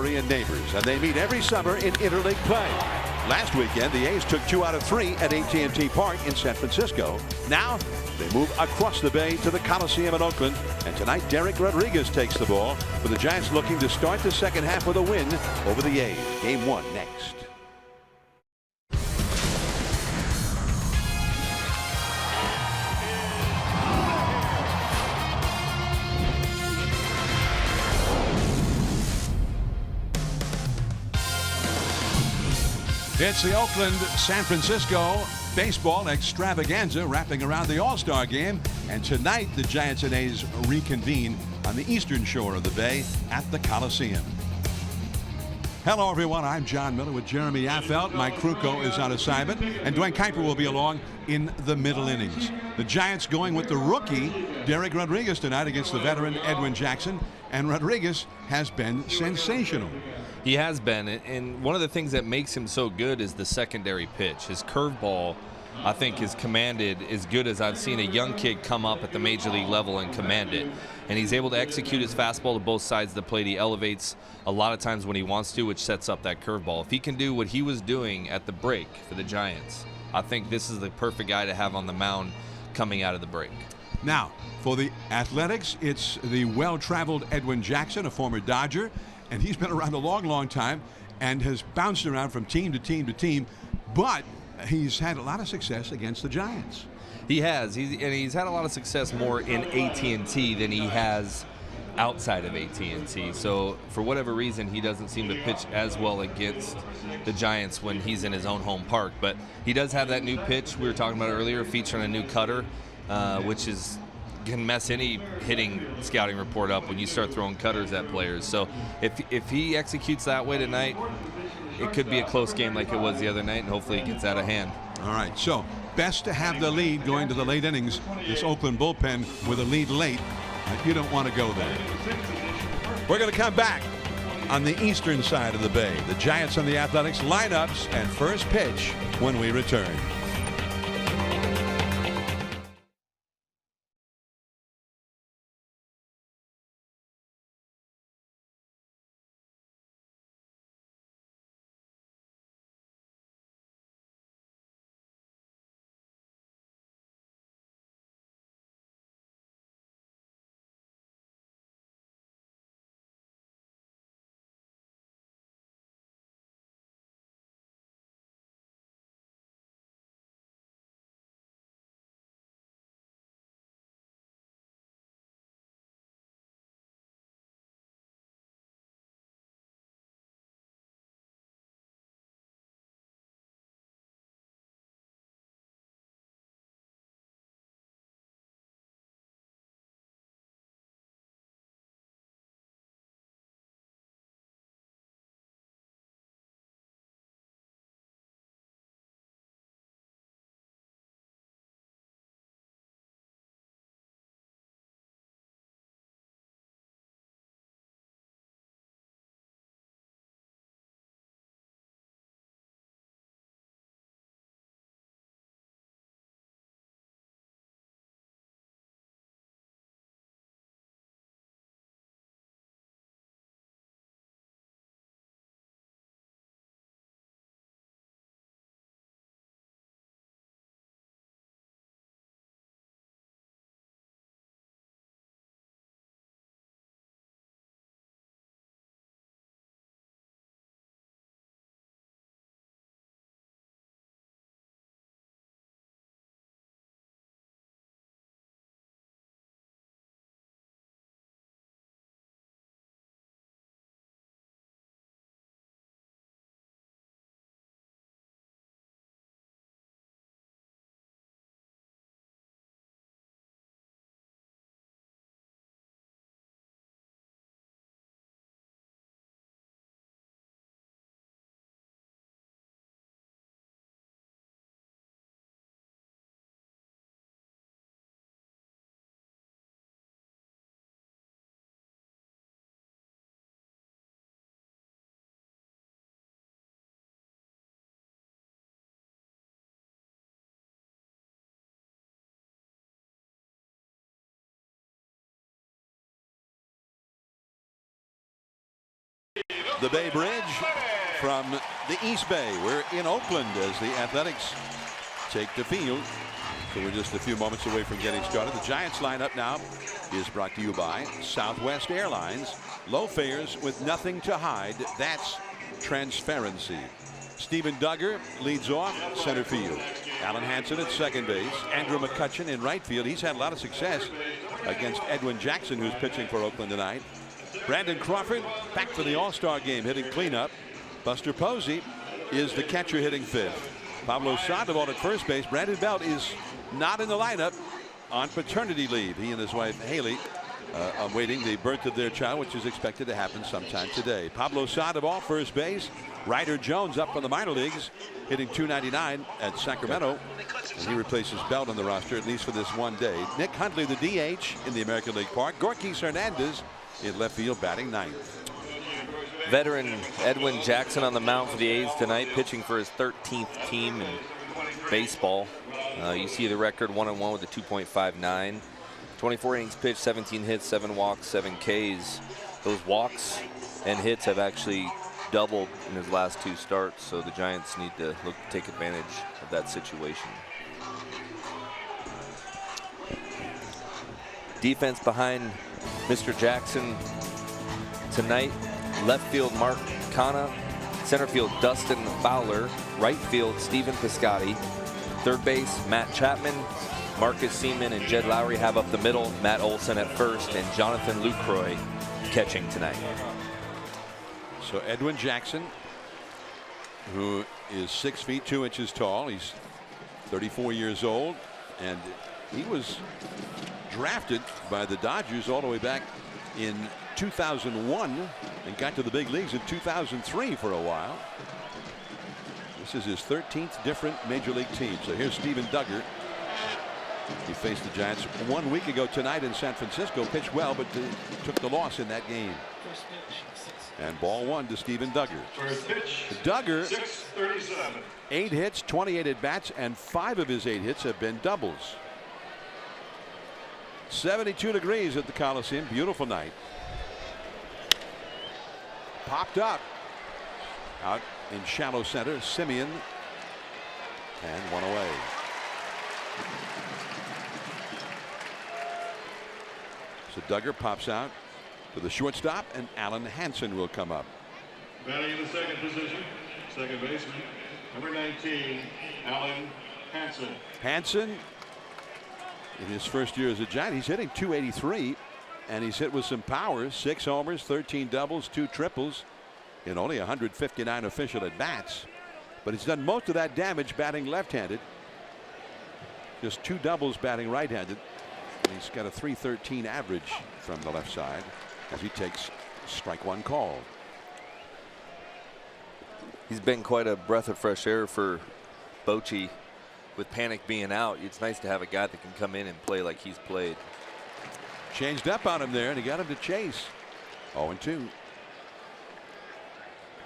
area neighbors, and they meet every summer in interleague play. Last weekend, the A's took 2 out of 3 at AT&T Park in San Francisco. Now, they move across the bay to the Coliseum in Oakland. And tonight, Derek Rodriguez takes the ball, with the Giants looking to start the second half with a win over the A's. Game 1 next. It's the Oakland-San Francisco baseball extravaganza wrapping around the All-Star game. And tonight, the Giants and A's reconvene on the eastern shore of the bay at the Coliseum. Hello, everyone. I'm John Miller with Jeremy Affelt. Mike Krukow is on assignment, and Dwayne Kuiper will be along in the middle innings. The Giants going with the rookie, Derek Rodriguez, tonight against the veteran Edwin Jackson. And Rodriguez has been sensational. He has been, and one of the things that makes him so good is the secondary pitch. His curveball, I think, is commanded as good as I've seen a young kid come up at the major league level and command it. And he's able to execute his fastball to both sides of the plate. He elevates a lot of times when he wants to, which sets up that curveball. If he can do what he was doing at the break for the Giants, I think this is the perfect guy to have on the mound coming out of the break. Now, for the Athletics, it's the well-traveled Edwin Jackson, a former Dodger. And he's been around a long, long time and has bounced around from team to team to team. But he's had a lot of success against the Giants. He has. He's had a lot of success more in AT&T than he has outside of AT&T. So for whatever reason, he doesn't seem to pitch as well against the Giants when he's in his own home park. But he does have that new pitch we were talking about earlier, featuring a new cutter, which can mess any hitting scouting report up when you start throwing cutters at players. So if he executes that way tonight, it could be a close game like it was the other night, and hopefully it gets out of hand. All right, so best to have the lead going to the late innings. This Oakland bullpen with a lead late, you don't want to go there. We're going to come back on the eastern side of the bay. The Giants and the Athletics lineups and first pitch when we return. the Bay Bridge from the East Bay. We're in Oakland as the Athletics take the field. So we're just a few moments away from getting started. The Giants lineup now is brought to you by Southwest Airlines. Low fares with nothing to hide. That's transparency. Stephen Duggar leads off center field. Alan Hansen at second base. Andrew McCutchen in right field. He's had a lot of success against Edwin Jackson, who's pitching for Oakland tonight. Brandon Crawford back for the All-Star game hitting cleanup. Buster Posey is the catcher hitting fifth. Pablo Sandoval at first base. Brandon Belt is not in the lineup on paternity leave. He and his wife Haley awaiting the birth of their child, which is expected to happen sometime today. Pablo Sandoval first base. Ryder Jones up from the minor leagues hitting .299 at Sacramento. And he replaces Belt on the roster at least for this one day. Nick Huntley the DH in the American League Park. Gorkys Hernandez in left field batting ninth. Veteran Edwin Jackson on the mound for the A's tonight, pitching for his 13th team in baseball. You see the record 1-1 with a 2.59. 24 innings pitched, 17 hits, 7 walks, 7 Ks. Those walks and hits have actually doubled in his last 2 starts, so the Giants need to take advantage of that situation. Defense behind Mr. Jackson tonight. Left field Mark Canha, center field Dustin Fowler, right field Stephen Piscotty, third base Matt Chapman, Marcus Seaman and Jed Lowry have up the middle, Matt Olson at first, and Jonathan Lucroy catching tonight. So Edwin Jackson, who is 6 feet 2 inches tall, he's 34 years old, and he was drafted by the Dodgers all the way back in 2001 and got to the big leagues in 2003 for a while. This is his 13th different major league team. So here's Stephen Duggar. He faced the Giants 1 week ago tonight in San Francisco, pitched well, but took the loss in that game. And ball 1 to Stephen Duggar. Duggar, 8 hits, 28 at bats, and 5 of his 8 hits have been doubles. 72 degrees at the Coliseum. Beautiful night. Popped up out in shallow center. Simeon, and 1 away. So Duggar pops out to the shortstop, and Alan Hansen will come up. Batting in the second position, second baseman, number 19, Alan Hansen. Hansen, in his first year as a Giant, he's hitting .283, and he's hit with some power. 6 homers, 13 doubles, 2 triples in only 159 official at bats. But he's done most of that damage batting left-handed. Just 2 doubles batting right-handed. And he's got a .313 average from the left side as he takes strike 1 call. He's been quite a breath of fresh air for Bochy. With Panic being out, it's nice to have a guy that can come in and play like he's played. Changed up on him there, and he got him to chase. 0-2.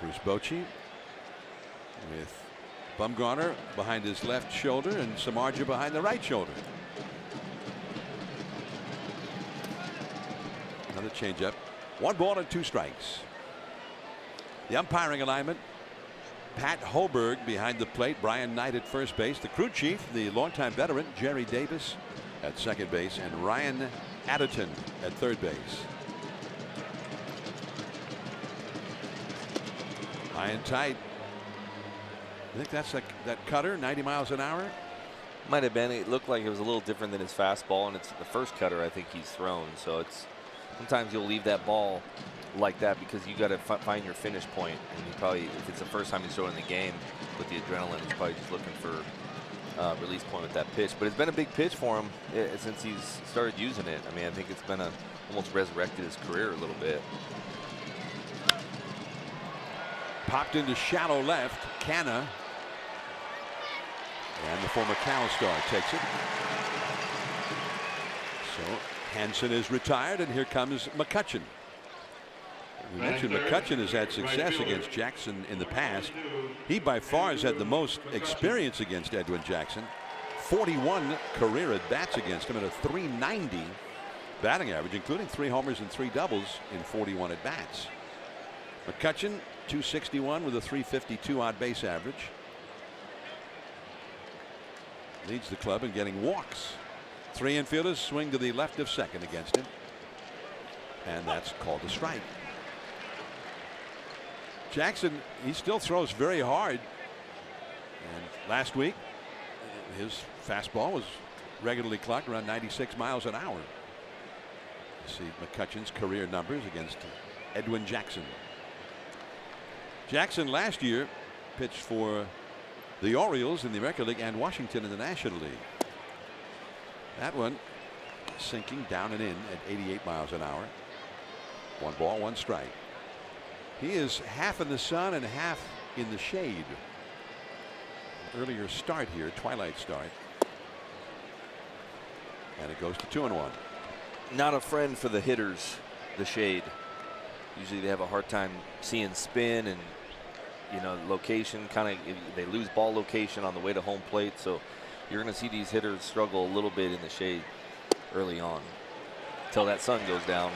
Bruce Bochy with Bumgarner behind his left shoulder and Samardzija behind the right shoulder. Another changeup. 1 ball and 2 strikes. The umpiring alignment: Pat Hoberg behind the plate, Brian Knight at first base, the crew chief, the longtime veteran Jerry Davis at second base, and Ryan Adderton at third base. High and tight. I think that's that cutter, 90 miles an hour. Might have been. It looked like it was a little different than his fastball, and it's the first cutter I think he's thrown. So it's sometimes you'll leave that ball like that because you got to find your finish point, and you probably, if it's the first time he's throwing the game with the adrenaline, he's probably just looking for release point with that pitch. But it's been a big pitch for him since he's started using it. I mean, I think it's been almost resurrected his career a little bit. Popped into shallow left. Canha, and the former Cal star takes it. So Hansen is retired, and here comes McCutchen. We mentioned McCutchen has had success against Jackson in the past. He by far has had the most experience against Edwin Jackson. 41 career at bats against him at a .390 batting average, including 3 homers and 3 doubles in 41 at bats. McCutcheon, 261 with a 352 on base average. Leads the club in getting walks. 3 infielders swing to the left of second against him. And that's called a strike. Jackson, he still throws very hard. And last week, his fastball was regularly clocked around 96 miles an hour. You see McCutcheon's career numbers against Edwin Jackson. Jackson last year pitched for the Orioles in the American League and Washington in the National League. That one sinking down and in at 88 miles an hour. 1 ball, 1 strike. He is half in the sun and half in the shade. An earlier start here, twilight start. And it goes to 2-1. Not a friend for the hitters, the shade. Usually they have a hard time seeing spin and, you know, location. Kind of, they lose ball location on the way to home plate. So you're going to see these hitters struggle a little bit in the shade early on until that sun goes down.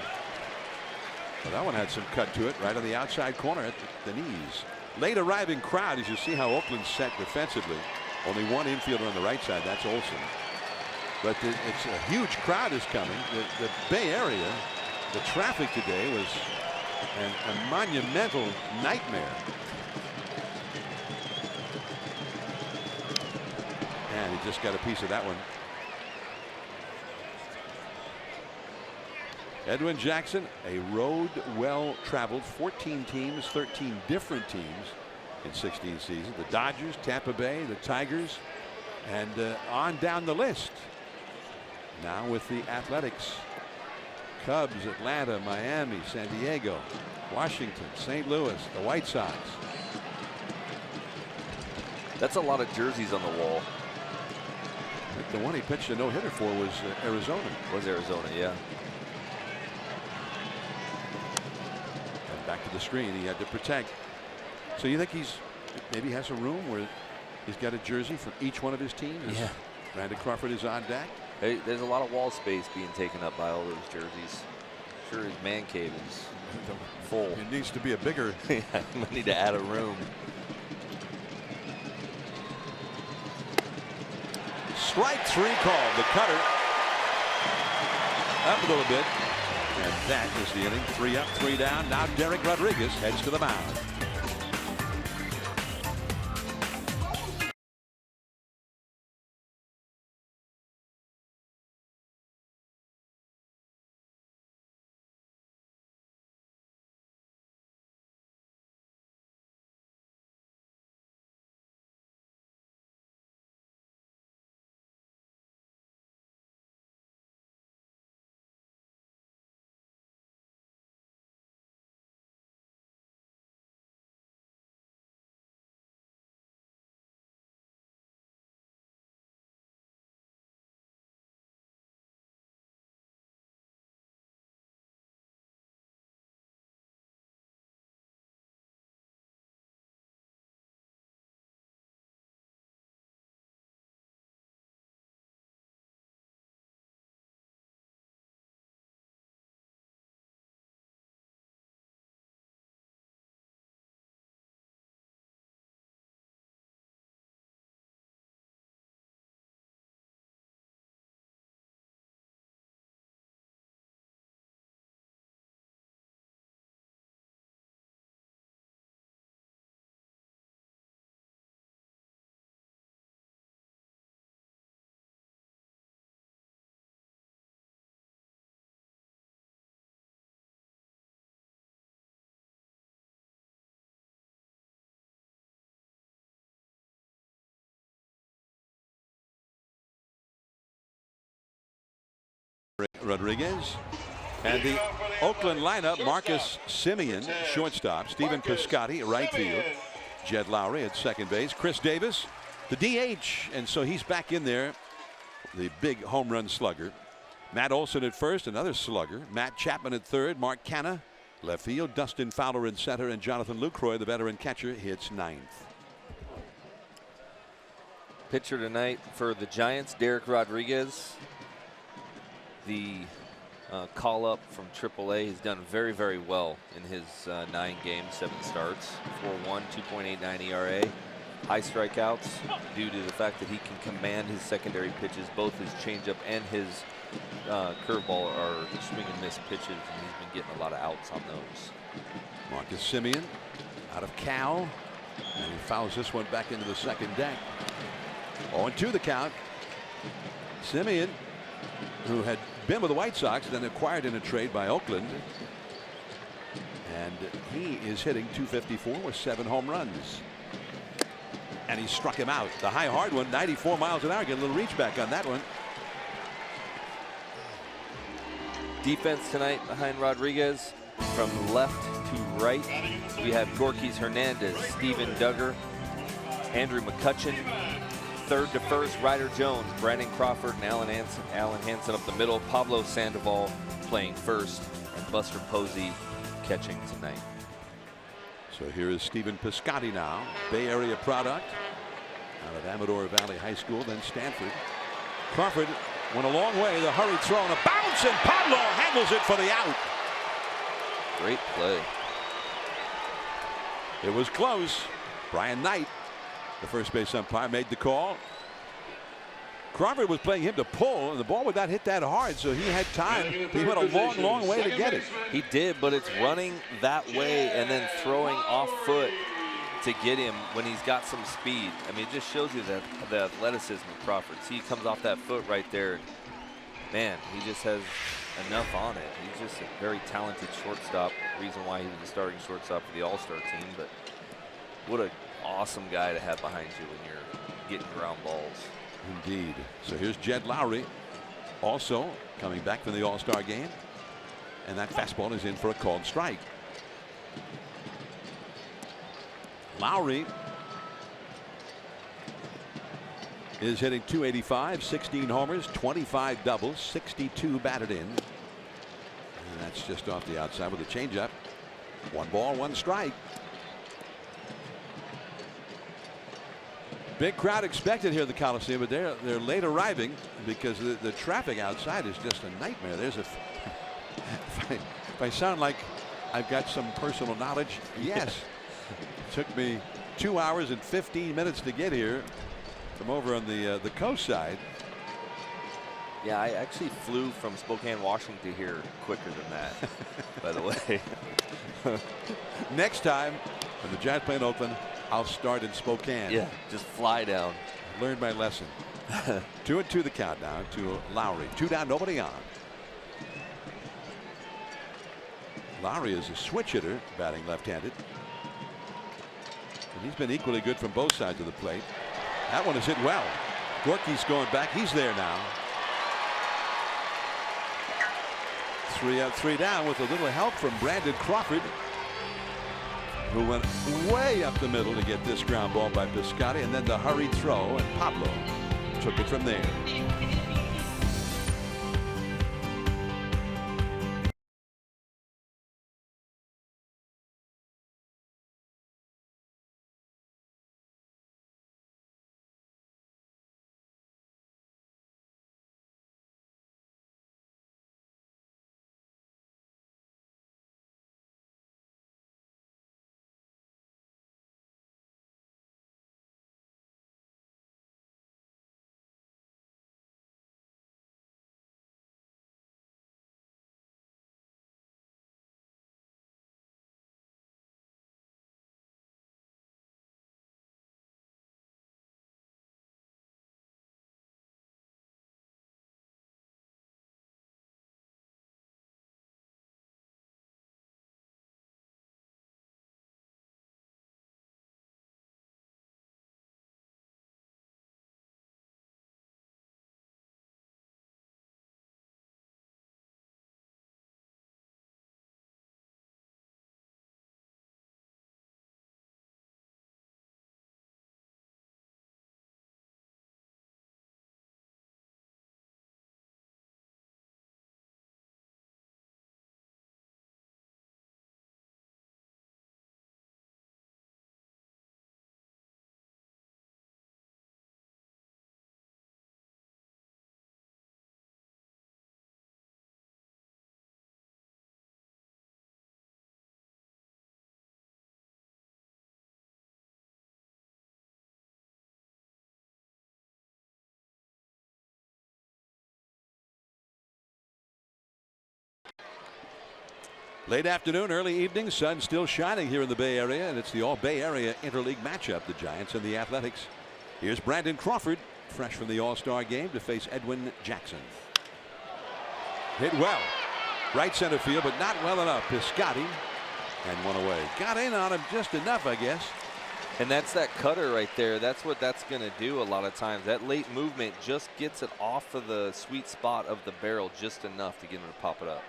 Well, that one had some cut to it, right on the outside corner at the knees. Late arriving crowd, as you see how Oakland's set defensively. Only 1 infielder on the right side, that's Olsen. But it's a huge crowd is coming. The Bay Area, the traffic today was a monumental nightmare. And he just got a piece of that one. Edwin Jackson, a road well traveled, 14 teams, 13 different teams in 16 seasons. The Dodgers, Tampa Bay, the Tigers, and on down the list. Now with the Athletics, Cubs, Atlanta, Miami, San Diego, Washington, St. Louis, the White Sox. That's a lot of jerseys on the wall. I think the one he pitched a no-hitter for was Arizona. Was Arizona, yeah. And back to the screen, he had to protect. So you think he's maybe has a room where he's got a jersey for each one of his teams? Yeah. Randy Crawford is on deck. Hey, there's a lot of wall space being taken up by all those jerseys. Sure, his man cave is full. It needs to be a bigger. Yeah, we need to add a room. Strike 3 called. The cutter up a little bit. And that is the inning. 3 up, 3 down. Now Derek Rodriguez heads to the mound. Rodriguez. And the Oakland lineup: Marcus Simeon, shortstop; Stephen Piscotty, right field; Jed Lowry at second base; Chris Davis, the DH, and so he's back in there, the big home run slugger. Matt Olson at first, another slugger; Matt Chapman at third; Mark Canha left field; Dustin Fowler in center; and Jonathan Lucroy, the veteran catcher, hits ninth. Pitcher tonight for the Giants, Derek Rodriguez. The call up from AAA. He's done very, very well in his 9 games, 7 starts, 4.1, 2.89 ERA. High strikeouts due to the fact that he can command his secondary pitches. Both his changeup and his curveball are swing and miss pitches, and he's been getting a lot of outs on those. Marcus Semien out of Cal, and he fouls this one back into the second deck. 0-2 the count. Semien, who had been with the White Sox, then acquired in a trade by Oakland, and he is hitting .254 with 7 home runs. And he struck him out. The high hard one, 94 miles an hour. Get a little reach back on that one. Defense tonight behind Rodriguez. From left to right, we have Gorkys Hernandez, Steven Duggar, Andrew McCutcheon. Third to first, Ryder Jones, Brandon Crawford, and Alan Hansen up the middle. Pablo Sandoval playing first, and Buster Posey catching tonight. So here is Stephen Piscotty now, Bay Area product out of Amador Valley High School, then Stanford. Crawford went a long way. The hurried throw and a bounce, and Pablo handles it for the out. Great play. It was close. Brian Knight, the first base umpire, made the call. Crawford was playing him to pull, and the ball would not hit that hard, so he had time. He went a long, long way to get it. He did, but it's running that way and then throwing off foot to get him when he's got some speed. I mean, it just shows you that the athleticism of Crawford. See, he comes off that foot right there. Man, he just has enough on it. He's just a very talented shortstop. Reason why he was the starting shortstop for the All-Star team. But what an awesome guy to have behind you when you're getting ground balls. Indeed. So here's Jed Lowry, also coming back from the All-Star game, and that fastball is in for a called strike. Lowry is hitting .285, 16 homers, 25 doubles, 62 batted in, and that's just off the outside with a changeup. 1 ball, 1 strike. Big crowd expected here at the Coliseum, but they're late arriving because the traffic outside is just a nightmare. There's a if I sound like I've got some personal knowledge, yes. It took me 2 hours and 15 minutes to get here from over on the coast side. Yeah, I actually flew from Spokane, Washington here quicker than that, by the way. Next time when the Giants play in Oakland, I'll start in Spokane. Yeah, just fly down. Learned my lesson. 2-2 the count now to Lowry. 2 down, nobody on. Lowry is a switch hitter, batting left-handed. And he's been equally good from both sides of the plate. That one is hit well. Gorky's going back. He's there now. 3 up, 3 down with a little help from Brandon Crawford, who went way up the middle to get this ground ball by Piscotty, and then the hurried throw, and Pablo took it from there. Late afternoon, early evening, sun still shining here in the Bay Area, and it's the All-Bay Area interleague matchup, the Giants and the Athletics. Here's Brandon Crawford, fresh from the All-Star game, to face Edwin Jackson. Hit well. Right center field, but not well enough. Piscotti, and one away. Got in on him just enough, I guess. And that's that cutter right there. That's what that's going to do a lot of times. That late movement just gets it off of the sweet spot of the barrel just enough to get him to pop it up.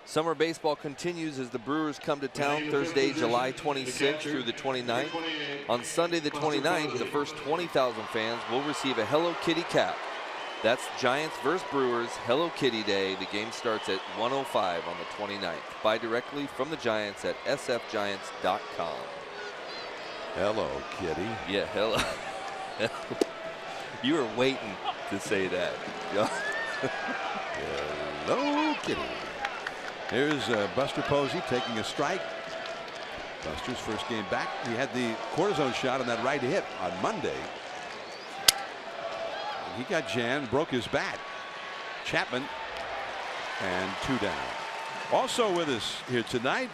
Summer baseball continues as the Brewers come to town Thursday, July 26th through the 29th. On Sunday the 29th, the first 20,000 fans will receive a Hello Kitty cap. That's Giants versus Brewers Hello Kitty Day. The game starts at 1:05 on the 29th. Buy directly from the Giants at sfgiants.com. Hello, Kitty. Yeah, hello. You were waiting to say that. Hello, Kitty. Here's Buster Posey taking a strike. Buster's first game back. He had the cortisone shot on that right hip on Monday. And he got jammed, broke his bat. Chapman, and 2 down. Also with us here tonight,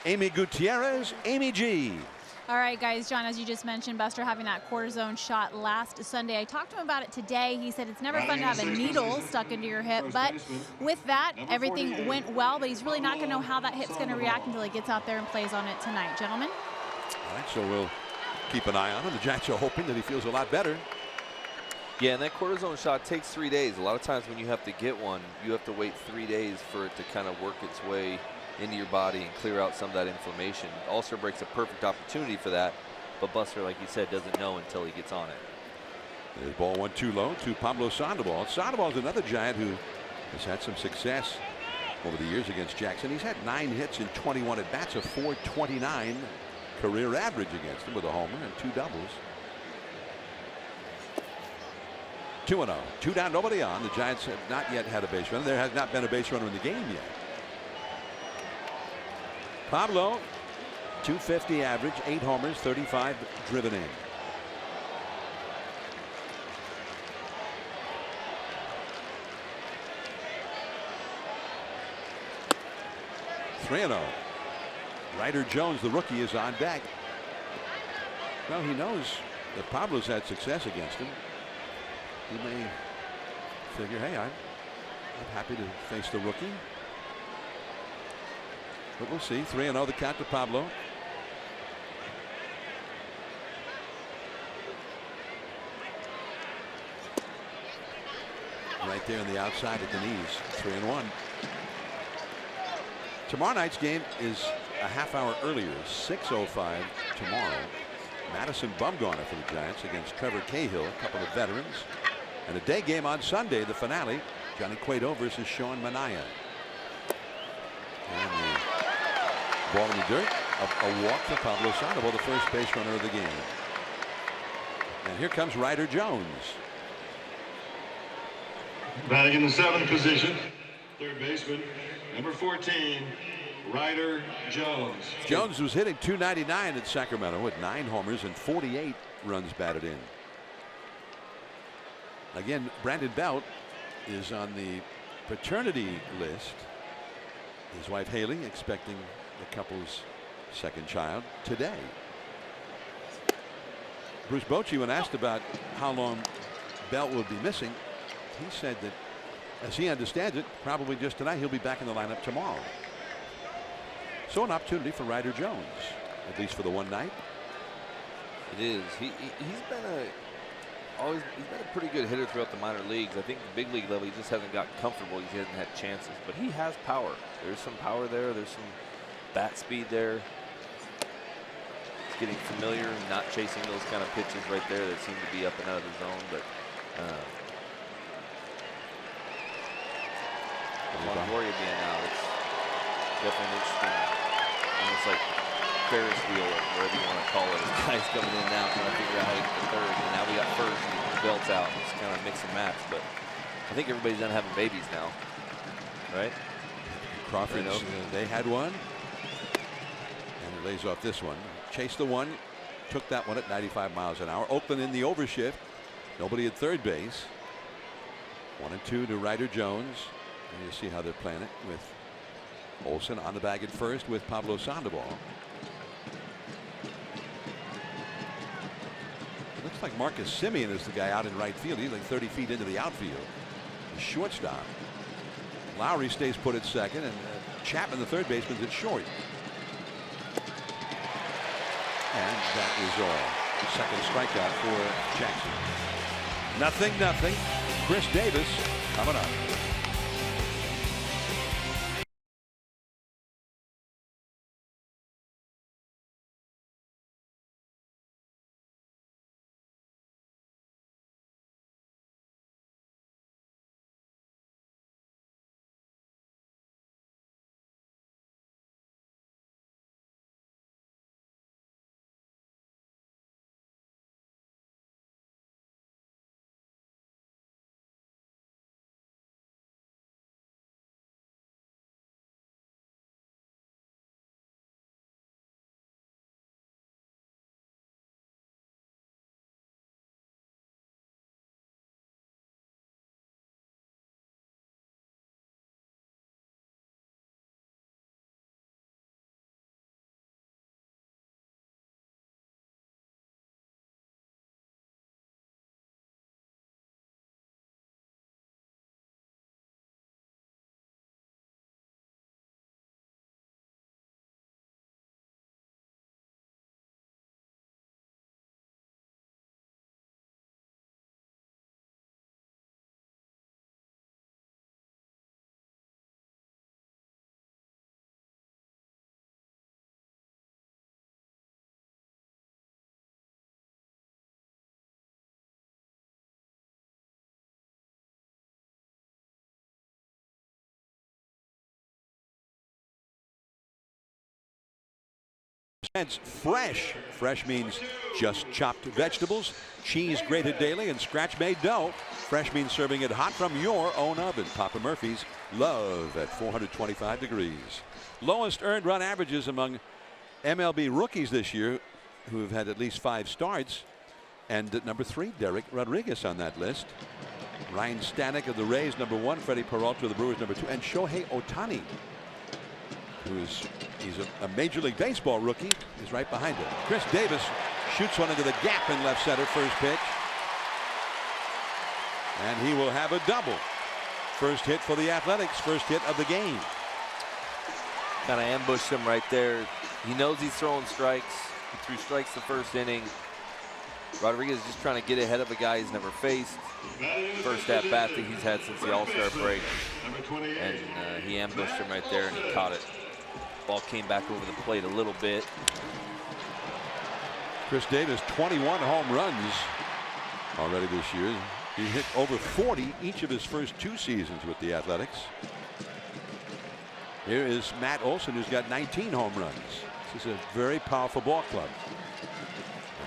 Amy Gutierrez, Amy G. All right, guys, John, as you just mentioned, Buster having that cortisone shot last Sunday. I talked to him about it today. He said it's never fun to have a needle stuck into your hip, but with that, everything went well, but he's really not going to know how that hip's going to react until he gets out there and plays on it tonight. Gentlemen? All right, so we'll keep an eye on him. The Giants are hoping that he feels a lot better. Yeah, and that cortisone shot takes 3 days. A lot of times when you have to get one, you have to wait 3 days for it to kind of work its way into your body and clear out some of that inflammation. Ulcer breaks a perfect opportunity for that, but Buster, like you said, doesn't know until he gets on it. There's ball 1-2 low to Pablo Sandoval. Sandoval's another Giant who has had some success over the years against Jackson. He's had 9 hits in 21 at bats, a .429 career average against him with a homer and 2 doubles. 2-0, 2 down, nobody on. The Giants have not yet had a base runner. There has not been a base runner in the game yet. Pablo, .250 average, 8 homers, 35 driven in. (3-0). Ryder Jones, the rookie, is on deck. Well, he knows that Pablo's had success against him. He may figure, hey, I'm happy to face the rookie. But we'll see. 3-0 the count to Pablo. Right there on the outside at the knees. 3-1. Tomorrow night's game is a half hour earlier. 6:05 tomorrow. Madison Bumgarner for the Giants against Trevor Cahill, a couple of veterans. And a day game on Sunday, the finale. Johnny Cueto versus Sean Manaea. And the ball in the dirt. A walk for Pablo Sandoval, the first base runner of the game. And here comes Ryder Jones. Batting in the 7th position, third baseman, number 14, Ryder Jones. Jones was hitting .299 at Sacramento with 9 homers and 48 runs batted in. Again, Brandon Belt is on the paternity list. His wife Haley expecting the couple's second child today. Bruce Bochy, when asked about how long Belt will be missing, he said that, as he understands it, probably just tonight. He'll be back in the lineup tomorrow. So an opportunity for Ryder Jones, at least for the one night. It is. He's been a pretty good hitter throughout the minor leagues. I think the big league level, he just hasn't gotten comfortable. He hasn't had chances, but he has power. There's some power there. There's some bat speed there. He's getting familiar and not chasing those kind of pitches right there that seem to be up and out of the zone. But Longoria being out, it's definitely interesting. Almost like Ferris wheel or whatever you want to call it. This guy's coming in now trying to figure out how to get the third, and now we got first and Belt's out. It's kind of mix and match, but I think everybody's done having babies now, right? Crawford, they had one, and he lays off this one. Chased the one, took that one at 95 miles an hour. Oakland in the overshift. Nobody at third base. 1-2 to Ryder Jones. And you see how they're playing it with Olson on the bag at first with Pablo Sandoval. Looks like Marcus Simeon is the guy out in right field. He's like 30 feet into the outfield. The shortstop. Lowry stays put at second, and Chapman, the third baseman, at short. And that is all. Second strikeout for Jackson. 0-0. Chris Davis coming up. Fresh. Fresh means just chopped vegetables, cheese grated daily, and scratch made dough. Fresh means serving it hot from your own oven. Papa Murphy's, love at 425 degrees. Lowest earned run averages among MLB rookies this year who have had at least 5 starts. And at number 3, Derek Rodriguez on that list. Ryan Stanek of the Rays, number 1. Freddie Peralta of the Brewers, number 2. And Shohei Ohtani, he's a Major League Baseball rookie, is right behind him. Chris Davis shoots one into the gap in left center, first pitch. And he will have a double. First hit for the Athletics, first hit of the game. Kind of ambushed him right there. He knows he's throwing strikes. He threw strikes the first inning. Rodriguez is just trying to get ahead of a guy he's never faced. First at bat that he's had since the All-Star break. And he ambushed him right there and he caught it. Ball came back over the plate a little bit. Chris Davis, 21 home runs already this year. He hit over 40 each of his first 2 seasons with the Athletics. Here is Matt Olson, who's got 19 home runs. This is a very powerful ball club.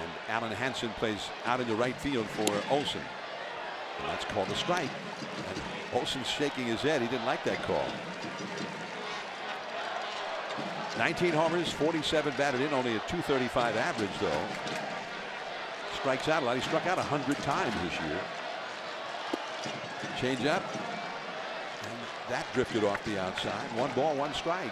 And Alan Hansen plays out in the right field for Olson. And that's called a strike. And Olson's shaking his head. He didn't like that call. 19 homers, 47 batted in, only a .235 average though. Strikes out a lot. He struck out 100 times this year. Change up. And that drifted off the outside. 1 ball, 1 strike.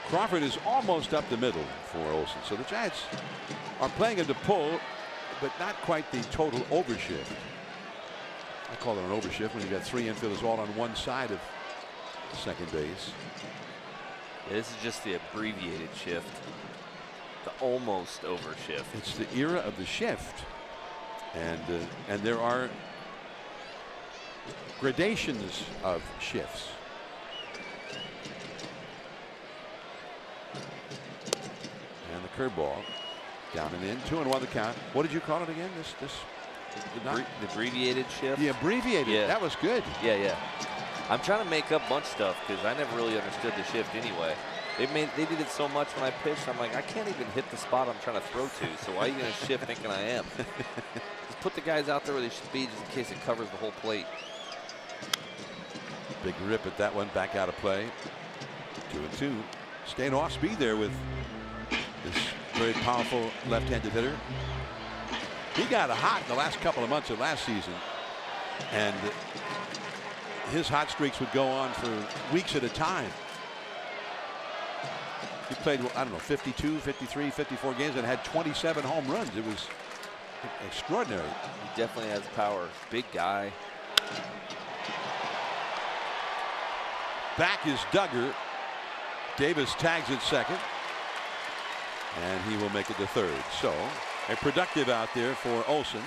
Crawford is almost up the middle for Olson. So the Giants are playing him to pull, but not quite the total overshift. I call it an overshift when you got 3 infielders all on one side of second base. Yeah, this is just the abbreviated shift. The almost overshift. It's the era of the shift. And there are gradations of shifts. And the curveball down and in, 2-1 the count. What did you call it again? The abbreviated shift. The abbreviated. Yeah. That was good. Yeah. I'm trying to make up bunch stuff because I never really understood the shift anyway. They did it so much when I pitched. I'm like, I can't even hit the spot I'm trying to throw to. So why are you going to shift thinking I am? Just put the guys out there where they should be, just in case it covers the whole plate. Big rip at that one, back out of play. 2-2. Staying off speed there with this very powerful left-handed hitter. He got hot in the last couple of months of last season, and his hot streaks would go on for weeks at a time. He played, I don't know, 52, 53, 54 games and had 27 home runs. It was extraordinary. He definitely has power. Big guy. Back is Duggar. Davis tags at second. And he will make it to third. So a productive out there for Olson.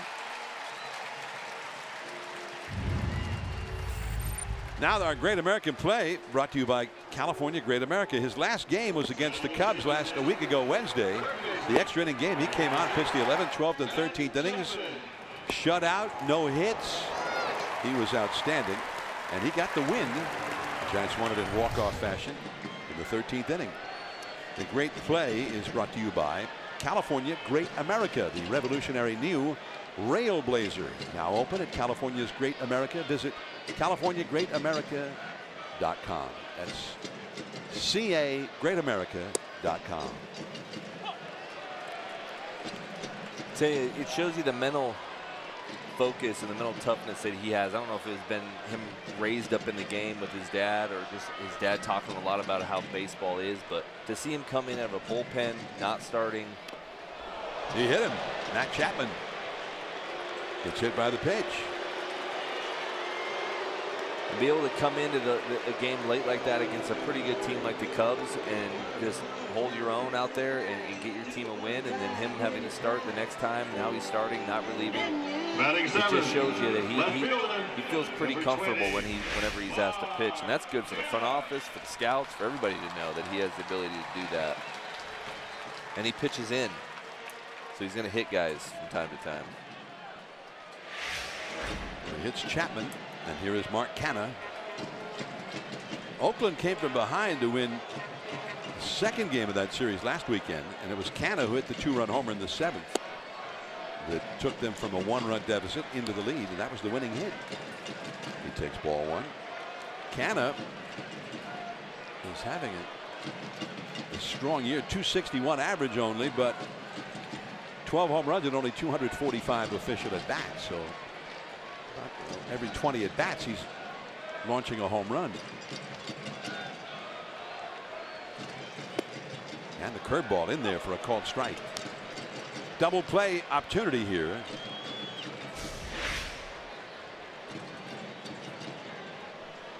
Now our Great American Play brought to you by California Great America. His last game was against the Cubs a week ago Wednesday. The extra inning game. He came on, pitched the 11th, 12th, and 13th innings. Shut out, no hits. He was outstanding. And he got the win. The Giants won it in walk-off fashion in the 13th inning. The Great Play is brought to you by California Great America, the revolutionary new Railblazer. Now open at California's Great America. Visit CaliforniaGreatAmerica.com. That's CAGreatAmerica.com. Tell you, it shows you the mental focus and the mental toughness that he has. I don't know if it's been him raised up in the game with his dad or just his dad talking a lot about how baseball is, but to see him come in out of a bullpen, not starting. He hit him. Matt Chapman gets hit by the pitch. And be able to come into the game late like that against a pretty good team like the Cubs and just hold your own out there and get your team a win, and then him having to start the next time. Now he's starting, not relieving. It just shows you that he feels pretty comfortable whenever he's asked to pitch, and that's good for the front office, for the scouts, for everybody to know that he has the ability to do that. And he pitches in, so he's going to hit guys from time to time. He hits Chapman, and here is Mark Canha. Oakland came from behind to win the second game of that series last weekend, and it was Canha who hit the 2-run homer in the 7th that took them from a 1-run deficit into the lead, and that was the winning hit. He takes ball one. Canha is having a strong year, 261 average only, but 12 home runs and only 245 official at bats. So every 20 at bats, he's launching a home run. And the curveball in there for a called strike. Double play opportunity here.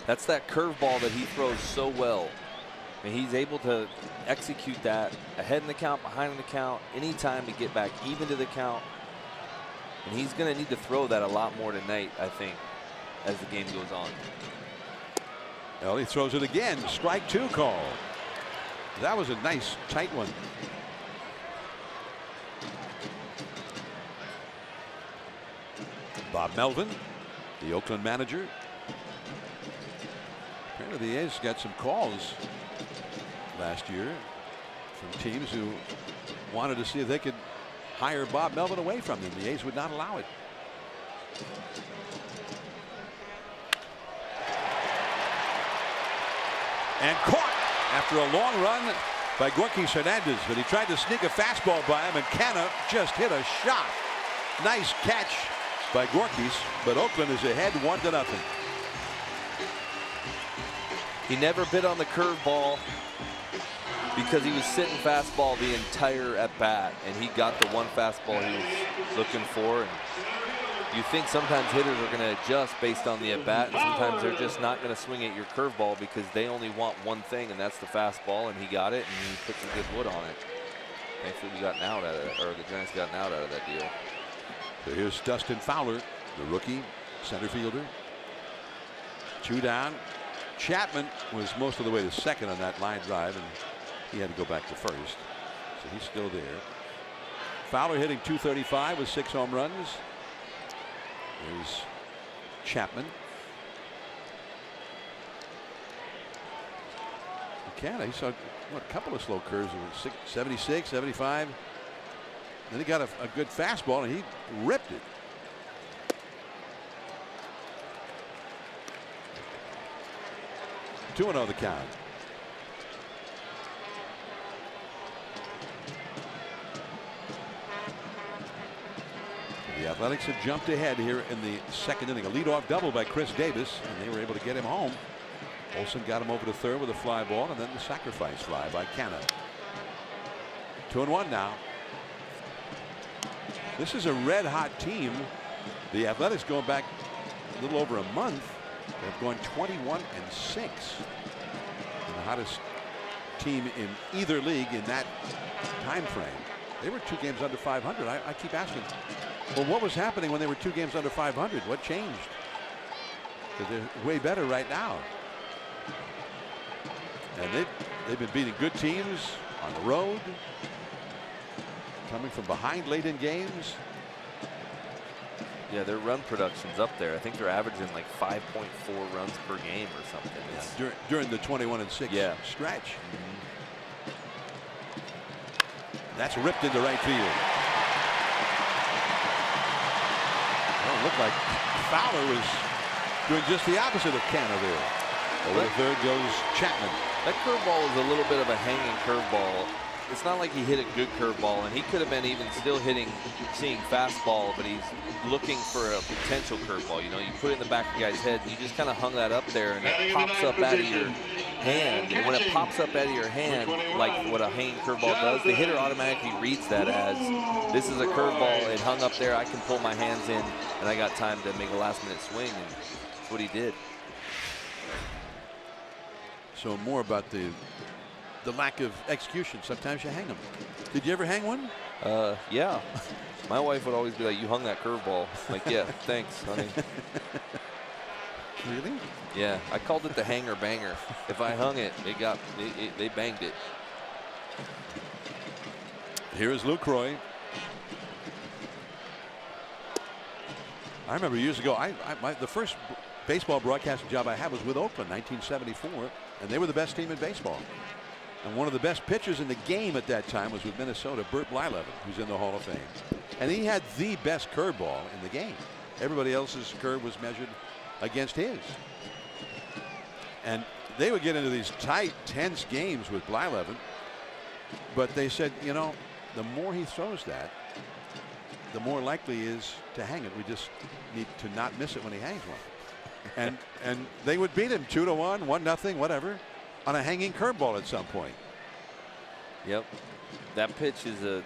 That's that curveball that he throws so well. I mean, he's able to execute that ahead in the count, behind in the count, anytime to get back even to the count. And he's going to need to throw that a lot more tonight, I think, as the game goes on. Well, he throws it again. Strike two call. That was a nice tight one. Bob Melvin, the Oakland manager. Apparently the A's got some calls last year from teams who wanted to see if they could hire Bob Melvin away from them. The A's would not allow it. And caught after a long run by Gorky Hernandez, but he tried to sneak a fastball by him, and Canha just hit a shot. Nice catch by Gorkys, but Oakland is ahead 1-0. He never bit on the curveball because he was sitting fastball the entire at bat, and he got the one fastball he was looking for. And you think sometimes hitters are going to adjust based on the at bat, and sometimes they're just not going to swing at your curveball because they only want one thing, and that's the fastball. And he got it, and he put some good wood on it. Thankfully, we got an out out of it, or the Giants got an out of that deal. So here's Dustin Fowler, the rookie center fielder. 2 down. Chapman was most of the way to second on that line drive, and he had to go back to first. So he's still there. Fowler hitting .235 with 6 home runs. There's Chapman. Canha, he saw what, a couple of slow curves, 76, 75. Then he got a good fastball, and he ripped it. Two 2-0 the count. The Athletics have jumped ahead here in the second inning. A leadoff double by Chris Davis, and they were able to get him home. Olson got him over to third with a fly ball, and then the sacrifice fly by Canna. 2-1 now. This is a red hot team. The Athletics going back a little over a month. They've gone 21-6. And the hottest team in either league in that time frame. They were 2 games under 500. I keep asking, well, what was happening when they were 2 games under 500? What changed? Because they're way better right now. And they've been beating good teams on the road, coming from behind late in games. Yeah, their run production's up there. I think they're averaging like 5.4 runs per game or something. Yeah, during the 21-6 stretch. That's ripped into right field. Well, it looked like Fowler was doing just the opposite of Canna there. Over to third goes Chapman. That curveball is a little bit of a hanging curveball. It's not like he hit a good curveball, and he could have been even still seeing fastball, but he's looking for a potential curveball. You know, you put it in the back of the guy's head, and you just kind of hung that up there, and it pops up out of your hand. And when it pops up out of your hand, like what a hanging curveball does, the hitter automatically reads that as, this is a curveball, it hung up there, I can pull my hands in, and I got time to make a last-minute swing, and that's what he did. So more about the lack of execution. Sometimes you hang them. Did you ever hang one? Yeah. My wife would always be like, you hung that curveball. Like, yeah, thanks, honey. Really? Yeah, I called it the hanger banger. If I hung it, they banged it. Here is Lucroy. I remember years ago, the first baseball broadcasting job I had was with Oakland, 1974, and they were the best team in baseball. And one of the best pitchers in the game at that time was with Minnesota, Bert Blyleven, who's in the Hall of Fame. And he had the best curveball in the game. Everybody else's curve was measured against his. And they would get into these tight, tense games with Blyleven. But they said, you know, the more he throws that, the more likely he is to hang it. We just need to not miss it when he hangs one. And they would beat him 2-1, 1-0, whatever, on a hanging curveball at some point. Yep. That pitch is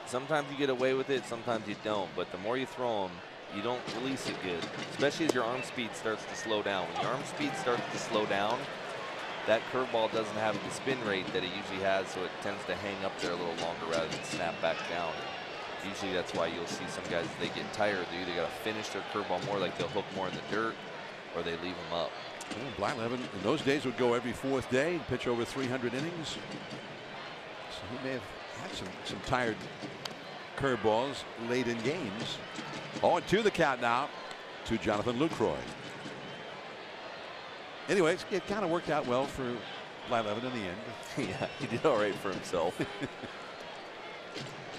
sometimes you get away with it, sometimes you don't. But the more you throw them, you don't release it good, especially as your arm speed starts to slow down. When your arm speed starts to slow down, that curveball doesn't have the spin rate that it usually has, so it tends to hang up there a little longer rather than snap back down. Usually that's why you'll see some guys, they get tired. They either got to finish their curveball more, like they'll hook more in the dirt, or they leave them up. Well, Blyleven in those days would go every 4th day and pitch over 300 innings. So he may have had some tired curveballs late in games. 0-2 the count now to Jonathan Lucroy. Anyway, it kind of worked out well for Blyleven in the end. Yeah, he did all right for himself.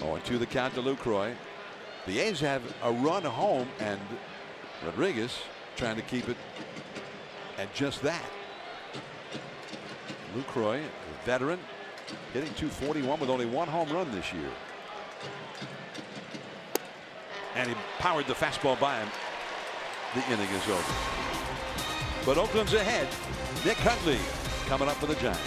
0-2 the count to Lucroy. The A's have a run home, and Rodriguez trying to keep it at just that. Lucroy, a veteran, hitting .241 with only 1 home run this year. And he powered the fastball by him. The inning is over. But Oakland's ahead. Nick Huntley coming up for the Giants.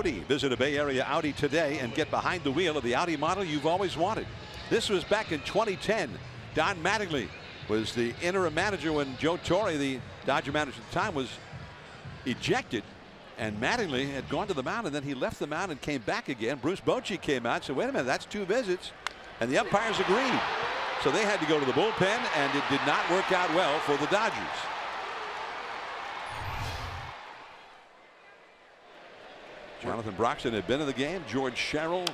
Audi. Visit a Bay Area Audi today and get behind the wheel of the Audi model you've always wanted. This was back in 2010. Don Mattingly was the interim manager when Joe Torre, the Dodger manager at the time, was ejected. And Mattingly had gone to the mound, and then he left the mound and came back again. Bruce Bochy came out and said, wait a minute, that's 2 visits. And the umpires agreed. So they had to go to the bullpen, and it did not work out well for the Dodgers. Jonathan Broxton had been in the game. George Sherrill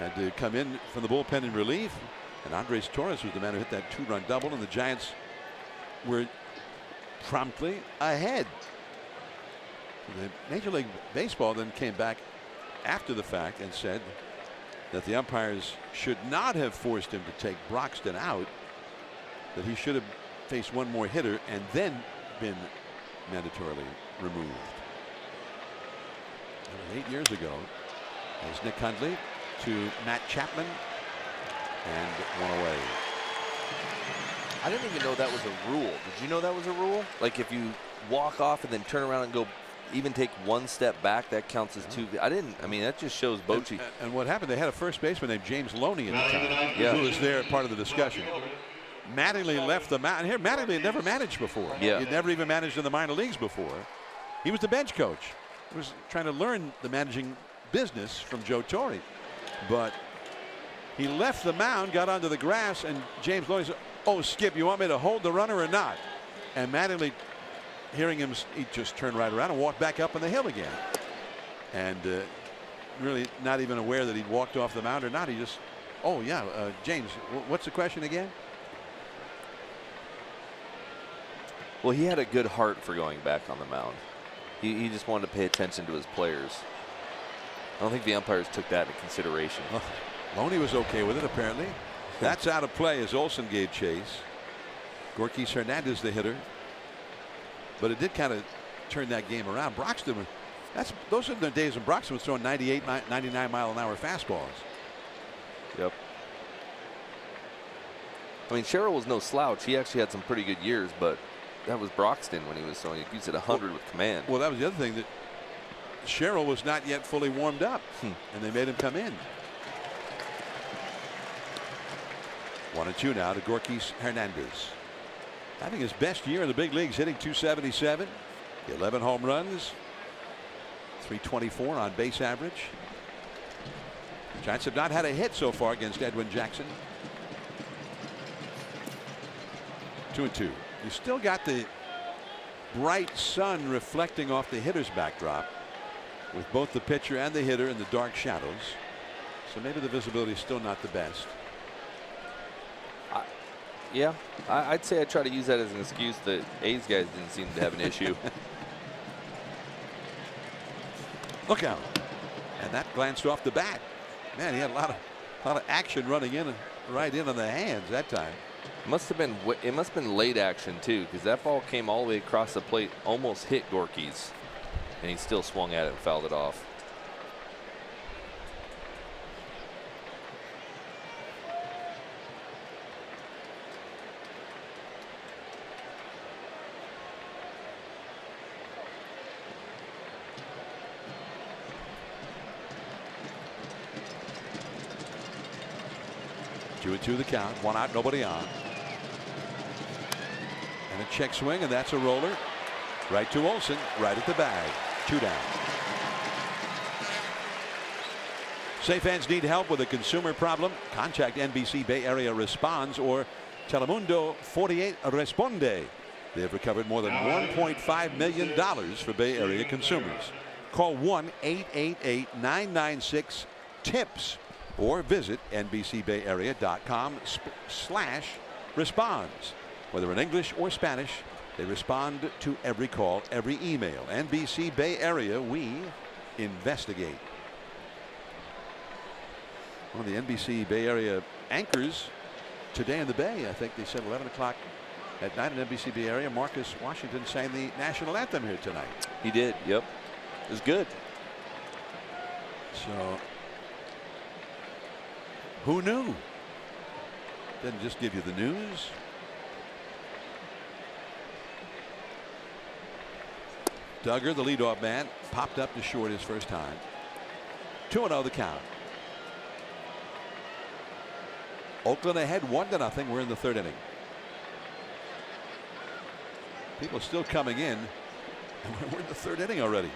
had to come in from the bullpen in relief. And Andres Torres was the man who hit that 2-run double, and the Giants were promptly ahead. The Major League Baseball then came back after the fact and said that the umpires should not have forced him to take Broxton out, that he should have faced one more hitter and then been mandatorily removed. That was 8 years ago. As Nick Hundley to Matt Chapman, and one away. I didn't even know that was a rule. Did you know that was a rule? Like if you walk off and then turn around and go even take 1 step back, that counts as 2. I didn't. I mean, that just shows Bochy. And what happened, they had a first baseman named James Loney at the time, Yeah. who was there part of the discussion. Mattingly left the mound. Here, Mattingly had never managed before. Yeah. He'd never even managed in the minor leagues before. He was the bench coach. He was trying to learn the managing business from Joe Torre. But he left the mound, got onto the grass, and James Loney said, oh, Skip, you want me to hold the runner or not? And Mattingly, hearing him, he just turned right around and walked back up on the hill again. And really not even aware that he'd walked off the mound or not. He just, oh, yeah, James, what's the question again? Well, he had a good heart for going back on the mound. He just wanted to pay attention to his players. I don't think the umpires took that into consideration. Oh, Loney was okay with it, apparently. That's out of play as Olson gave chase. Gorkis Hernandez, the hitter. But it did kind of turn that game around. Broxton, those are the days when Broxton was throwing 98, 99 mile an hour fastballs. Yep. I mean, Sherrill was no slouch. He actually had some pretty good years, but that was Broxton when he was throwing. He was at 100 with command. Well, that was the other thing, that Sherrill was not yet fully warmed up, and they made him come in. 1-2 now to Gorkis Hernandez. Having his best year in the big leagues, hitting .277, 11 home runs, .324 on base average. Giants have not had a hit so far against Edwin Jackson. 2-2. You still got the bright sun reflecting off the hitter's backdrop, with both the pitcher and the hitter in the dark shadows. So maybe the visibility is still not the best. Yeah, I'd say I try to use that as an excuse. The A's guys didn't seem to have an issue. Look out. And that glanced off the bat. Man, he had a lot of action running in and right in on the hands that time. It must have been late action too, because that ball came all the way across the plate, almost hit Gorkis, and he still swung at it and fouled it off. To the count, 1 out, nobody on. And a check swing, and that's a roller. Right to Olson, right at the bag. 2 down. Say fans need help with a consumer problem? Contact NBC Bay Area Responds or Telemundo 48 Responde. They have recovered more than $1.5 million for Bay Area consumers. Call 1-888-996-TIPS. or visit NBCBayArea.com/responds. Whether in English or Spanish, they respond to every call, every email. NBC Bay Area, we investigate. One of the NBC Bay Area anchors today in the Bay, I think they said 11 o'clock at night in NBC Bay Area, Marcus Washington sang the national anthem here tonight. He did, yep. It was good. So, who knew? Didn't just give you the news. Duggar, the leadoff man, popped up to short his first time. 2-0 the count. Oakland ahead 1-0. We're in the third inning. People still coming in, and we're in the third inning already.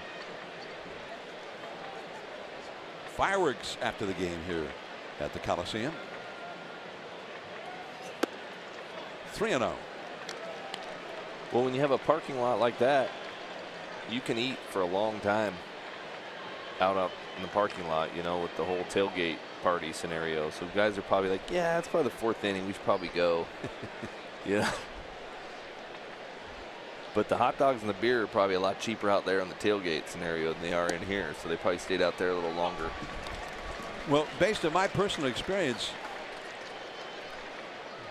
Fireworks after the game here at the Coliseum. 3-0. Well, when you have a parking lot like that, you can eat for a long time out up in the parking lot, you know, with the whole tailgate party scenario. So guys are probably like, yeah, it's probably the fourth inning. We should probably go. Yeah. But the hot dogs and the beer are probably a lot cheaper out there on the tailgate scenario than they are in here. So they probably stayed out there a little longer. Well, based on my personal experience,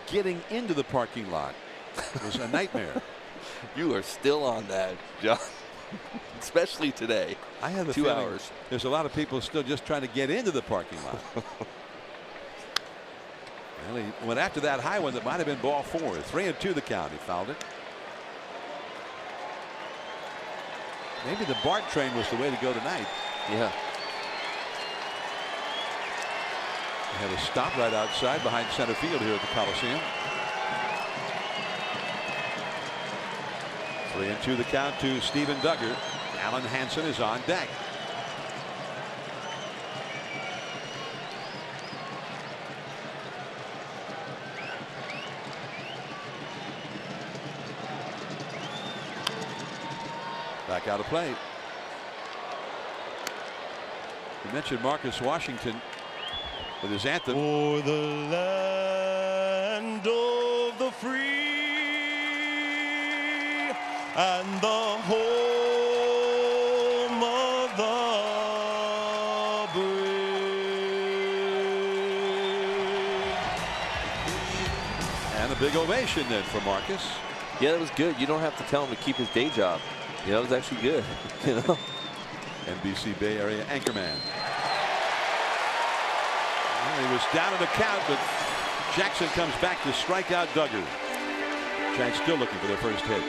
getting into the parking lot was a nightmare. You are still on that, John. Especially today. I have a 2 feeling hours. There's a lot of people still just trying to get into the parking lot. Well, he went after that high one that might have been ball 4. 3-2 the count. He fouled it. Maybe the BART train was the way to go tonight. Yeah. They have a stop right outside behind center field here at the Coliseum. 3-2 the count to Steven Duggar. Alan Hansen is on deck. Back out of play. You mentioned Marcus Washington with his anthem. For the land of the free and the home of the brave. And a big ovation then for Marcus. Yeah, that was good. You don't have to tell him to keep his day job. You know, it was actually good. You know, NBC Bay Area anchorman. Well, he was down in the count, but Jackson comes back to strike out Duggar. Giants still looking for their first hit.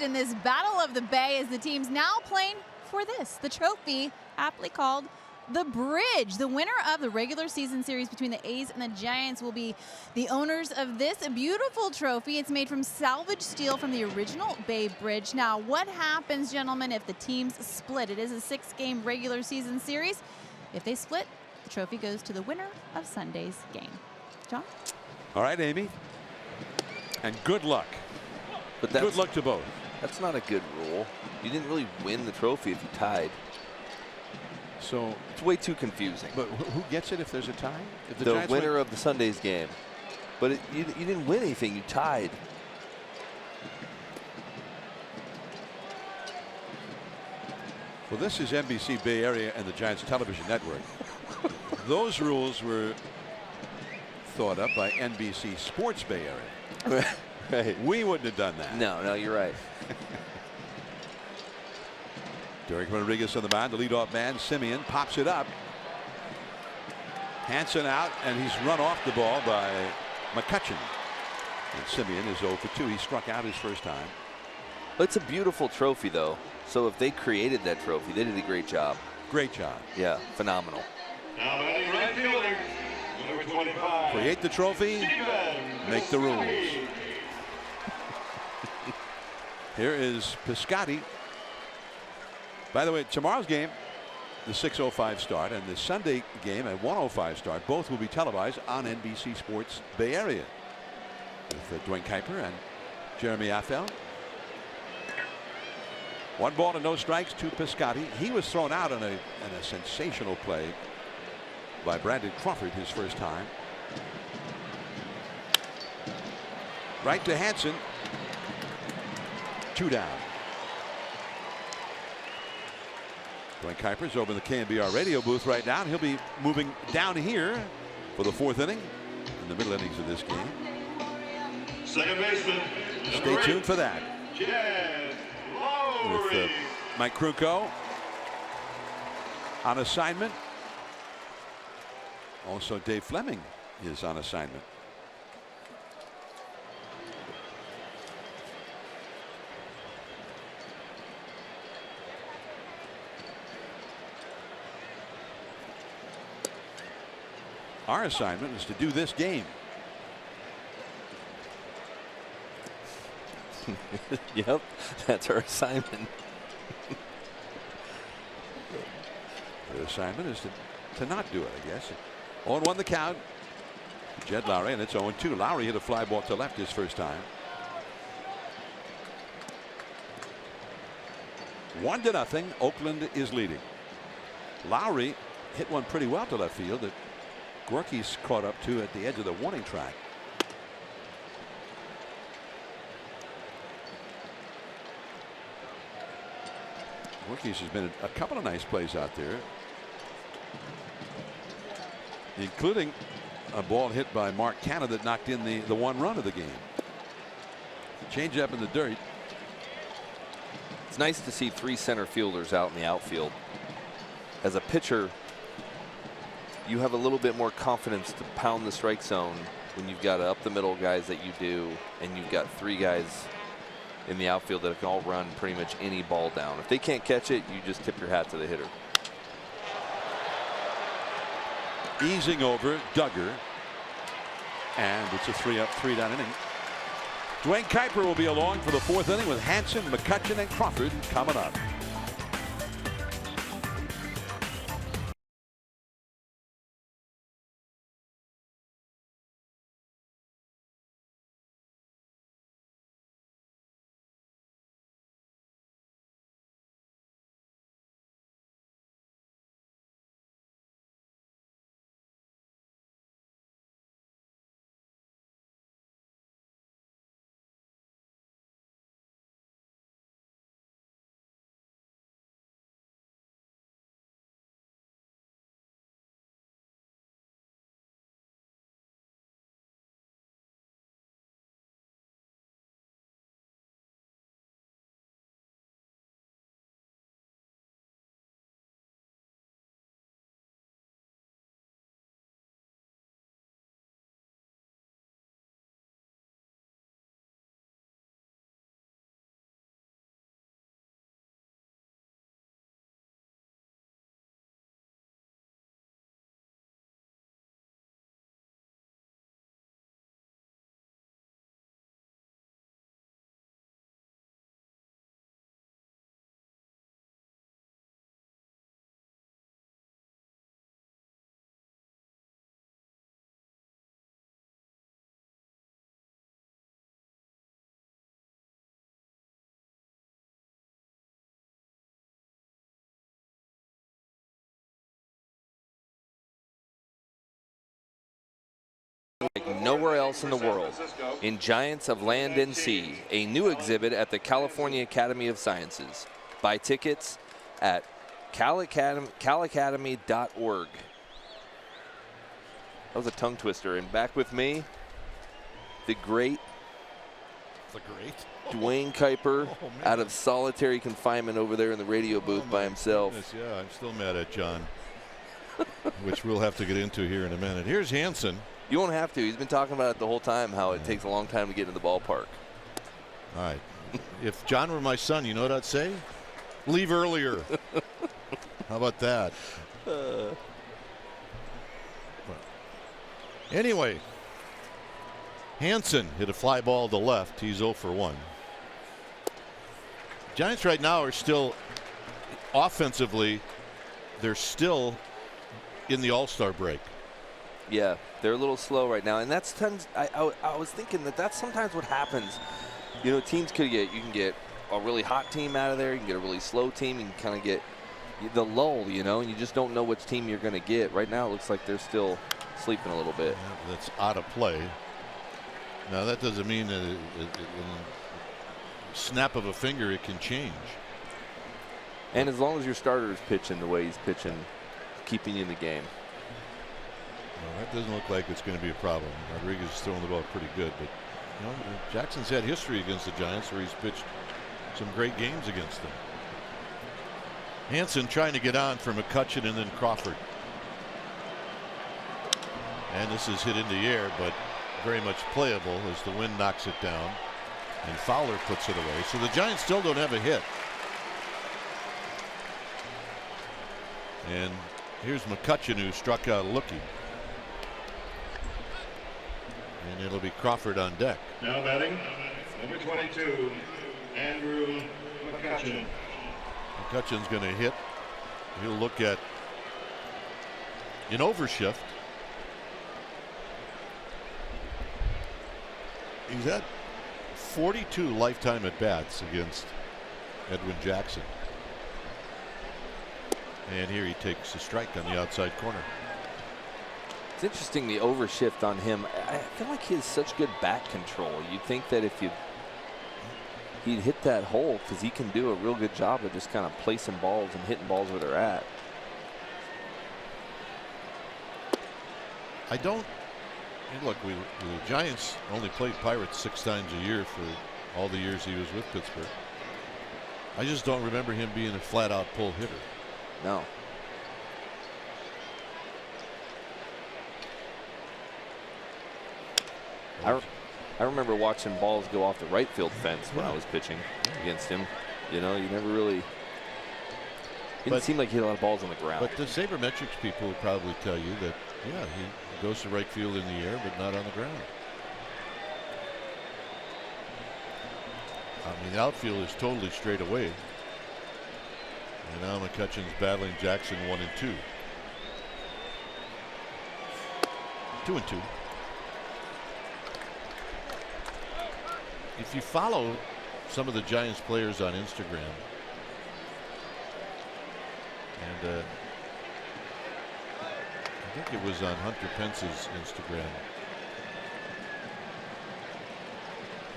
In this battle of the Bay as the team's now playing for this, the trophy aptly called the Bridge. The winner of the regular season series between the A's and the Giants will be the owners of this beautiful trophy. It's made from salvage steel from the original Bay Bridge. Now, what happens, gentlemen, if the teams split? It is a 6-game regular season series. If they split, the trophy goes to the winner of Sunday's game. John? All right, Amy. And good luck. but good luck to both. That's not a good rule. You didn't really win the trophy if you tied. So it's way too confusing. But who gets it if there's a tie? If the winner of the Sunday's game. But you didn't win anything. You tied. Well, this is NBC Bay Area and the Giants Television Network. Those rules were thought up by NBC Sports Bay Area. Right. We wouldn't have done that. No, you're right. Derek Rodriguez on the mound, the leadoff man. Simeon pops it up. Hansen out, and he's run off the ball by McCutchen. And Simeon is 0 for 2. He struck out his first time. It's a beautiful trophy, though. So if they created that trophy, they did a great job. Great job. Yeah, phenomenal. Now batting right fielder, number 25. Create the trophy, make the rules. Here is Piscotty. By the way, tomorrow's game, the 6:05 start, and the Sunday game at 1:05 start, both will be televised on NBC Sports Bay Area with Dwayne Kuiper and Jeremy Afell. 1 ball and no strikes to Piscotty. He was thrown out in a sensational play by Brandon Crawford his first time. Right to Hansen. 2 down. Dwayne Kuiper's over in the KNBR radio booth right now, and he'll be moving down here for the 4th inning in the middle innings of this game. Second baseman. Stay tuned for that. With Mike Krukow on assignment. Also, Dave Fleming is on assignment. Our assignment is to do this game. Yep, that's our assignment. The assignment is to not do it, I guess. 0-1 the count. Jed Lowry, and it's 0-2. Lowry hit a fly ball to left his first time. 1-0. Oakland is leading. Lowry hit one pretty well to left field that Gorky's caught up to at the edge of the warning track. Gorky's has been a couple of nice plays out there, including a ball hit by Mark Canna that knocked in the 1 run of the game. Change up in the dirt. It's nice to see 3 center fielders out in the outfield. As a pitcher, you have a little bit more confidence to pound the strike zone when you've got up the middle guys that you do, and you've got 3 guys in the outfield that can all run pretty much any ball down. If they can't catch it, you just tip your hat to the hitter. Easing over Duggar, and it's a 3-up, 3-down inning. Dwayne Kuiper will be along for the 4th inning with Hansen, McCutchen, and Crawford coming up. Like nowhere else in the world. In Giants of Land and Sea, a new exhibit at the California Academy of Sciences. Buy tickets at calacademy.org. That was a tongue twister. And back with me, the great Dwayne Kuiper, out of solitary confinement over there in the radio booth by himself. Goodness, yeah, I'm still mad at John, which we'll have to get into here in a minute. Here's Hansen. You won't have to. He's been talking about it the whole time, how it takes a long time to get into the ballpark. All right. If John were my son, you know what I'd say? Leave earlier. How about that? Anyway, Hansen hit a fly ball to left. He's 0 for 1. Giants right now are still offensively, they're still in the All-Star break. Yeah, they're a little slow right now, and that's tons. I was thinking that's sometimes what happens. You know, teams you can get a really hot team out of there, you can get a really slow team, you can kind of get the lull, you know, and you just don't know which team you're going to get. Right now, it looks like they're still sleeping a little bit. Yeah, that's out of play. Now that doesn't mean that in a snap of a finger it can change. And as long as your starter is pitching the way he's pitching, keeping you in the game. Well, that doesn't look like it's going to be a problem. Rodriguez is throwing the ball pretty good, but you know, Jackson's had history against the Giants where he's pitched some great games against them. Hansen trying to get on for McCutchen and then Crawford. And this is hit in the air, but very much playable as the wind knocks it down. And Fowler puts it away. So the Giants still don't have a hit. And here's McCutchen, who struck out looking. And it'll be Crawford on deck. Now batting, number 22, Andrew McCutchen. McCutchen's going to hit. He'll look at an overshift. He's had 42 lifetime at bats against Edwin Jackson. And here he takes a strike on the outside corner. It's interesting, the overshift on him. I feel like he has such good bat control. You'd think that if he'd hit that hole, because he can do a real good job of just kind of placing balls and hitting balls where they're at. I don't. Look, the Giants only played Pirates 6 times a year for all the years he was with Pittsburgh. I just don't remember him being a flat-out pull hitter. No. I remember watching balls go off the right field fence when I was pitching against him. You know, you never really. It didn't seem like he had a lot of balls on the ground. But the sabermetrics people would probably tell you that, yeah, he goes to right field in the air, but not on the ground. I mean, the outfield is totally straight away. And now McCutchen's battling Jackson 1 and 2. 2 and 2. If you follow some of the Giants players on Instagram, and I think it was on Hunter Pence's Instagram.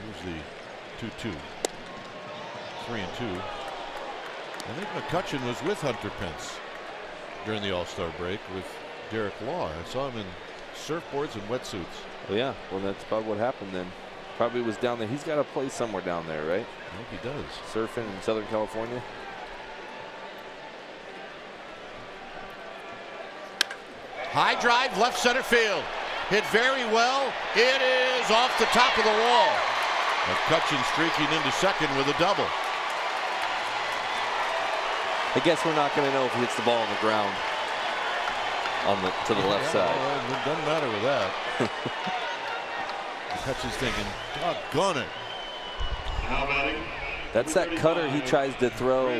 Here's the 2-2. 3 and 2. I think McCutchen was with Hunter Pence during the All-Star break with Derek Law. I saw him in surfboards and wetsuits. Oh yeah, well that's probably what happened then. Probably was down there. He's got to play somewhere down there, right? I think he does. Surfing in Southern California. High drive, left center field. Hit very well. It is off the top of the wall. McCutchen streaking into second with a double. I guess we're not going to know if he hits the ball on the ground to the left side. Well, it doesn't matter with that. McCutchen's thinking, doggone it. Now batting. That's that cutter he tries to throw.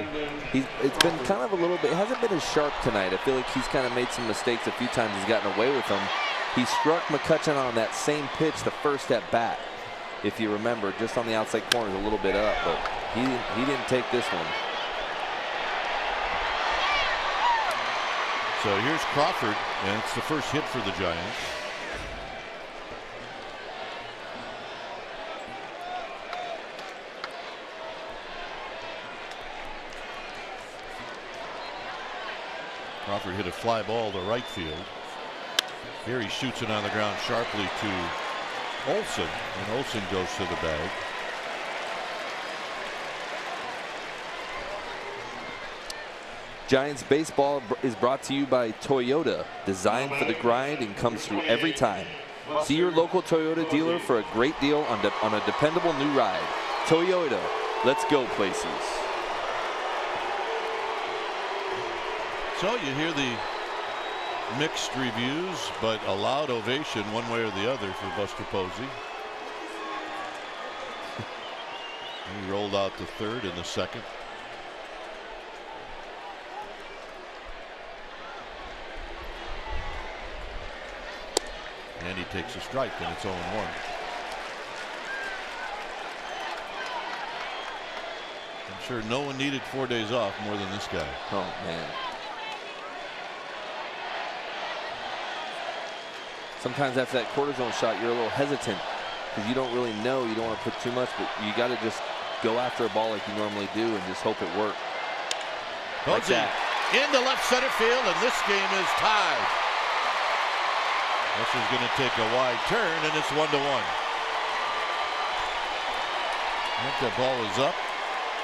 It's been kind of a little bit, it hasn't been as sharp tonight. I feel like he's kind of made some mistakes a few times. He's gotten away with them. He struck McCutchen on that same pitch the first at bat, if you remember, just on the outside corners a little bit up, but he didn't take this one. So here's Crawford, and it's the first hit for the Giants. Crawford hit a fly ball to right field. Here he shoots it on the ground sharply to Olson, and Olson goes to the bag. Giants baseball is brought to you by Toyota, designed for the grind and comes through every time. See your local Toyota dealer for a great deal on a dependable new ride. Toyota, let's go places. So you hear the mixed reviews, but a loud ovation one way or the other for Buster Posey. He rolled out to third in the second. And he takes a strike, and it's 0-1. I'm sure no one needed 4 days off more than this guy. Oh, man. Sometimes after that cortisone shot, you're a little hesitant because you don't really know. You don't want to put too much, but you got to just go after a ball like you normally do and just hope it works. Like that. Into left center field, and this game is tied. This is going to take a wide turn, and it's 1-1. I think that ball was up,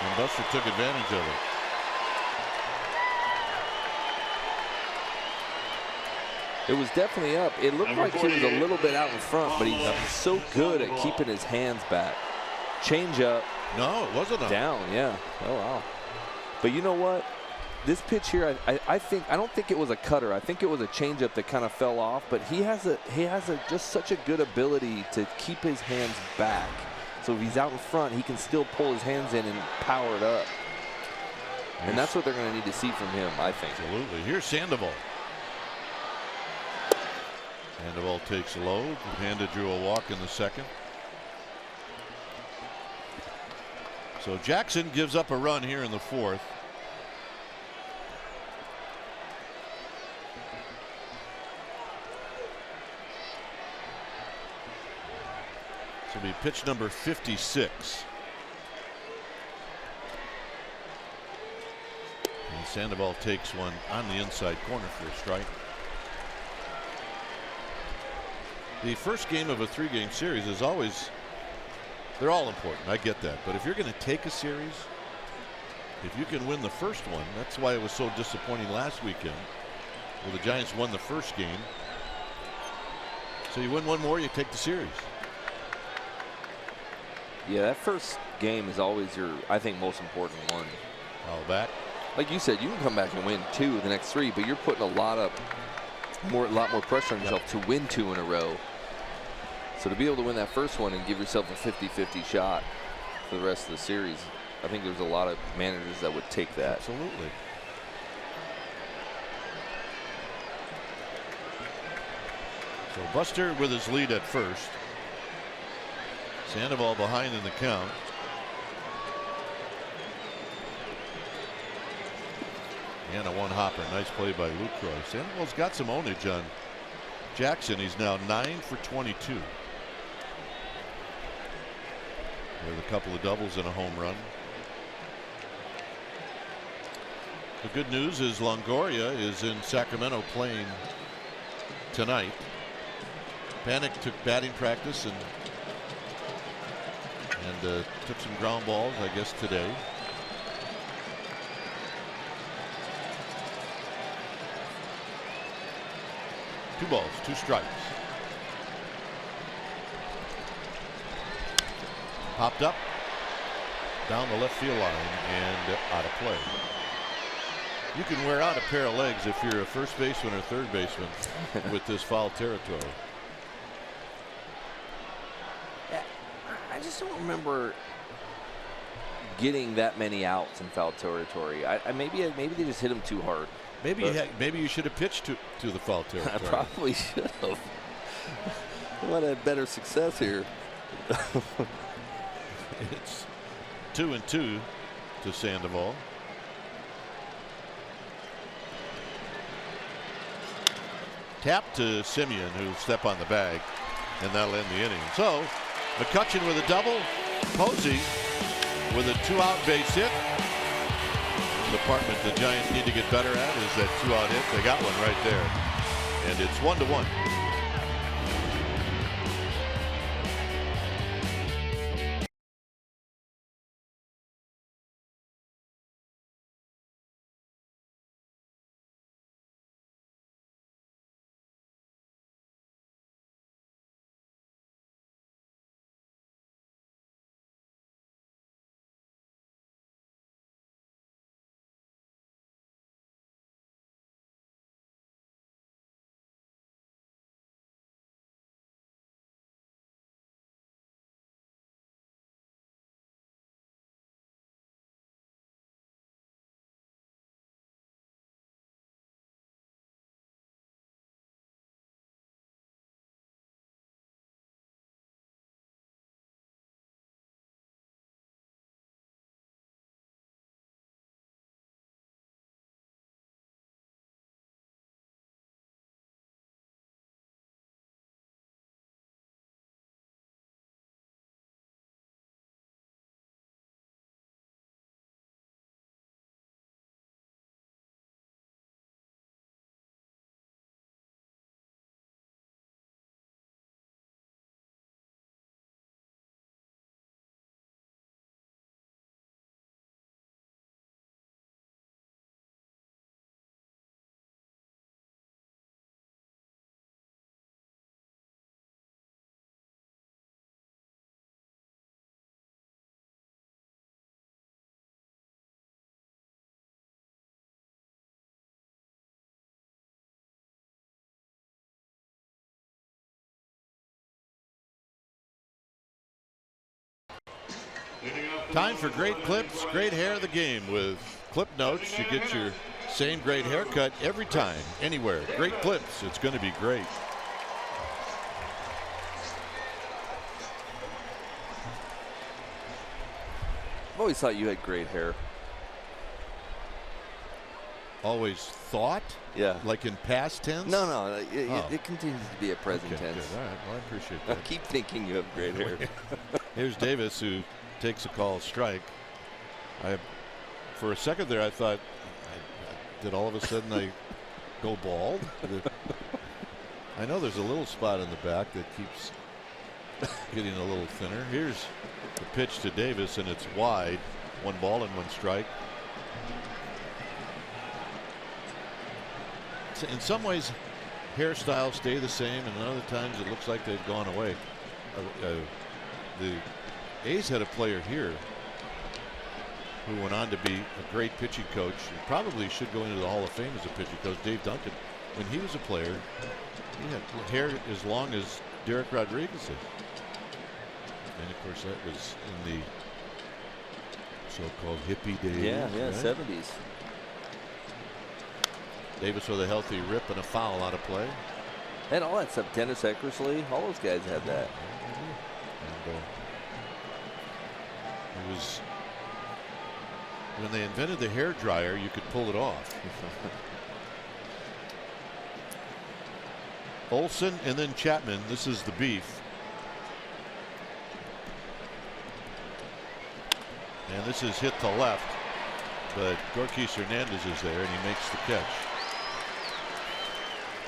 and Buster took advantage of it. It was definitely up. It looked like he was a little bit out in front, but he's so good at keeping his hands back. Change up. No, it wasn't up. Down, yeah. Oh, wow. But you know what? This pitch here, I don't think it was a cutter. I think it was a changeup that kind of fell off. But he has just such a good ability to keep his hands back. So if he's out in front, he can still pull his hands in and power it up. And that's what they're going to need to see from him, I think. Absolutely. Here's Sandoval. Sandoval takes a load. Panda drew a walk in the second. So Jackson gives up a run here in the fourth. This will be pitch number 56. And Sandoval takes one on the inside corner for a strike. The first game of a 3-game series is always, they're all important. I get that. But if you're going to take a series, if you can win the first one, that's why it was so disappointing last weekend. Well, the Giants won the first game. So you win one more, you take the series. Yeah, that first game is always your, I think, most important one. All back. Like you said, you can come back and win 2 of the next 3, but you're putting a lot more pressure on yourself to win 2 in a row. So to be able to win that first one and give yourself a 50-50 shot for the rest of the series, I think there's a lot of managers that would take that. Absolutely. So Buster with his lead at first. Sandoval behind in the count. And a one-hopper. Nice play by Lucroy. Sandoval's got some ownage on Jackson. He's now 9 for 22. With a couple of doubles and a home run. The good news is Longoria is in Sacramento playing tonight. Panic took batting practice and took some ground balls, I guess, today. Two balls, 2 strikes. Popped up down the left field line and out of play. You can wear out a pair of legs if you're a first baseman or third baseman with this foul territory. I just don't remember getting that many outs in foul territory. Maybe they just hit him too hard. Maybe you should have pitched to the foul territory. I probably should have. I might have had better success here. It's 2-2 to Sandoval. Tap to Simeon, who'll step on the bag, and that'll end the inning. So McCutchen with a double, Posey with a 2-out base hit. department the Giants need to get better at is that 2-out hit. They got one right there. And it's 1-1. Time for great clips, great hair of the game with Clip Notes. You get your same great haircut every time, anywhere. Great clips. It's going to be great. I've always thought you had great hair. Always thought? Yeah. Like in past tense? No. It continues to be a present tense. Good. All right. Well, I appreciate that. I keep thinking you have great hair. Here's Davis, who takes a call strike. For a second there, I thought, did all of a sudden I go bald? I know there's a little spot in the back that keeps getting a little thinner. Here's the pitch to Davis, and it's wide. 1 ball and 1 strike. In some ways, hairstyles stay the same, and other times it looks like they've gone away. The A's had a player here who went on to be a great pitching coach and probably should go into the Hall of Fame as a pitching coach, Dave Duncan. When he was a player, he had hair as long as Derek Rodriguez's. And of course, that was in the so-called hippie days. Yeah, right? 70s. Davis with a healthy rip and a foul out of play. And all that stuff. Dennis Eckersley, all those guys had that. And, it was when they invented the hair dryer, you could pull it off. Olsen and then Chapman. This is the beef. And this is hit to left, but Gorkis Hernandez is there and he makes the catch.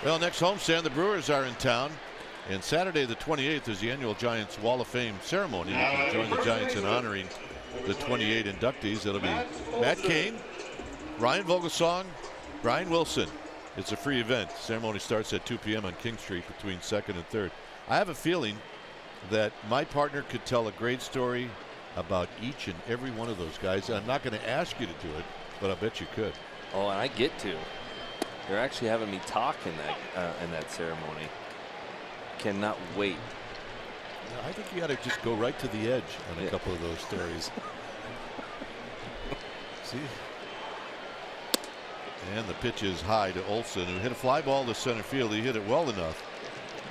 Well, next homestand, the Brewers are in town. And Saturday the 28th is the annual Giants Wall of Fame ceremony. You can join the Giants in honoring the 28 inductees. It'll be Matt Cain, Ryan Vogelsong, Brian Wilson. It's a free event. Ceremony starts at 2 p.m. on King Street between 2nd and 3rd. I have a feeling that my partner could tell a great story about each and every one of those guys. I'm not going to ask you to do it, but I bet you could. Oh, and I get to. They're actually having me talk in that ceremony. Cannot wait. I think you got to just go right to the edge on a couple of those stories. See? And the pitch is high to Olsen, who hit a fly ball to center field. He hit it well enough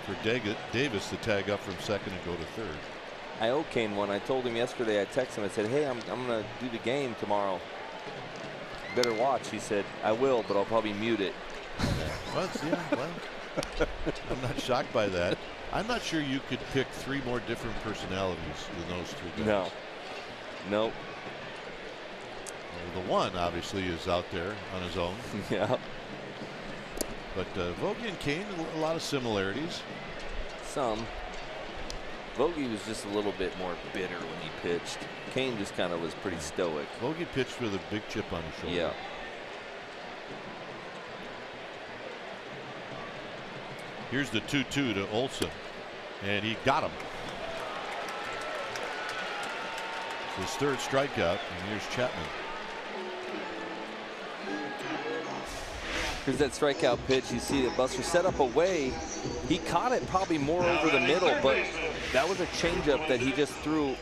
for Davis to tag up from second and go to third. I owe Kane one. I told him yesterday, I texted him, I said, hey, I'm going to do the game tomorrow. Better watch. He said, I will, but I'll probably mute it. Well, I'm not shocked by that. I'm not sure you could pick 3 more different personalities than those 2 guys. No. Nope. The one obviously is out there on his own. Yeah. But Vogie and Kane, a lot of similarities. Some. Vogie was just a little bit more bitter when he pitched. Kane just kind of was pretty stoic. Vogie pitched with a big chip on his shoulder. Yeah. Here's the 2-2 to Olson, and he got him. His third strikeout, and here's Chapman. Here's that strikeout pitch. You see that Buster set up away. He caught it probably more over the middle, but that was a changeup that he just threw.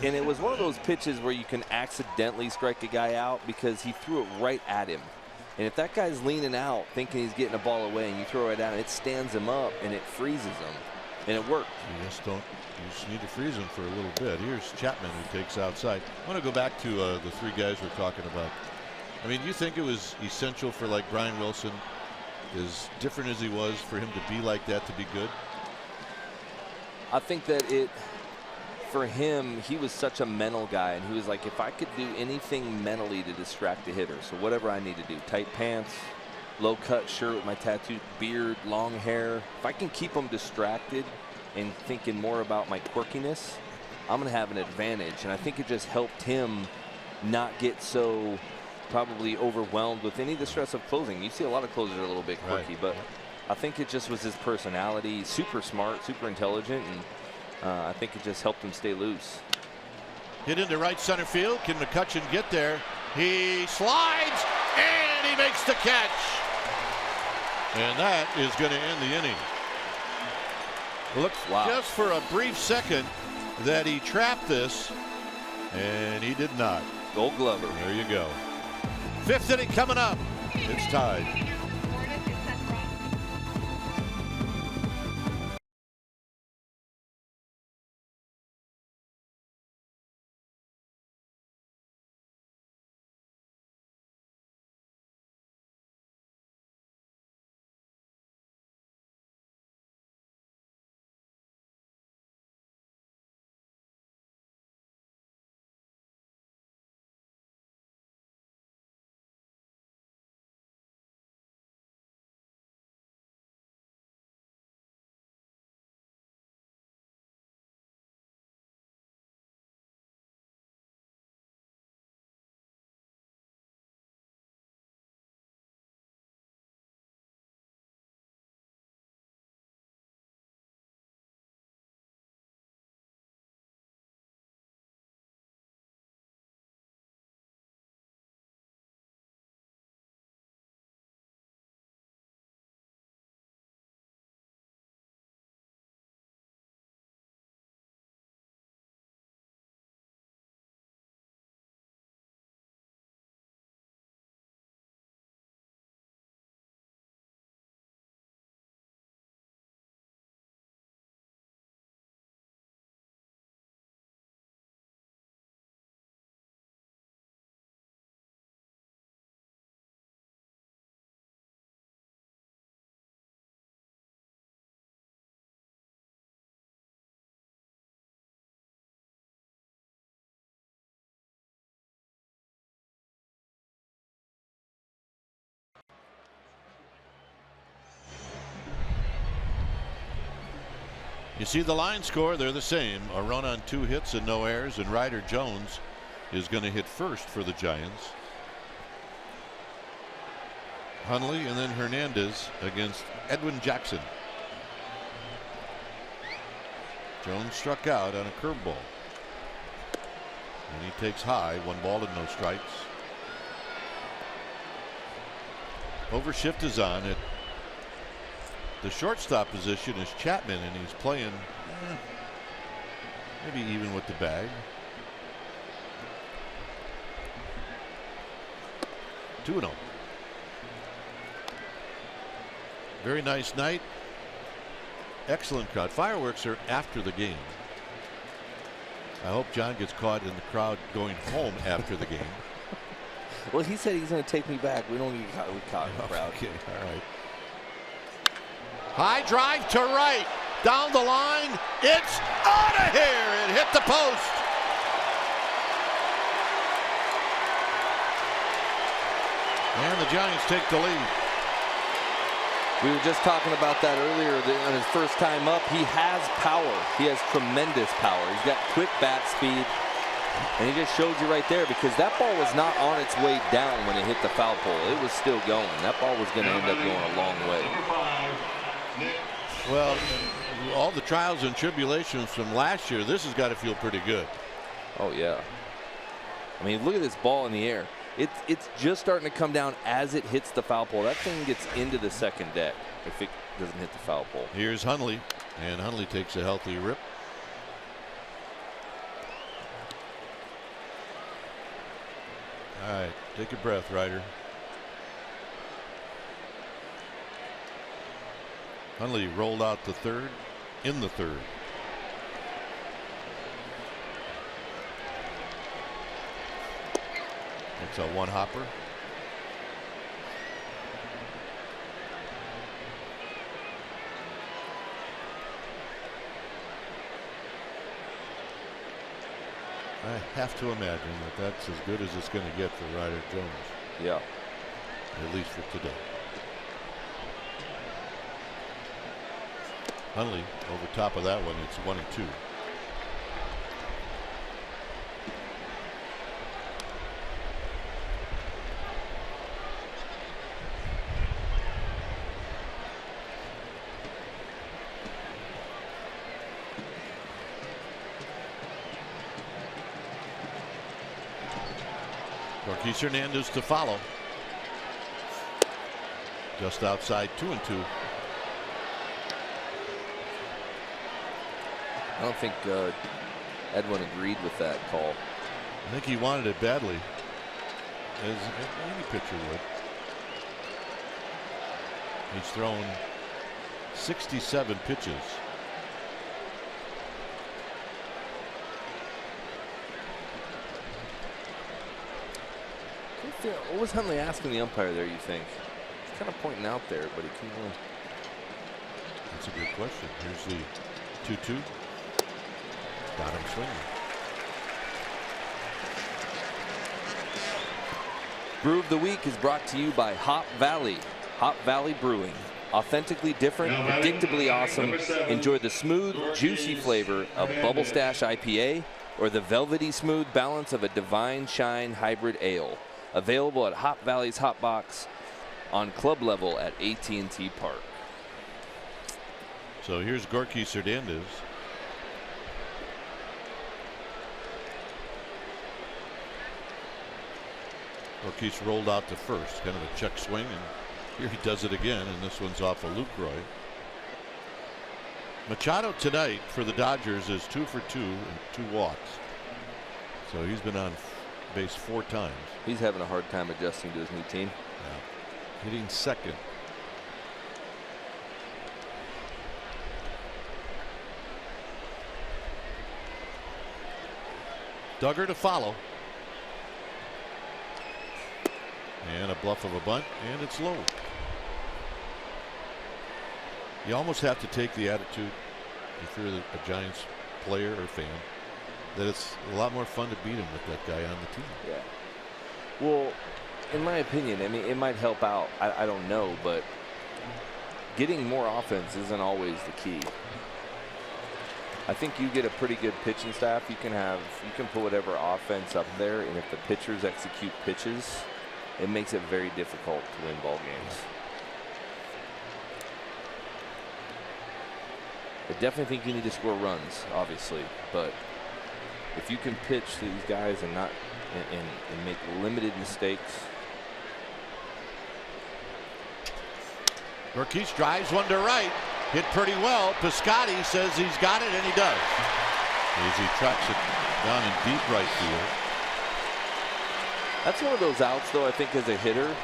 And it was one of those pitches where you can accidentally strike a guy out because he threw it right at him. And if that guy's leaning out thinking he's getting a ball away and you throw it at him, it stands him up and it freezes him. And it worked. You just need to freeze him for a little bit. Here's Chapman, who takes outside. I want to go back to the three guys we're talking about. I mean, you think it was essential for like Brian Wilson, as different as he was, for him to be like that to be good? I think that for him, he was such a mental guy, and he was like, if I could do anything mentally to distract the hitter, so whatever I need to do, tight pants, low cut shirt with my tattooed beard, long hair, if I can keep them distracted and thinking more about my quirkiness, I'm going to have an advantage. And I think it just helped him not get so probably overwhelmed with any of the stress of closing. You see a lot of closers are a little bit quirky, but I think it just was his personality. Super smart, super intelligent, and I think it just helped him stay loose. Hit into right center field. Can McCutchen get there? He slides and he makes the catch. And that is going to end the inning. Look, just for a brief second that he trapped this, and he did not. Gold Glover. There you go. Fifth inning coming up. It's tied. You see the line score, they're the same. A run on 2 hits and no errors, and Ryder Jones is going to hit first for the Giants. Hundley and then Hernandez against Edwin Jackson. Jones struck out on a curveball. And he takes high, 1 ball and no strikes. Overshift is on it. The shortstop position is Chapman, and he's playing maybe even with the bag. 2-0. Very nice night. Excellent crowd. Fireworks are after the game. I hope John gets caught in the crowd going home after the game. Well, he said he's going to take me back. We don't get caught in the crowd. Okay, all right. High drive to right. Down the line. It's out of here. It hit the post. And the Giants take the lead. We were just talking about that earlier. On his first time up, he has power. He has tremendous power. He's got quick bat speed. And he just showed you right there, because that ball was not on its way down when it hit the foul pole. It was still going. That ball was going to end up going a long way. Well, all the trials and tribulations from last year, this has got to feel pretty good. Oh, yeah. I mean, look at this ball in the air. It's just starting to come down as it hits the foul pole. That thing gets into the second deck if it doesn't hit the foul pole. Here's Hundley, and Hundley takes a healthy rip. All right, take a breath, Ryder. Hundley rolled out to third in the third. It's a one hopper. I have to imagine that that's as good as it's going to get for Ryder Jones. Yeah. At least for today. Hundley over top of that one. It's 1-2. Marquise Hernandez to follow. Just outside 2-2. I don't think Edwin agreed with that call. I think he wanted it badly, as any pitcher would. He's thrown 67 pitches. What was Hundley asking the umpire there, you think? He's kind of pointing out there, but he couldn't really. That's a good question. Here's the 2-2. Got him swinging. Brew of the Week is brought to you by Hop Valley. Hop Valley Brewing. Authentically different, predictably awesome. Enjoy the smooth, juicy flavor of Bubble Stash IPA or the velvety smooth balance of a Divine Shine Hybrid Ale. Available at Hop Valley's Hot Box on club level at AT&T Park. So here's Gorkis Hernandez. Gorkis rolled out to first, kind of a check swing, and here he does it again, and this one's off of Lucroy. Machado tonight for the Dodgers is 2 for 2 and 2 walks. So he's been on base 4 times. He's having a hard time adjusting to his new team. Yeah. Hitting second. Duggar to follow. And a bluff of a bunt, and it's low. You almost have to take the attitude, if you're a Giants player or fan, that it's a lot more fun to beat him with that guy on the team. Yeah. Well, in my opinion, I mean, it might help out. I don't know, but getting more offense isn't always the key. I think you get a pretty good pitching staff. You can put whatever offense up there, and if the pitchers execute pitches, it makes it very difficult to win ball games. I definitely think you need to score runs, obviously, but if you can pitch to these guys and not and make limited mistakes. Gorkis drives one to right, hit pretty well. Piscotty says he's got it, and he does. As he tracks it down in deep right field. That's one of those outs, though, I think as a hitter,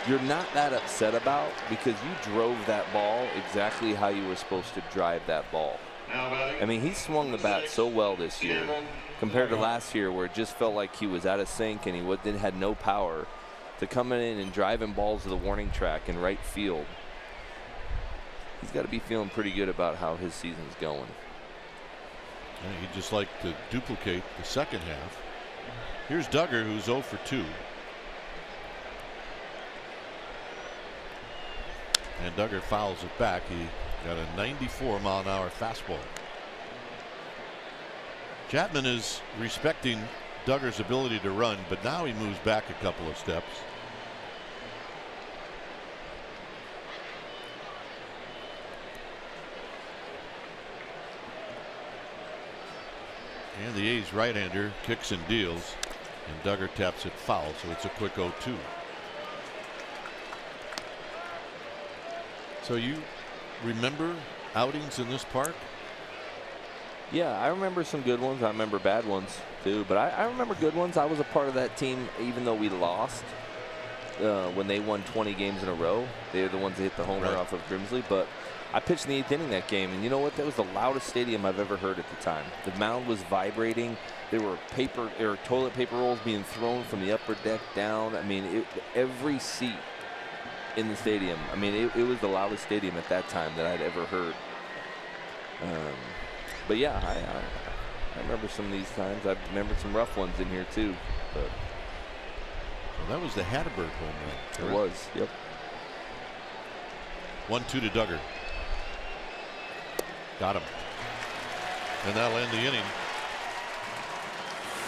you're not that upset about, because you drove that ball exactly how you were supposed to drive that ball. I mean, he swung the bat so well this year compared to last year, where it just felt like he was out of sync and he had no power, to coming in and driving balls to the warning track in right field. He's got to be feeling pretty good about how his season's going. He'd just like to duplicate the second half. Here's Duggar, who's 0 for 2. And Duggar fouls it back. He got a 94-mile-an-hour fastball. Chapman is respecting Duggar's ability to run, but now he moves back a couple of steps. And the A's right-hander kicks and deals, and Duggar taps it foul, so it's a quick 0-2. So you remember outings in this park? Yeah, I remember some good ones. I remember bad ones too, but I remember good ones. I was a part of that team, even though we lost when they won 20 games in a row. They were the ones that hit the homer off of Grimsley, but I pitched in the 8th inning that game, and you know what? That was the loudest stadium I've ever heard at the time. The mound was vibrating. There were toilet paper rolls being thrown from the upper deck down. I mean, every seat in the stadium. I mean, it was the loudest stadium at that time that I'd ever heard. But yeah, I remember some of these times. I remember some rough ones in here too. But well, that was the Hatterberg home run. It was, yep. 1-2 to Duggar. Got him. And that'll end the inning.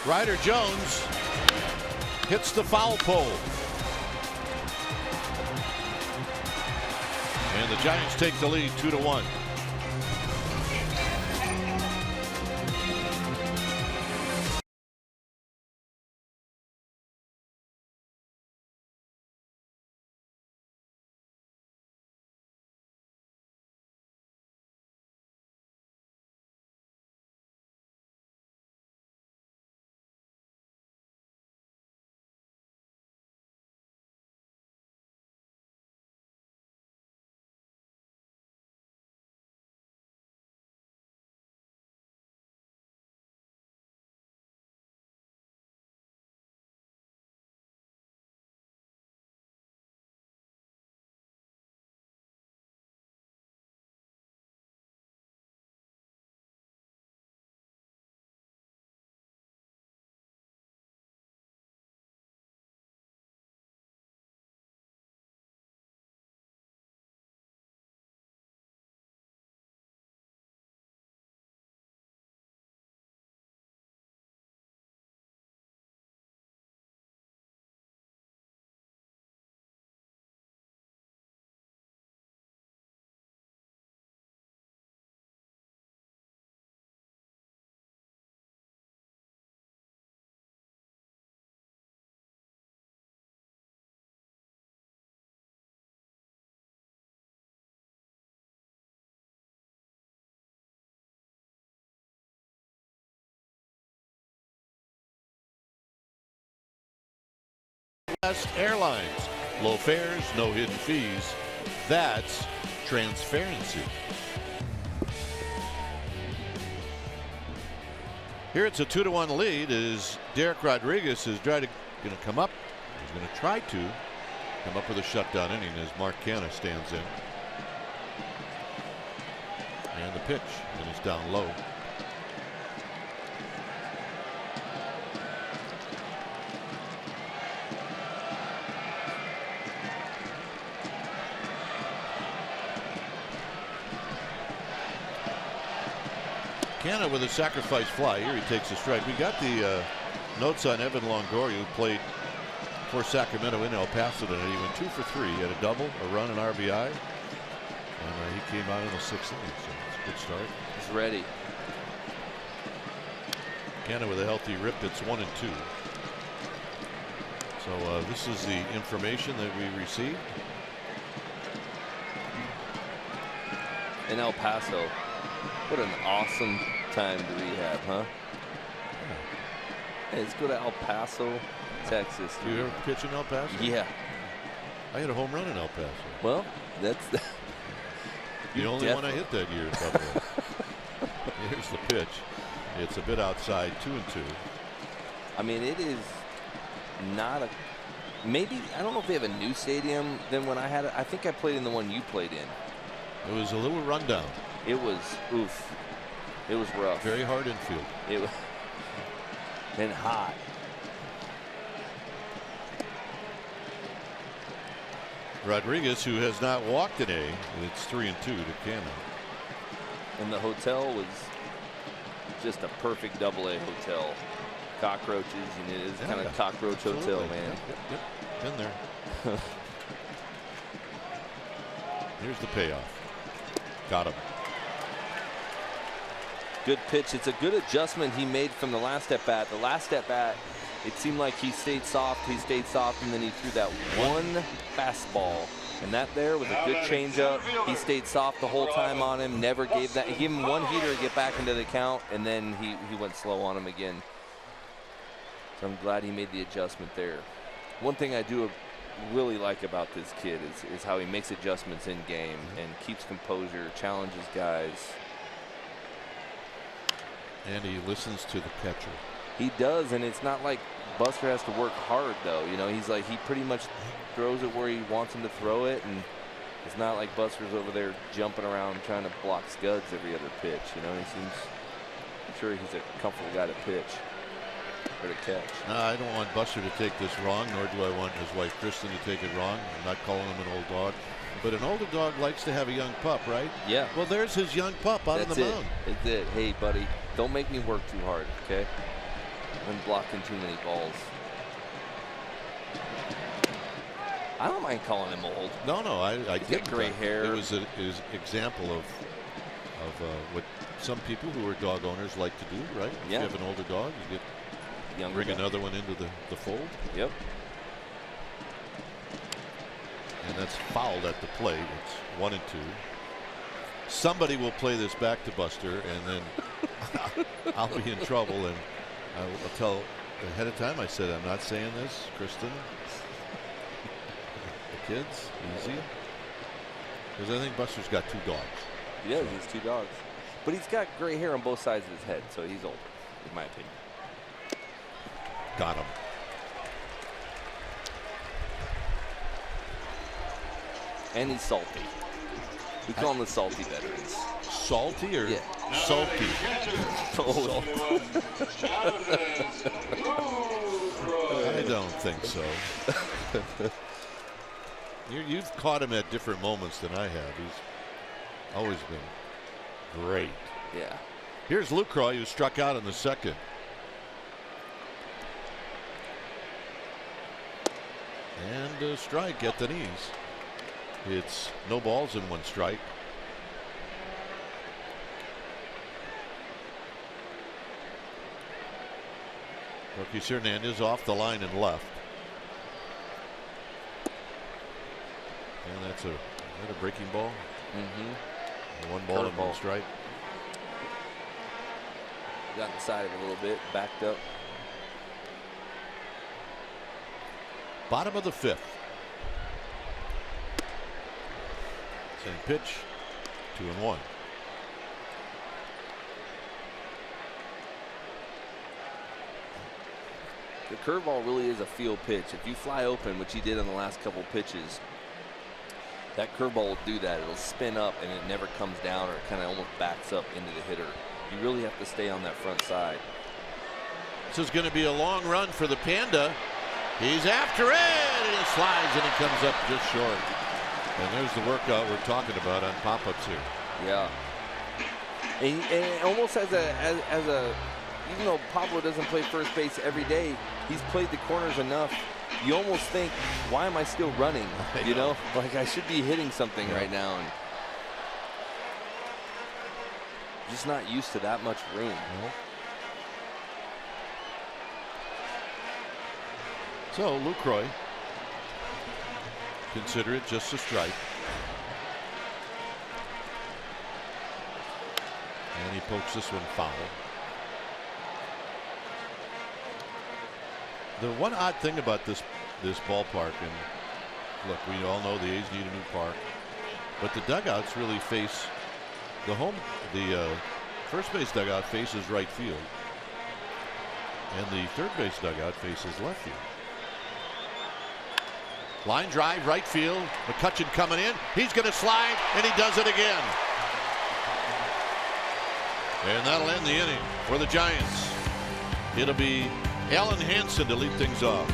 Ryder Jones hits the foul pole. And the Giants take the lead 2-1. Airlines. Low fares, no hidden fees. That's transparency. Here it's a 2-1 lead as Derek Rodriguez is going to come up. He's going to try to come up with a shutdown inning as Mark Canha stands in. And the pitch, and it's down low. Canha with a sacrifice fly. Here he takes a strike. We got the notes on Evan Longoria, who played for Sacramento in El Paso tonight. He went 2 for 3. He had a double, a run, an RBI. And he came out in the 6th inning, so it's a good start. He's ready. Canha with a healthy rip. It's 1-2. So this is the information that we received. In El Paso. What an awesome time to rehab, huh? Hey, let's go to El Paso, Texas. Do you ever pitch in El Paso? Yeah. I hit a home run in El Paso. Well, that's the only one I hit that year. Here's the pitch. It's a bit outside, 2-2. I mean, it is not a. Maybe I don't know if they have a new stadium than when I had it. I think I played in the one you played in. It was a little rundown. It was oof. It was rough. Very hard infield. It was and hot. Rodriguez, who has not walked today. It's 3-2 to Cannon. And the hotel was just a perfect double-A hotel. Cockroaches, you know, it's kind of cockroach hotel, man. Yep. Been there. Here's the payoff. Got him. Good pitch. It's a good adjustment he made from the last at bat. The last at bat, it seemed like he stayed soft, and then he threw that one fastball. And that there was a good changeup. He stayed soft the whole time on him, never gave that. He gave him one heater to get back into the count, and then he went slow on him again. So I'm glad he made the adjustment there. One thing I do really like about this kid is how he makes adjustments in game and keeps composure, challenges guys. And he listens to the catcher. He does, and it's not like Buster has to work hard, though. You know, he's like, he pretty much throws it where he wants him to throw it, and it's not like Buster's over there jumping around trying to block scuds every other pitch. You know, he seems, I'm sure he's a comfortable guy to pitch or to catch. I don't want Buster to take this wrong, nor do I want his wife Kristen to take it wrong. I'm not calling him an old dog. But an older dog likes to have a young pup, right? Yeah. Well, there's his young pup out on the mound. That's it. Hey, buddy, don't make me work too hard, okay? I'm blocking too many balls. I don't mind calling him old. No, I get gray hair. It was an example of what some people who are dog owners like to do, right? If you have an older dog, you get bring another one into the fold. Yep. And that's fouled at the plate. It's 1-2. Somebody will play this back to Buster, and then I'll be in trouble. And I'll tell ahead of time. I said, I'm not saying this, Kristen. The kids, easy. Because I think Buster's got 2 dogs. Yeah, he's 2 dogs. But he's got gray hair on both sides of his head, so he's old, in my opinion. Got him. And he's salty. We call him the salty veterans. Salty or salty? I don't think so. You've caught him at different moments than I have. He's always been great. Yeah. Here's Lucroy, who struck out in the second. And a strike at the knees. It's no balls and 1 strike. Marquis Hernandez off the line and left. And that's a breaking ball? Mm-hmm. 1 ball and 1 strike. Got inside of it a little bit, backed up. Bottom of the 5th. Same pitch, 2-1. The curveball really is a field pitch. If you fly open, which he did on the last couple pitches, that curveball will do that. It'll spin up and it never comes down, or it kind of almost backs up into the hitter. You really have to stay on that front side. This is going to be a long run for the Panda. He's after it, and he slides, and he comes up just short. And there's the workout we're talking about on pop-ups here. Yeah. And almost as a, even though Pablo doesn't play first base every day, he's played the corners enough. You almost think, why am I still running? You know, like I should be hitting something right now. And just not used to that much room. So Lucroy, consider it just a strike. And he pokes this one foul. The one odd thing about this ballpark, and look, we all know the A's need a new park, but the dugouts really face the first base dugout faces right field, and the third base dugout faces left field. Line drive, right field. McCutchen coming in. He's going to slide, and he does it again. And that'll end the inning for the Giants. It'll be Alan Hansen to lead things off.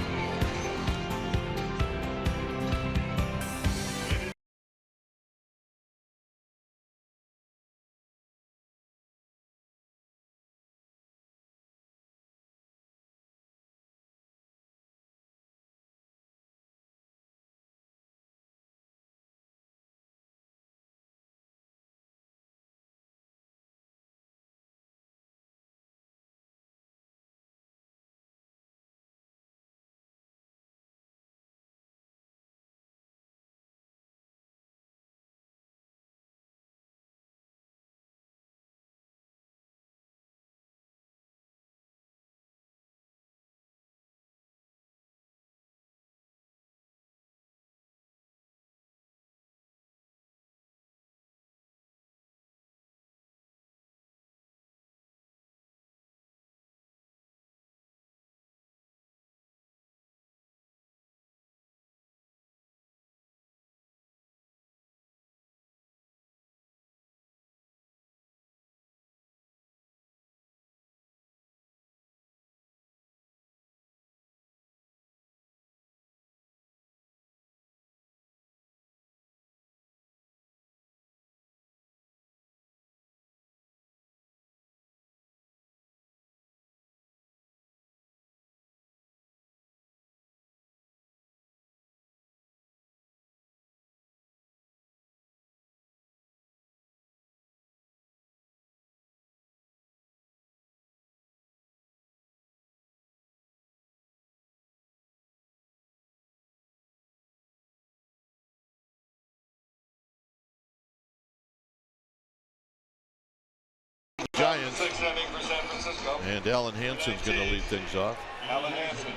Giants. Sixth inning for San Francisco. And Alan Hansen's going to lead things off. Alan Hansen.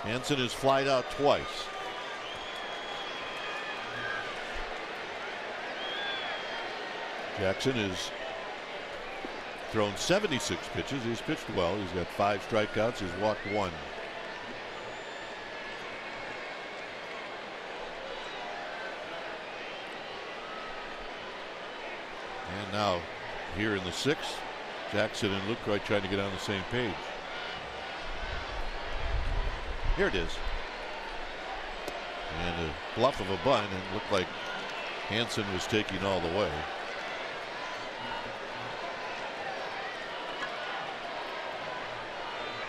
Hansen is flied out twice. Jackson has thrown 76 pitches. He's pitched well. He's got 5 strikeouts. He's walked 1. And now here in the 6th, Jackson and Lucroy trying to get on the same page. Here it is. And a bluff of a bunt, and it looked like Hansen was taking all the way.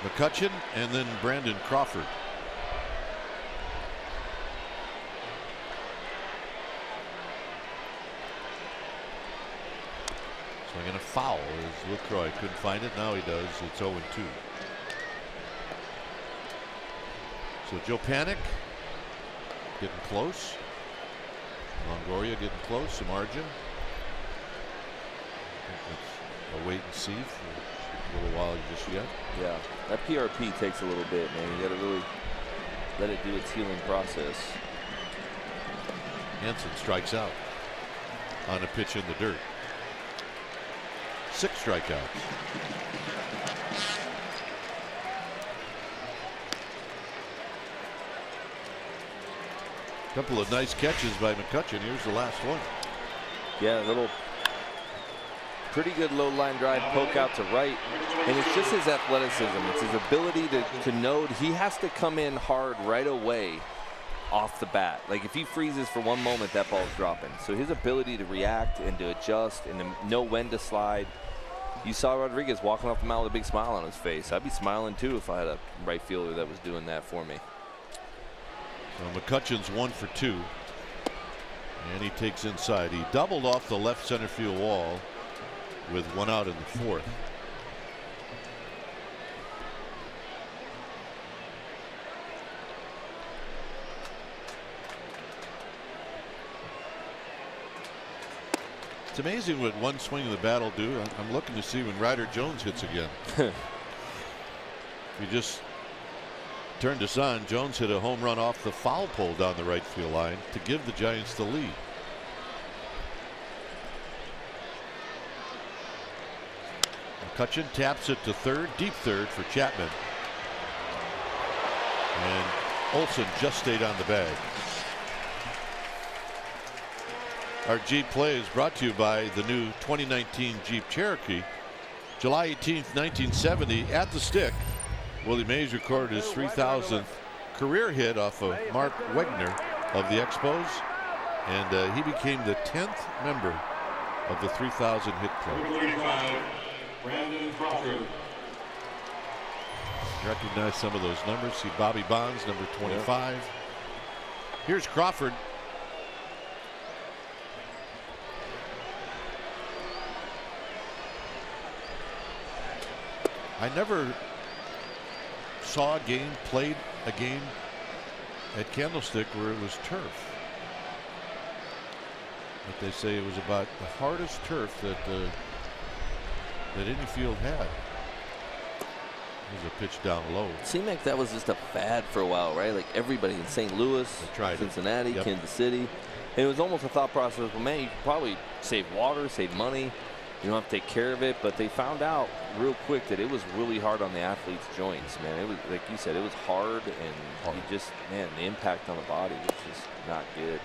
McCutchen and then Brandon Crawford. Swinging a foul as Lucroy couldn't find it. Now he does. It's 0-2. So Joe Panik getting close. Longoria getting close. The margin. A wait and see for a little while just yet. Yeah, that PRP takes a little bit, man. You got to really let it do its healing process. Hansen strikes out on a pitch in the dirt. 6 strikeouts. Couple of nice catches by McCutchen. Here's the last one. Yeah, a little pretty good low line drive, poke out to right. And it's just his athleticism. It's his ability to know he has to come in hard right away off the bat. Like if he freezes for one moment, that ball's dropping. So his ability to react and to adjust and to know when to slide. You saw Rodriguez walking off the mound with a big smile on his face. I'd be smiling too if I had a right fielder that was doing that for me. So McCutchen's 1 for 2. And he takes inside. He doubled off the left center field wall with 1 out in the 4th. It's amazing what one swing of the bat will do. I'm looking to see when Ryder Jones hits again. You just turned us on. Jones hit a home run off the foul pole down the right field line to give the Giants the lead. McCutchen taps it to third, deep third for Chapman. And Olsen just stayed on the bag. Our Jeep Play is brought to you by the new 2019 Jeep Cherokee. July 18th, 1970, at the stick, Willie Mays recorded his 3,000th career hit off of Mark Wegner of the Expos, and he became the 10th member of the 3,000 hit club. Number 35, Brandon Crawford. Recognize some of those numbers. See Bobby Bonds, number 25. Here's Crawford. I never saw played a game at Candlestick where it was turf. But they say it was about the hardest turf that any field had. There's a pitch down low. It seemed like that was just a fad for a while, right? Like everybody in St. Louis, Cincinnati, Yep. Kansas City. And it was almost a thought process, well, man, you could probably save water, save money. You don't have to take care of it. But they found out real quick that it was really hard on the athletes' joints, man. It was, like you said, it was hard, and you just, man, the impact on the body was just not good.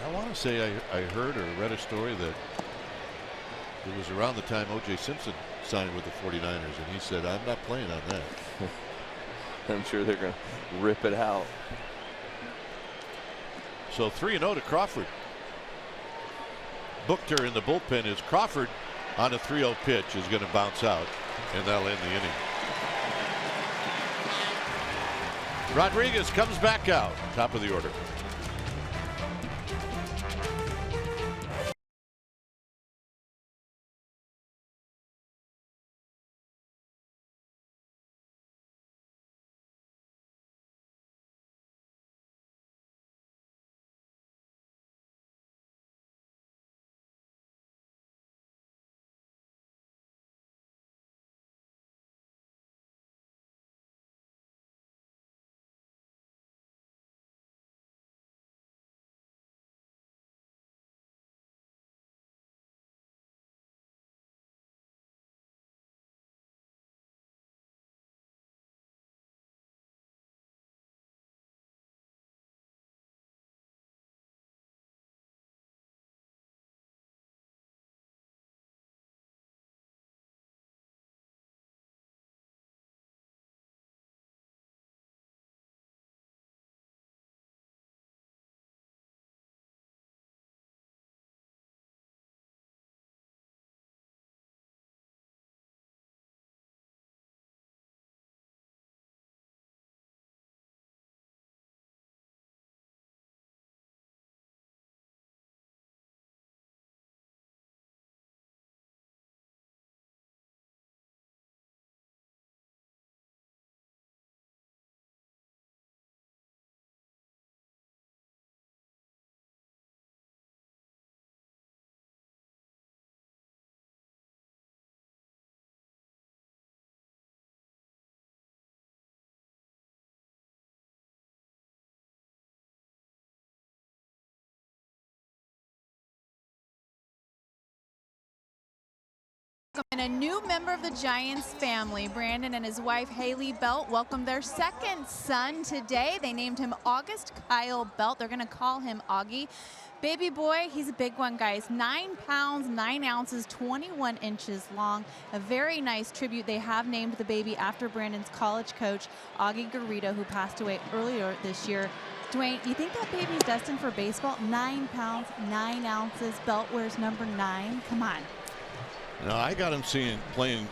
I want to say I heard or read a story that it was around the time O.J. Simpson signed with the 49ers, and he said, I'm not playing on that. I'm sure they're going to rip it out. So 3-0 to Crawford. Buchter in the bullpen is Crawford on a 3-0 pitch is going to bounce out, and that'll end the inning. Rodriguez comes back out, top of the order. And a new member of the Giants family, Brandon and his wife Haley Belt, welcomed their second son today. They named him August Kyle Belt. They're going to call him Augie. Baby boy, he's a big one, guys. 9 pounds, 9 ounces, 21 inches long. A very nice tribute. They have named the baby after Brandon's college coach, Augie Garrido, who passed away earlier this year. Dwayne, you think that baby's destined for baseball? 9 pounds, 9 ounces. Belt wears number 9. Come on. No, I got him playing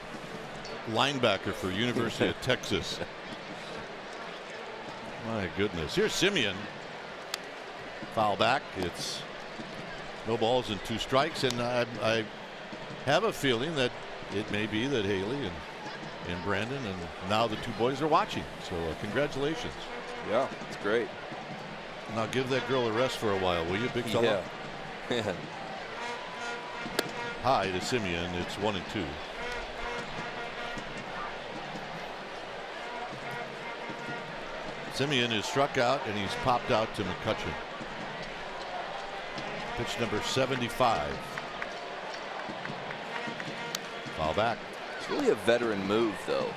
linebacker for University of Texas. My goodness. Here's Simeon. Foul back. It's no balls and 2 strikes. And I have a feeling that it may be that Haley and Brandon and now the 2 boys are watching. So congratulations. Yeah, it's great. Now give that girl a rest for a while, will you, big fella? Yeah. High to Simeon. It's 1-2. Simeon is struck out and he's popped out to McCutcheon. Pitch number 75. Foul back. It's really a veteran move, though,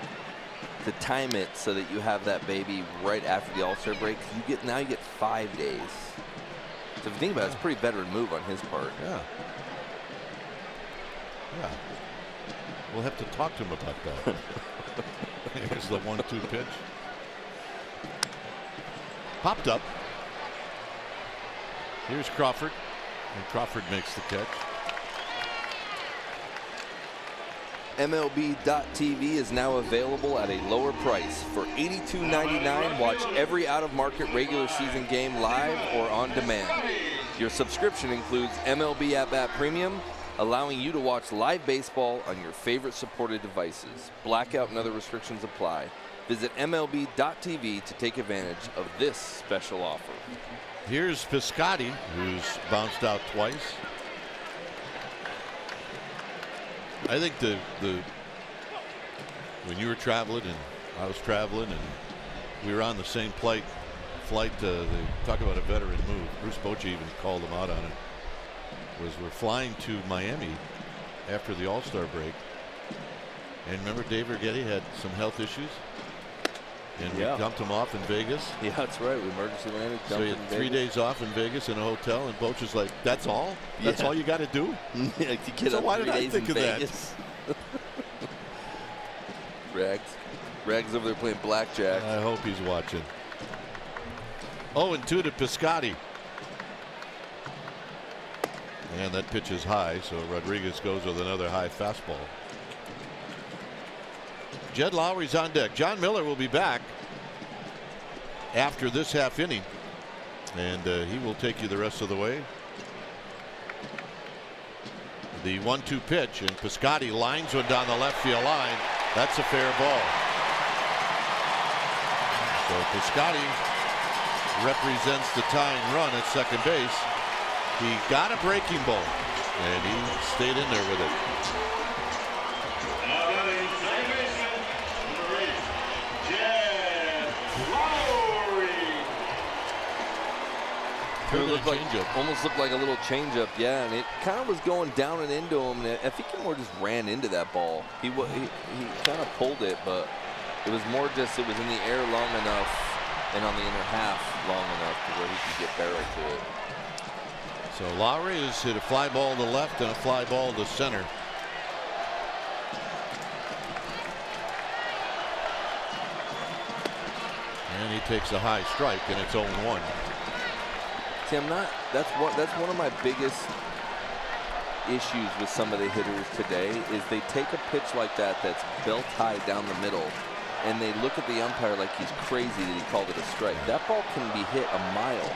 to time it so that you have that baby right after the All-Star break. Now you get 5 days. So if you think about it, it's a pretty veteran move on his part. Yeah. Yeah. We'll have to talk to him about that. Here's the 1-2 pitch. Popped up. Here's Crawford. And Crawford makes the catch. MLB.tv is now available at a lower price. For $82.99, watch every out-of-market regular season game live or on demand. Your subscription includes MLB At-Bat Premium, allowing you to watch live baseball on your favorite supported devices. Blackout and other restrictions apply. Visit MLB.tv to take advantage of this special offer. Here's Piscotty, who's bounced out twice. I think when you were traveling and I was traveling and we were on the same flight, they talk about a veteran move. Bruce Bochy even called them out on it. We're flying to Miami after the All-Star break, and remember Dave Righetti had some health issues, and we dumped him off in Vegas. Yeah, that's right. We emergency landed. So he had 3 days off in Vegas in a hotel, and Boch was like, "That's all? That's all you got to do?" Yeah, so why did I think of Vegas. that? Rags over there playing blackjack. I hope he's watching. 0-2 to Piscotty. And that pitch is high, so Rodriguez goes with another high fastball. Jed Lowry's on deck. John Miller will be back after this half inning, and he will take you the rest of the way. The 1-2 pitch, and Piscotty lines one down the left field line. That's a fair ball. So Piscotty represents the tying run at second base. He got a breaking ball, and he stayed in there with it. Now batting second baseman, number 8, Jed Lowry. Almost looked like a little changeup, yeah, and it kind of was going down and into him. And I think he more just ran into that ball. He kind of pulled it, but it was more just it was in the air long enough and on the inner half long enough to where he could get barrel to it. So Lowry has hit a fly ball to left and a fly ball to center. And he takes a high strike, and it's 0-1. See, that's one of my biggest issues with some of the hitters today is they take a pitch like that's belt high down the middle, and they look at the umpire like he's crazy that he called it a strike. That ball can be hit a mile.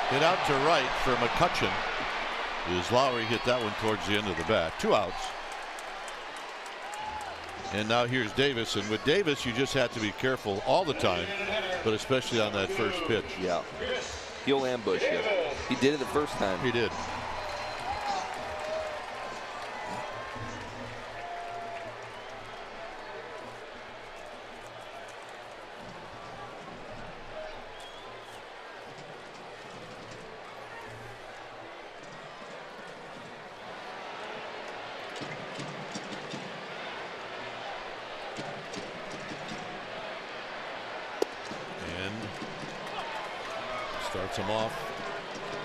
Hit out to right for McCutcheon. As Lowry hit that one towards the end of the bat. 2 outs. And now here's Davis. And with Davis, you just have to be careful all the time, but especially on that first pitch. Yeah. He'll ambush you. He did it the first time. He did. Starts him off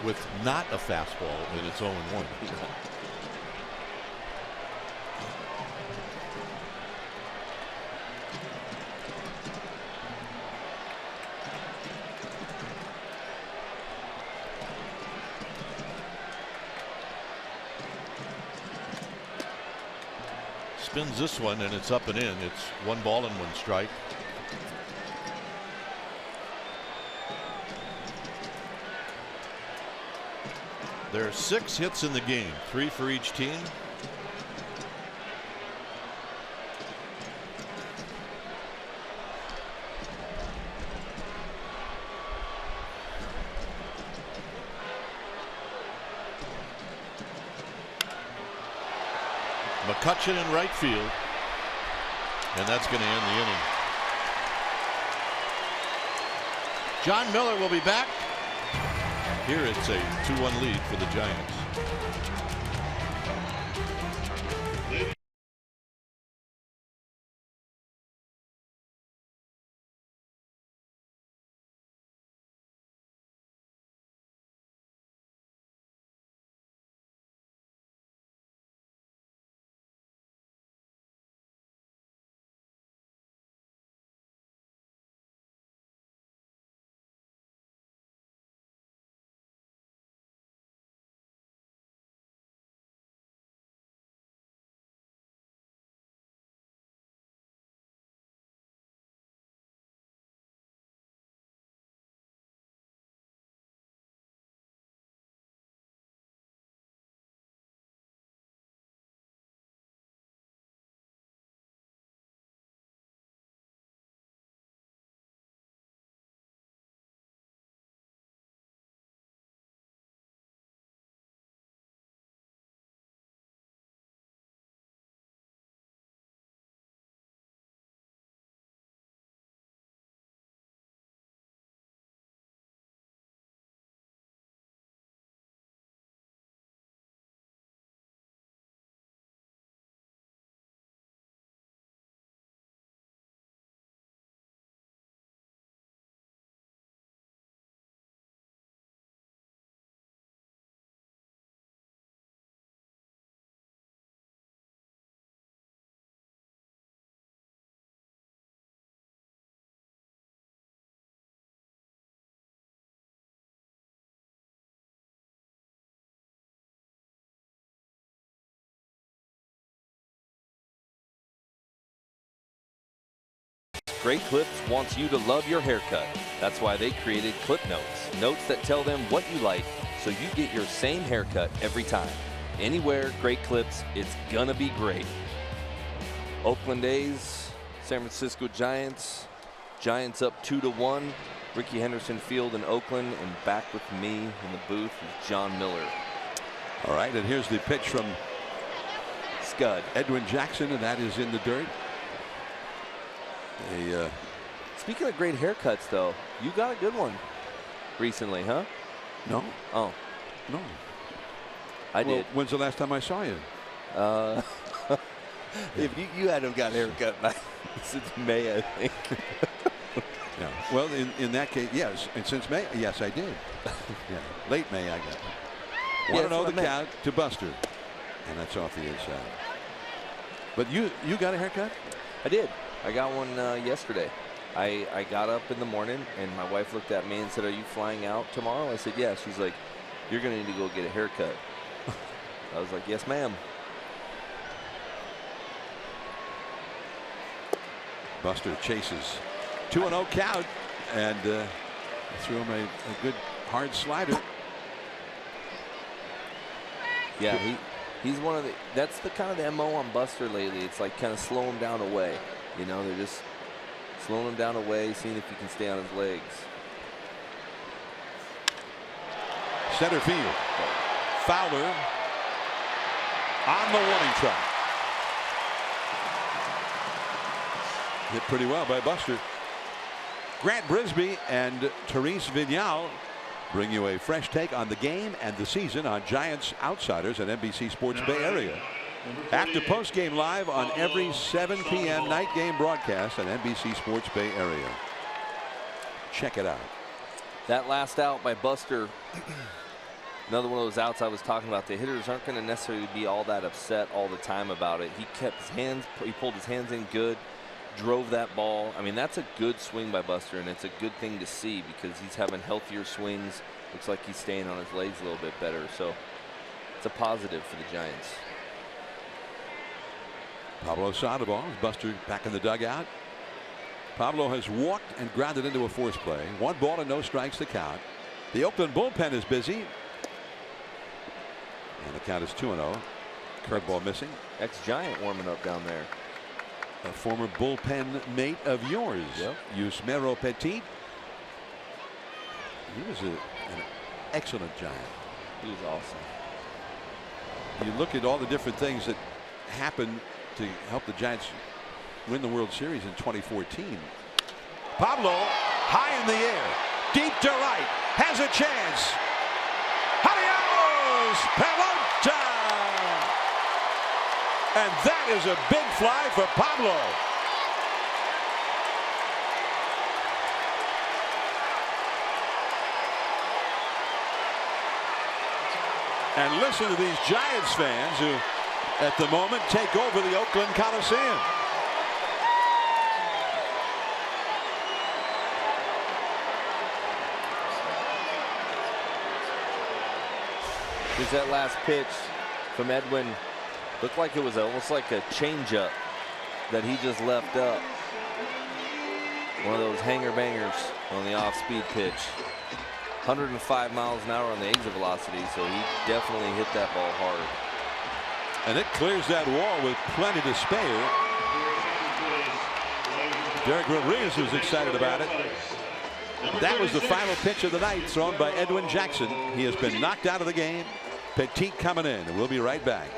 with not a fastball, and it's 0-1. Spins this one, and it's up and in. It's 1 ball and 1 strike. There are 6 hits in the game, 3 for each team. McCutcheon in right field, and that's going to end the inning. John Miller will be back. Here it's a 2-1 lead for the Giants. Great Clips wants you to love your haircut. That's why they created Clip Notes. Notes that tell them what you like so you get your same haircut every time. Anywhere, Great Clips, it's gonna be great. Oakland A's, San Francisco Giants. Giants up 2-1. Ricky Henderson Field in Oakland, and back with me in the booth is John Miller. All right, and here's the pitch from Scud. Edwin Jackson, and that is in the dirt. Speaking of great haircuts, though, you got a good one recently, huh? No. Oh. No. I did. When's the last time I saw you? If you hadn't got a haircut back since May, I think. Yeah. Well, in that case, yes. And since May, yes, I did. Yeah. Late May, I got it. 1-0 the count to Buster. And that's off the inside. But you got a haircut? I did. I got one yesterday. I got up in the morning, and my wife looked at me and said, "Are you flying out tomorrow?" I said, "Yeah." She's like, "You're going to need to go get a haircut." I was like, "Yes, ma'am." Buster chases. 2-0 count, and threw him a good hard slider. Yeah, he's one of the. That's the kind of the MO on Buster lately. It's like kind of slow him down away. You know, they're just slowing him down away, seeing if he can stay on his legs. Center field. Fowler on the warning track. Hit pretty well by Buster. Grant Brisbee and Therese Vignal bring you a fresh take on the game and the season on Giants Outsiders at NBC Sports Bay Area. After postgame live on every 7 p.m. night game broadcast at NBC Sports Bay Area. Check it out. That last out by Buster, another one of those outs I was talking about. The hitters aren't going to necessarily be all that upset all the time about it. He kept his hands, he pulled his hands in good, drove that ball. I mean, that's a good swing by Buster, and it's a good thing to see because he's having healthier swings. Looks like he's staying on his legs a little bit better. So it's a positive for the Giants. Pablo Sandoval, Buster back in the dugout. Pablo has walked and grounded into a force play. 1 ball and no strikes to count. The Oakland bullpen is busy. And the count is 2-0. Curveball missing. Ex-Giant warming up down there. A former bullpen mate of yours. Yep. Yusmeiro Petit. He was an excellent Giant. He was awesome. You look at all the different things that happened to help the Giants win the World Series in 2014. Pablo high in the air, deep to right, has a chance. Adios, pelota! And that is a big fly for Pablo. And listen to these Giants fans who at the moment take over the Oakland Coliseum. Here's that last pitch from Edwin. Looked like it was almost like a changeup that he just left up. One of those hanger bangers on the off-speed pitch. 105 miles an hour on the exit velocity, so he definitely hit that ball hard. And it clears that wall with plenty to spare. Derek Rodriguez was excited about it. That was the final pitch of the night, thrown by Edwin Jackson. He has been knocked out of the game. Petit coming in, and we'll be right back.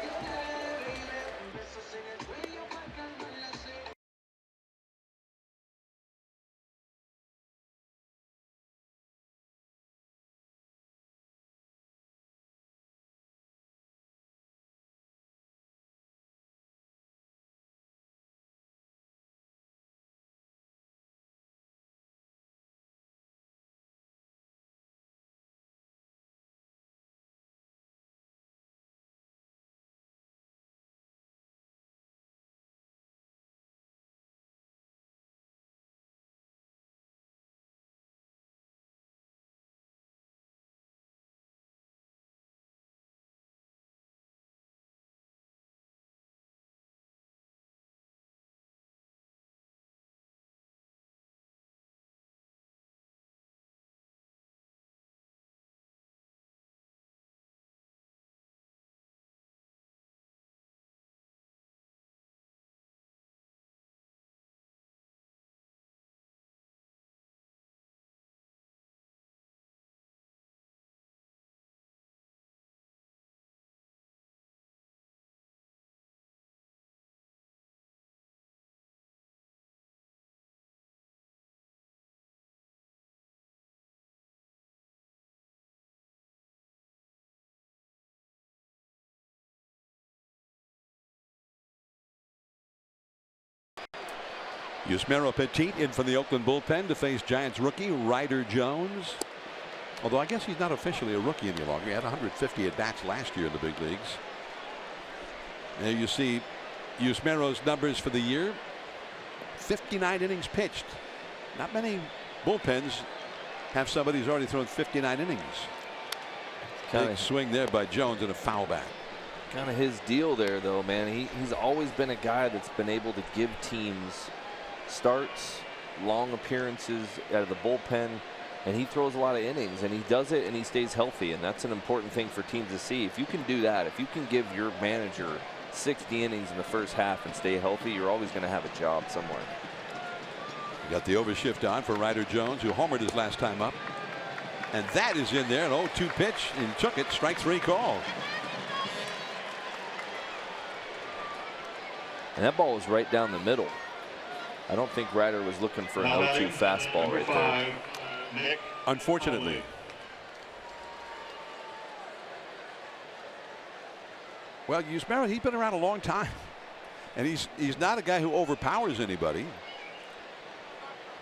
Yusmeiro Petit in from the Oakland bullpen to face Giants rookie Ryder Jones. Although I guess he's not officially a rookie any longer. He had 150 at bats last year in the big leagues. There you see Yusmeiro's numbers for the year. 59 innings pitched. Not many bullpens have somebody who's already thrown 59 innings. Big swing there by Jones and a foul back. Kind of his deal there, though, man. He's always been a guy that's been able to give teams starts, long appearances out of the bullpen, and he throws a lot of innings, and he does it and he stays healthy, and that's an important thing for teams to see. If you can do that, if you can give your manager 60 innings in the first half and stay healthy, you're always going to have a job somewhere. You got the overshift on for Ryder Jones, who homered his last time up, and that is in there. An 0-2 pitch, and took it. Strike 3 call. And that ball was right down the middle. I don't think Ryder was looking for an 0-2 fastball right there. Unfortunately. Well, Yusmeiro, he's been around a long time, and he's not a guy who overpowers anybody.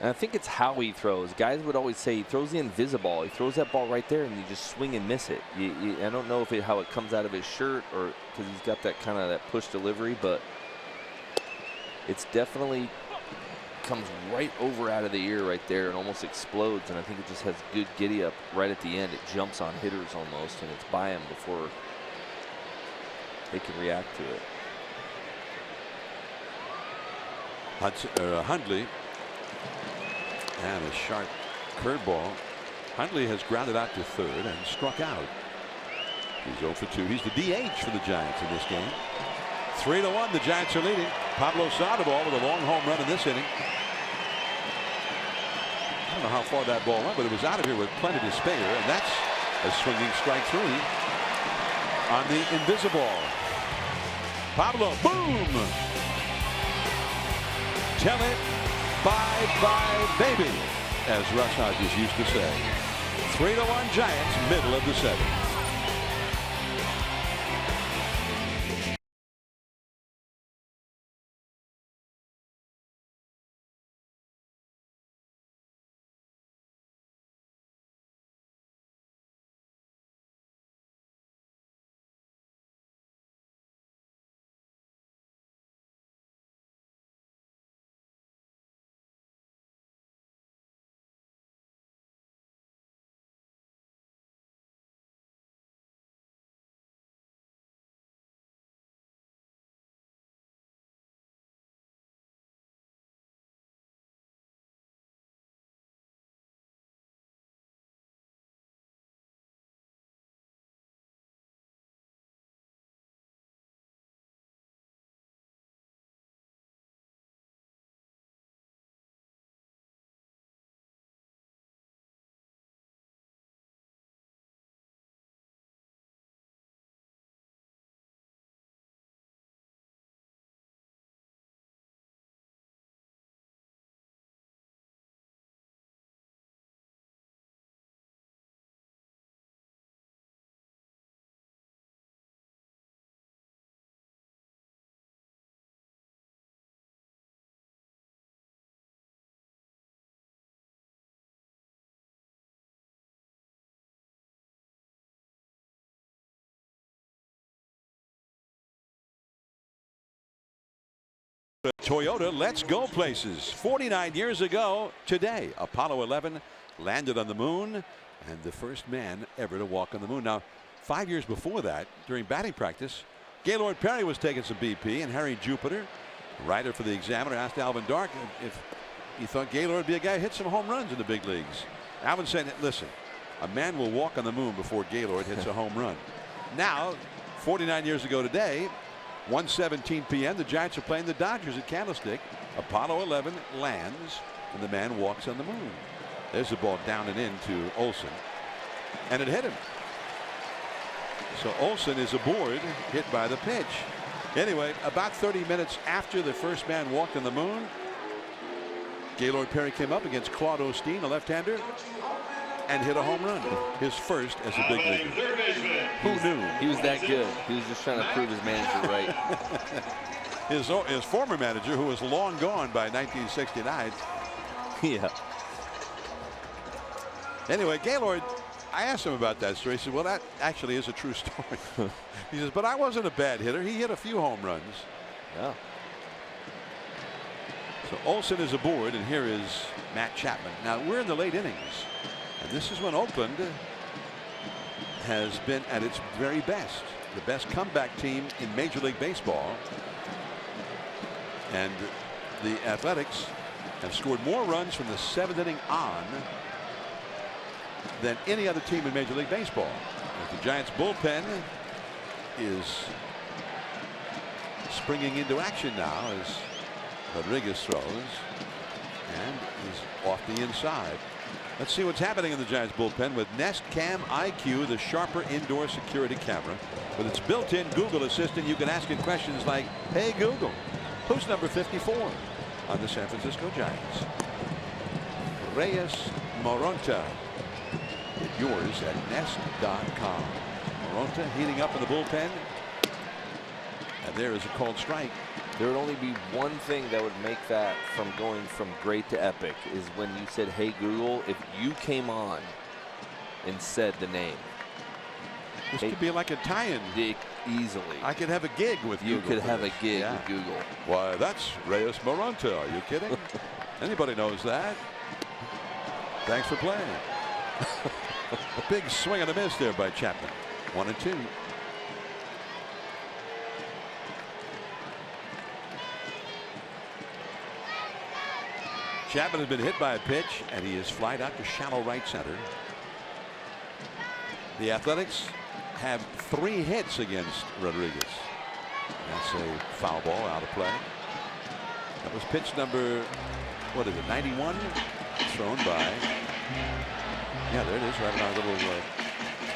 And I think it's how he throws. Guys would always say he throws the invisible. He throws that ball right there, and you just swing and miss it. I don't know if how it comes out of his shirt or because he's got that kind of that push delivery, but it's definitely comes right over out of the ear right there and almost explodes. And I think it just has good giddy up right at the end. It jumps on hitters almost, and it's by him before they can react to it. Hundley. And a sharp curveball. Hundley has grounded out to third and struck out. He's 0 for 2. He's the DH for the Giants in this game. 3-1. The Giants are leading. Pablo Sandoval with a long home run in this inning. I don't know how far that ball went, but it was out of here with plenty to spare, and that's a swinging strike 3 on the invisible. Pablo, boom! Tell it. Bye-bye, baby, as Russ Hodges used to say. 3-1 Giants, middle of the 7th. Toyota, let's go places. 49 years ago today, Apollo 11 landed on the moon, and the first man ever to walk on the moon. Now, 5 years before that, during batting practice, Gaylord Perry was taking some BP, and Harry Jupiter, writer for the Examiner, asked Alvin Dark if he thought Gaylord would be a guy who hit some home runs in the big leagues. Alvin said, listen, a man will walk on the moon before Gaylord hits a home run. Now, 49 years ago today, 1:17 p.m. the Giants are playing the Dodgers at Candlestick. Apollo 11 lands, and the man walks on the moon. There's the ball down and in to Olson, and it hit him. So Olson is aboard, hit by the pitch. Anyway, about 30 minutes after the first man walked on the moon, Gaylord Perry came up against Claude Osteen, a left-hander, and hit a home run, his first as a big leaguer. Who knew? He was that good. He was just trying to prove his manager right. His former manager, who was long gone by 1969. Yeah. Anyway, Gaylord, I asked him about that story. He said, well, that actually is a true story. He says, but I wasn't a bad hitter. He hit a few home runs. Yeah. So Olson is aboard, and here is Matt Chapman. Now, we're in the late innings. And this is when Oakland has been at its very best. The best comeback team in Major League Baseball. And the Athletics have scored more runs from the 7th inning on than any other team in Major League Baseball. As the Giants bullpen is springing into action now as Rodriguez throws, and he's off the inside. Let's see what's happening in the Giants bullpen with Nest Cam IQ, the sharper indoor security camera. With its built-in Google Assistant, you can ask it questions like, hey Google, who's number 54 on the San Francisco Giants? Reyes Moronta. Get yours at nest.com. Moronta heating up in the bullpen. And there is a called strike. There would only be one thing that would make that from going from great to epic is when you said, "Hey Google," if you came on and said the name. This could be like a tie-in. Easily. I could have a gig with Google. You could have a gig with Google. Why, that's Reyes Moronta. Are you kidding? Anybody knows that. Thanks for playing. A big swing and a miss there by Chapman. 1-2. Chapman has been hit by a pitch, and he is flied out to shallow right center. The Athletics have 3 hits against Rodriguez. That's a foul ball out of play. That was pitch number, what is it, 91? Thrown by. Yeah, there it is, right in our little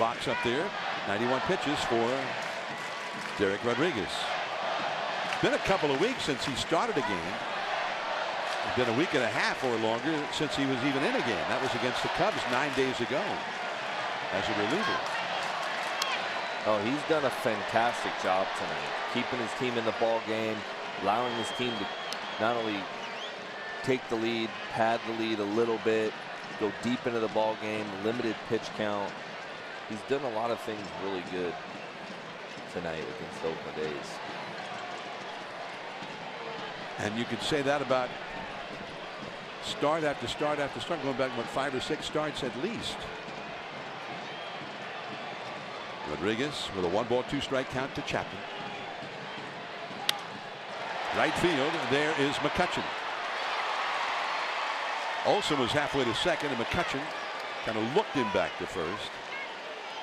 box up there. 91 pitches for Derek Rodriguez. It's been a couple of weeks since he started a game. It's been a week and a half or longer since he was even in a game. That was against the Cubs 9 days ago as a reliever. Oh, he's done a fantastic job tonight, keeping his team in the ball game, allowing his team to not only take the lead, pad the lead a little bit, go deep into the ball game, limited pitch count. He's done a lot of things really good tonight against the Oakland A's. And you could say that about start after start after start, going back, what, 5 or 6 starts at least. Rodriguez with a 1-ball 2-strike count to Chapman. Right field, there is McCutchen. Olsen was halfway to second, and McCutchen kind of looked him back to first.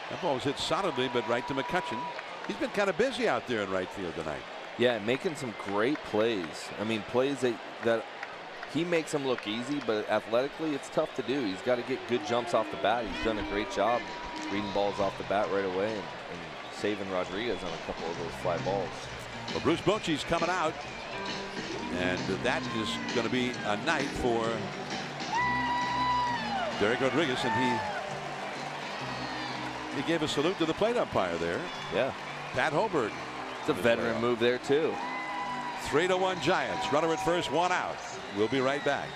That ball was hit solidly, but right to McCutchen. He's been kind of busy out there in right field tonight. Yeah, making some great plays. I mean, plays that he makes them look easy, but athletically it's tough to do. He's got to get good jumps off the bat. He's done a great job reading balls off the bat right away and saving Rodriguez on a couple of those fly balls. Well, Bruce Bochy's coming out, and that is going to be a night for Derek Rodriguez, and he gave a salute to the plate umpire there. Yeah. Pat Holberg. It's a veteran move there too. 3-1 Giants. Runner at first, 1 out. We'll be right back.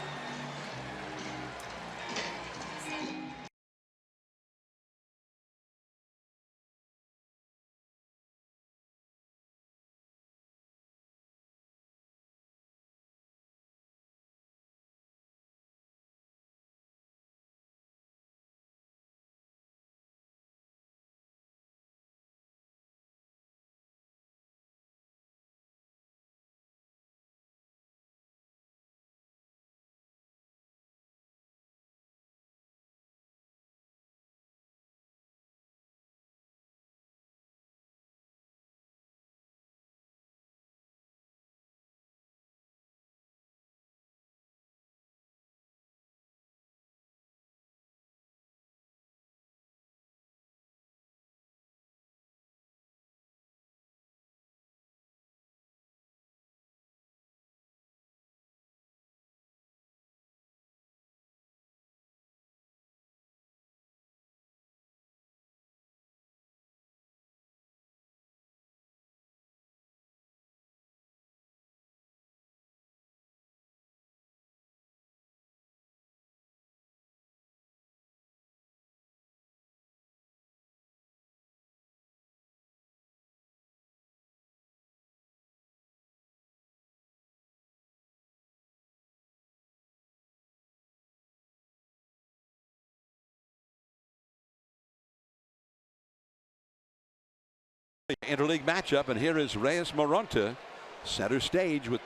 Interleague matchup, and here is Reyes Moronta, center stage with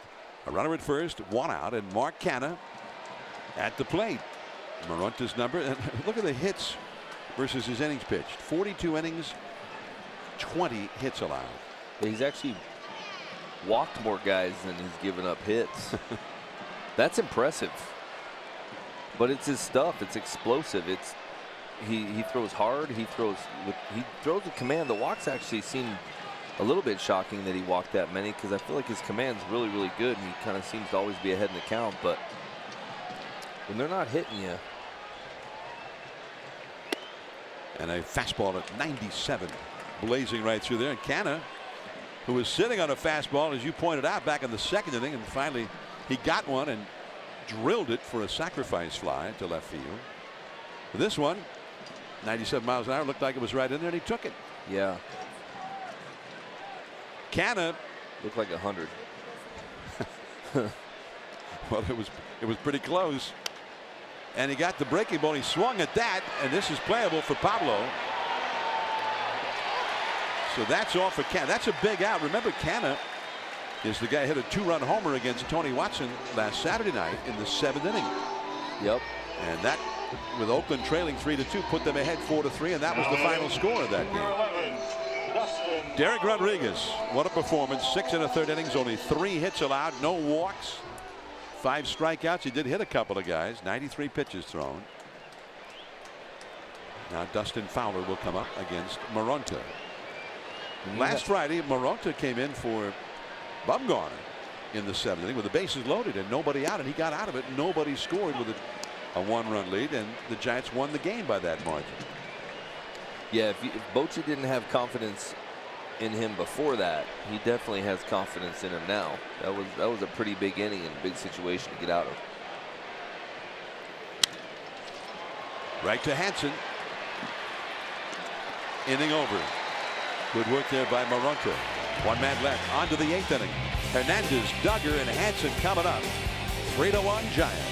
a runner at first, 1 out, and Mark Canha at the plate. Moronta's number, and look at the hits versus his innings pitched. 42 innings, 20 hits allowed. He's actually walked more guys than he's given up hits. That's impressive. But it's his stuff. It's explosive. It's he throws hard. He throws with command. The walks actually seem a little bit shocking that he walked that many, because I feel like his command's really, really good, and he kind of seems to always be ahead in the count. But when they're not hitting you. And a fastball at 97, blazing right through there. And Canha who was sitting on a fastball, as you pointed out, back in the second inning, and finally he got one and drilled it for a sacrifice fly to left field. This one, 97 miles an hour, looked like it was right in there, and he took it. Yeah. Canna looked like 100. Well, it was pretty close. And he got the breaking ball. He swung at that, and this is playable for Pablo. So that's off of Canna. That's a big out. Remember, Canna is the guy who hit a 2-run homer against Tony Watson last Saturday night in the 7th inning. Yep. And that, with Oakland trailing 3-2, put them ahead 4-3, and that was the final score of that game. Derek Rodriguez, what a performance. 6 1/3 innings, only 3 hits allowed, no walks, 5 strikeouts. He did hit a couple of guys, 93 pitches thrown. Now Dustin Fowler will come up against Moronta. Last Friday, Moronta came in for Bumgarner in the 7th inning with the bases loaded and nobody out, and he got out of it. Nobody scored with a 1-run lead, and the Giants won the game by that margin. Yeah, if Bochy didn't have confidence in him before that, he definitely has confidence in him now. That was a pretty big inning and a big situation to get out of. Right to Hansen. Inning over. Good work there by Moronta. 1 man left. On to the 8th inning. Hernandez, Duggar, and Hansen coming up. 3-1 Giants.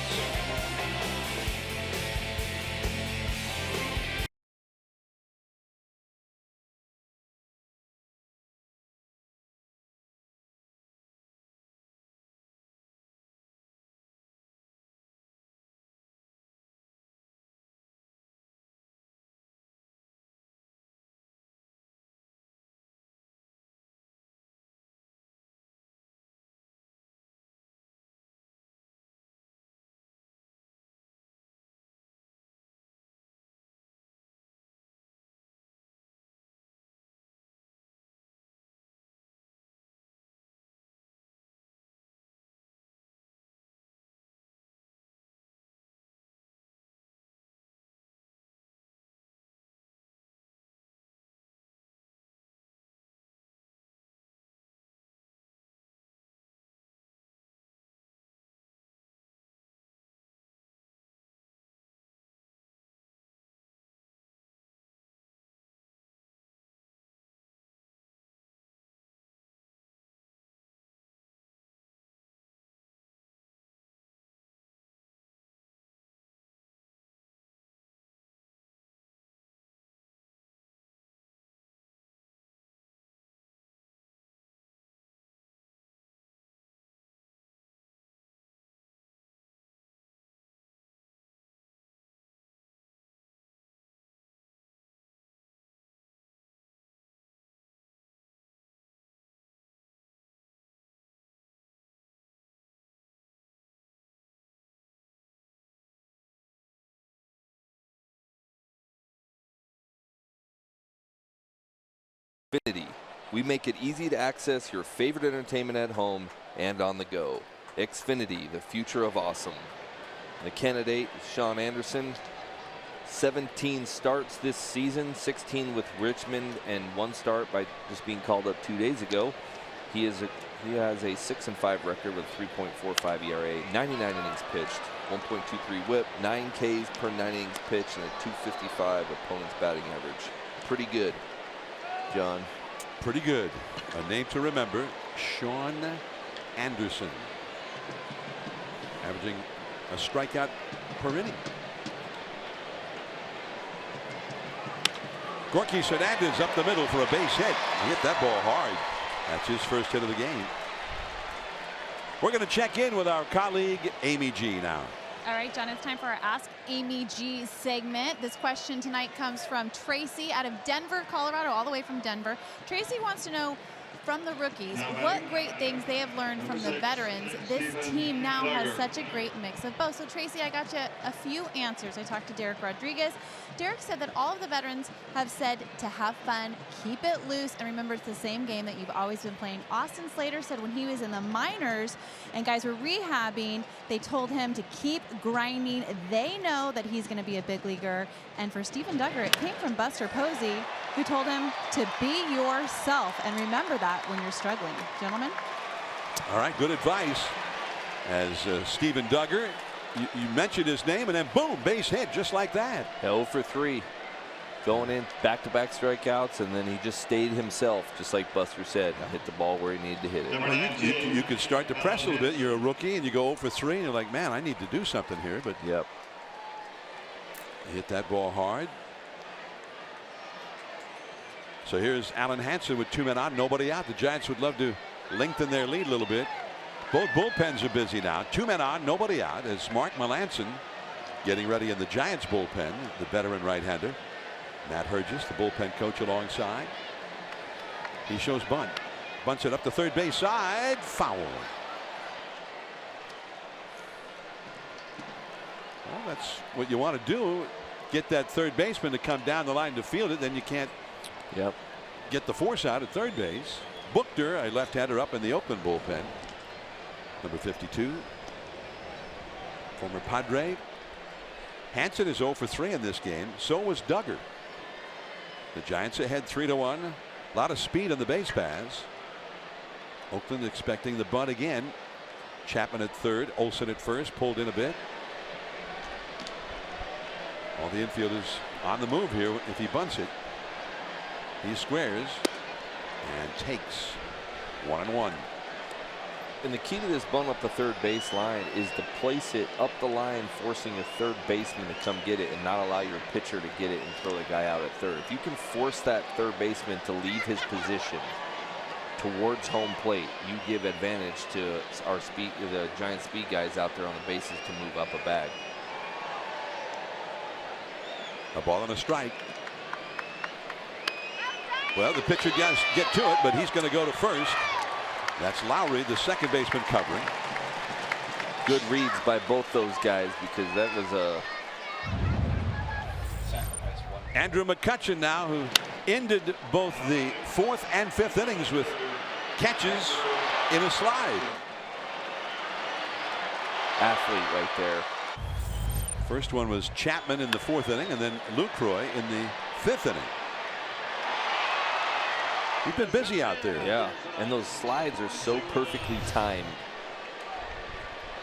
Xfinity. We make it easy to access your favorite entertainment at home and on the go. Xfinity, the future of awesome. The candidate is Sean Anderson. 17 starts this season, 16 with Richmond, and 1 start by just being called up 2 days ago. He has a 6-5 record with 3.45 ERA, 99 innings pitched, 1.23 WHIP, 9 Ks per 9 innings pitched, and a 255 opponent's batting average. Pretty good, John. Pretty good. A name to remember, Sean Anderson, averaging a strikeout per inning. Gorky Hernandez up the middle for a base hit. He hit that ball hard. That's his first hit of the game. We're going to check in with our colleague Amy G now. All right, John, it's time for our Ask Amy G segment. This question tonight comes from Tracy out of Denver, Colorado, all the way from Denver. Tracy wants to know from the rookies what great things they have learned from the veterans. This team now has such a great mix of both. So, Tracy, I got you a few answers. I talked to Derek Rodriguez. Derek said that all of the veterans have said to have fun, keep it loose, and remember it's the same game that you've always been playing. Austin Slater said when he was in the minors and guys were rehabbing, they told him to keep grinding. They know that he's going to be a big leaguer. And for Stephen Duggar, it came from Buster Posey. who told him to be yourself and remember that when you're struggling. Gentlemen. All right, good advice. As Steven Duggar, you mentioned his name, and then boom, base hit just like that. 0 for 3. Going in back-to-back strikeouts, and then he just stayed himself, just like Buster said. Hit the ball where he needed to hit it. Well, you could start to press a little bit. You're a rookie, and you go 0 for 3, and you're like, man, I need to do something here. But yep, he hit that ball hard. So here's Alan Hansen with 2 men on, nobody out. The Giants would love to lengthen their lead a little bit. Both bullpens are busy now. 2 men on, nobody out. As Mark Melanson getting ready in the Giants bullpen, the veteran right-hander. Matt Hergis, the bullpen coach, alongside. He shows bunt. Bunts it up the third base side. Foul. Well, that's what you want to do. Get that third baseman to come down the line to field it. Then you can't get the force out at third base. Buchter, a left-hander, up in the Oakland bullpen. Number 52. Former Padre. Hansen is 0 for 3 in this game. So was Duggar. The Giants ahead 3-1. A lot of speed on the base paths. Oakland expecting the bunt again. Chapman at third, Olsen at first, pulled in a bit. All the infielders on the move here. If he bunts it, he squares and takes 1-1. And the key to this bunt up the third base line is to place it up the line, forcing a third baseman to come get it and not allow your pitcher to get it and throw the guy out at third. If you can force that third baseman to leave his position towards home plate, you give advantage to our speed, the Giant speed guys out there on the bases to move up a bag. A ball and a strike. Well, the pitcher does get to it, but he's going to go to first. That's Lowry, the second baseman, covering. Good reads by both those guys, because that was a Andrew McCutchen now, who ended both the 4th and 5th innings with catches in a slide. Athlete right there. First one was Chapman in the 4th inning, and then Lucroy in the 5th inning. He's been busy out there. Yeah, and those slides are so perfectly timed.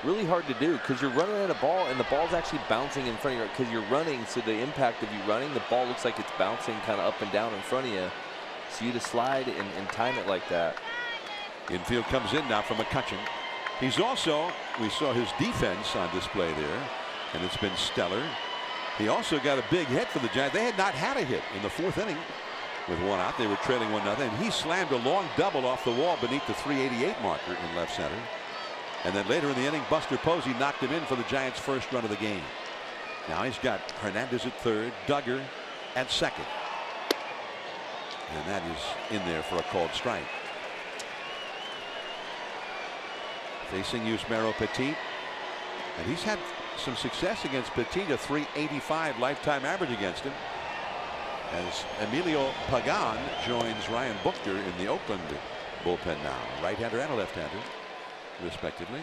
Really hard to do, because you're running at a ball and the ball's actually bouncing in front of you, because you're running, so the impact of you running, the ball looks like it's bouncing kind of up and down in front of you. So you to slide and time it like that. Infield comes in now from McCutchen. He's also, we saw his defense on display there, and it's been stellar. He also got a big hit for the Giants. They had not had a hit in the 4th inning. With 1 out, they were trailing 1-0, and he slammed a long double off the wall beneath the 388 marker in left center. And then later in the inning, Buster Posey knocked him in for the Giants' first run of the game. Now he's got Hernandez at third, Duggar at second. And that is in there for a called strike. Facing Yusmeiro Petit. And he's had some success against Petit, a 385 lifetime average against him. As Emilio Pagan joins Ryan Buchter in the Oakland bullpen now. Right-hander and a left-hander, respectively.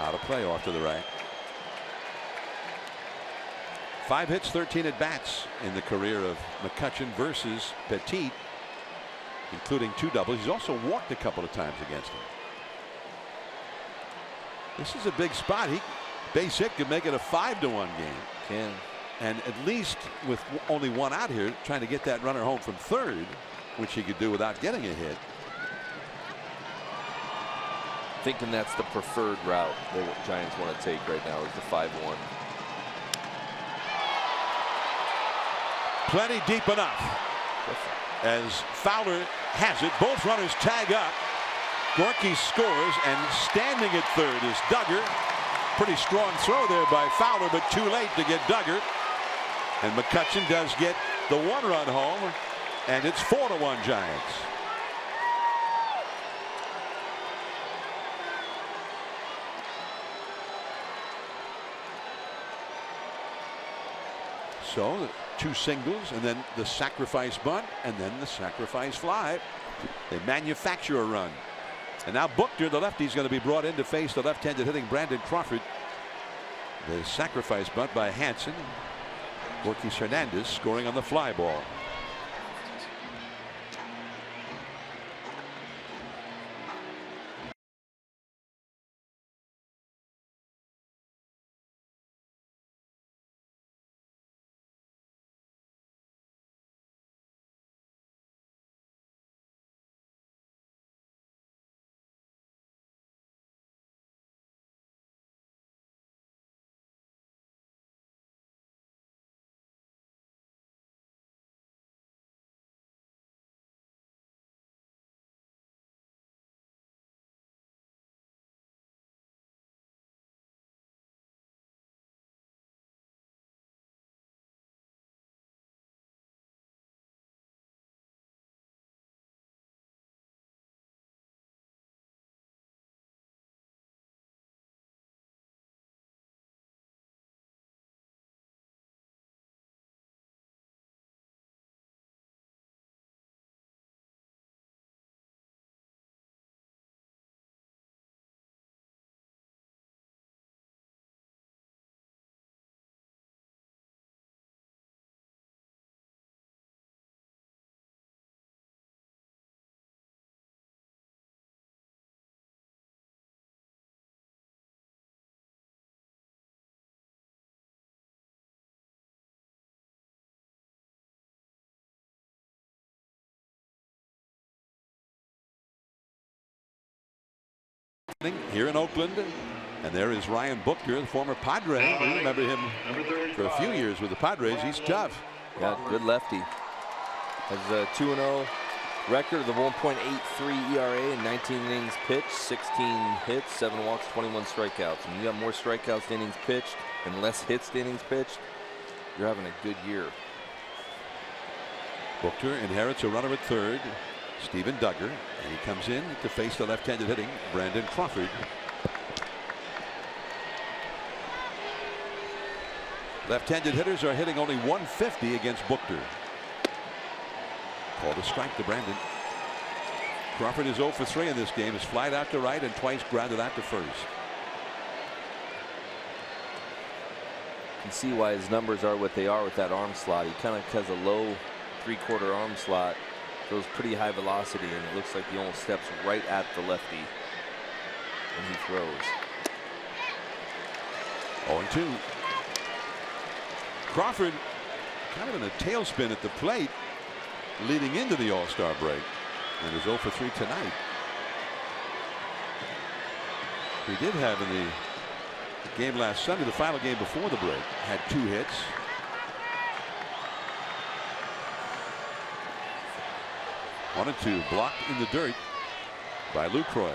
Out of play off to the right. 5 hits, 13 at bats in the career of McCutchen versus Petit, including 2 doubles. He's also walked a couple of times against him. This is a big spot. He base hit could make it a 5-1 game. Can. And at least with only 1 out here, trying to get that runner home from third, which he could do without getting a hit. Thinking that's the preferred route the Giants want to take right now is the 5-1. Plenty deep enough. As Fowler has it, both runners tag up. Gorky scores, and standing at third is Duggar. Pretty strong throw there by Fowler, but too late to get Duggar. And McCutchen does get the 1-run home, and it's 4-1 Giants. So 2 singles, and then the sacrifice bunt, and then the sacrifice fly. They manufacture a run. And now Buchter, the lefty, is going to be brought in to face the left-handed hitting Brandon Crawford. The sacrifice bunt by Hansen. Borges Hernandez scoring on the fly ball. Here in Oakland, and there is Ryan Buchter, the former Padre. We remember him for a few years with the Padres. He's tough. Yeah, good lefty. Has a 2-0 record of a 1.83 ERA in 19 innings pitched, 16 hits, 7 walks, 21 strikeouts. When you got more strikeouts than innings pitched and less hits than innings pitched, you're having a good year. Buchter inherits a runner at third, Steven Duggar, and he comes in to face the left-handed hitting Brandon Crawford. Left-handed hitters are hitting only 150 against Buchter. Called a strike to Brandon. Crawford is 0 for 3 in this game. Has flied out to right and twice grounded out to first. You can see why his numbers are what they are with that arm slot. He kind of has a low 3/4 arm slot. Throws pretty high velocity, and it looks like he almost steps right at the lefty when he throws. 0-2. Crawford kind of in a tailspin at the plate leading into the All-Star break, and is 0 for 3 tonight. He did have in the game last Sunday, the final game before the break, had 2 hits. One and 2 blocked in the dirt by Lucroy.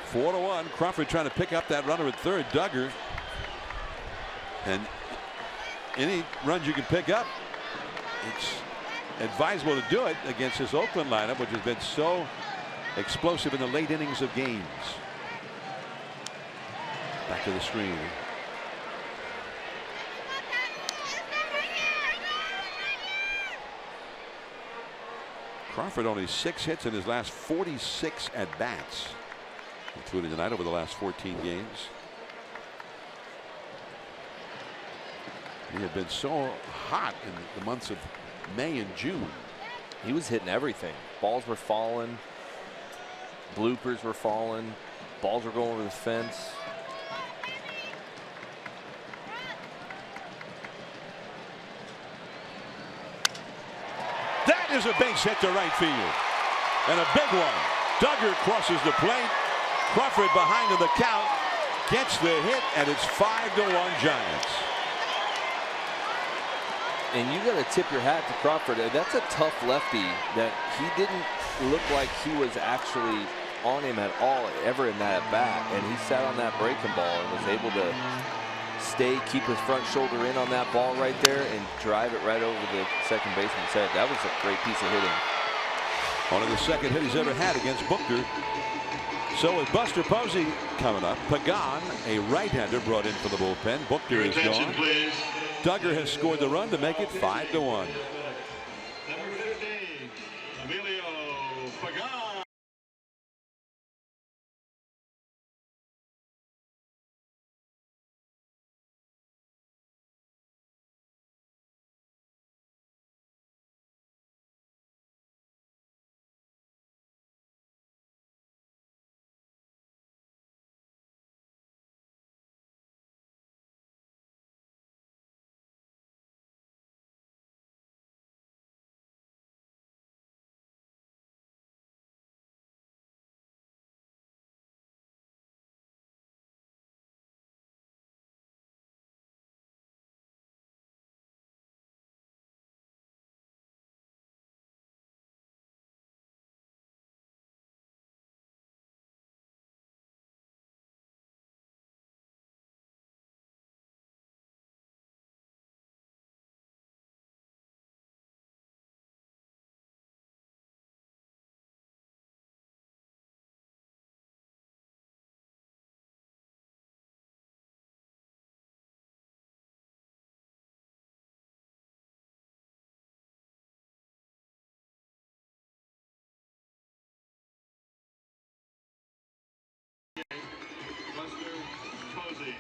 Four to 1. Crawford trying to pick up that runner at third. Duggar. And any runs you can pick up, it's advisable to do it against this Oakland lineup, which has been so explosive in the late innings of games. Back to the screen. Crawford only 6 hits in his last 46 at bats, including tonight over the last 14 games. He had been so hot in the months of May and June. He was hitting everything. Balls were falling. Bloopers were falling. Balls were going over the fence. That is a base hit to right field. And a big one. Duggar crosses the plate. Crawford behind in the count. Gets the hit, and it's 5-1 Giants. And you got to tip your hat to Crawford. That's a tough lefty that he didn't look like he was actually on him at all ever in that at bat. And he sat on that breaking ball and was able to stay, keep his front shoulder in on that ball right there and drive it right over the second baseman's head. That was a great piece of hitting. Only the second hit he's ever had against Buchter. So with Buster Posey coming up, Pagan, a right-hander, brought in for the bullpen. Buchter is Attention, gone. please. Duggar has scored the run to make it 5-1. Number 50, Emilio Pagan. Buster Posey.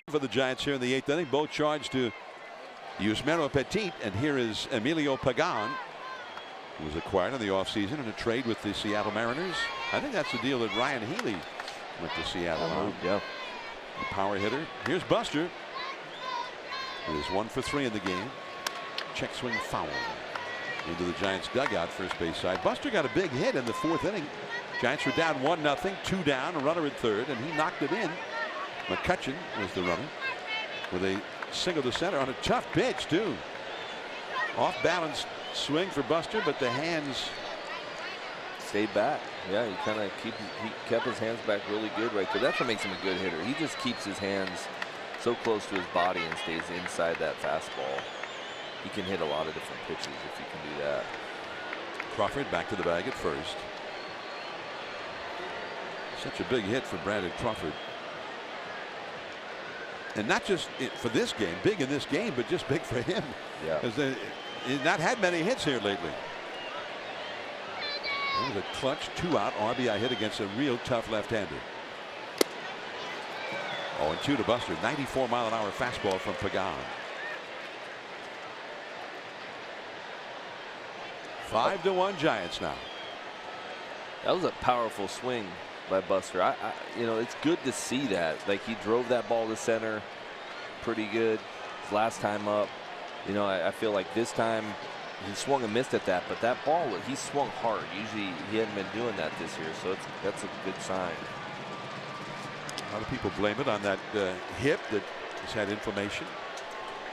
For the Giants here in the 8th inning, both charged to Yusmeiro Petit, and here is Emilio Pagan, who was acquired in the offseason in a trade with the Seattle Mariners. I think that's the deal that Ryan Healy went to Seattle on. Yeah. Power hitter. Here's Buster. It is 1 for 3 in the game. Check swing foul into the Giants dugout, first base side. Buster got a big hit in the 4th inning. Giants were down 1-0, 2 down, a runner at third, and he knocked it in. McCutcheon was the runner with a single to center on a tough pitch too. Off balance swing for Buster, but the hands Stayed back. Yeah, he kept his hands back really good right there. That's what makes him a good hitter. He just keeps his hands so close to his body and stays inside that fastball. He can hit a lot of different pitches if he can do that. Crawford back to the bag at first. Such a big hit for Brandon Crawford. And not just for this game, big in this game, but just big for him. Yeah. Because he's not had many hits here lately. It was a clutch 2-out RBI hit against a real tough left-hander. 0-2 to Buster. 94-mile-an-hour fastball from Pagan. 5-1 Giants now. That was a powerful swing by Buster. You know, it's good to see that. Like, he drove that ball to center pretty good. His last time up, you know, I feel like this time he swung and missed at that, but that ball, he swung hard. Usually he hadn't been doing that this year, so that's a good sign. A lot of people blame it on that hip that has had inflammation.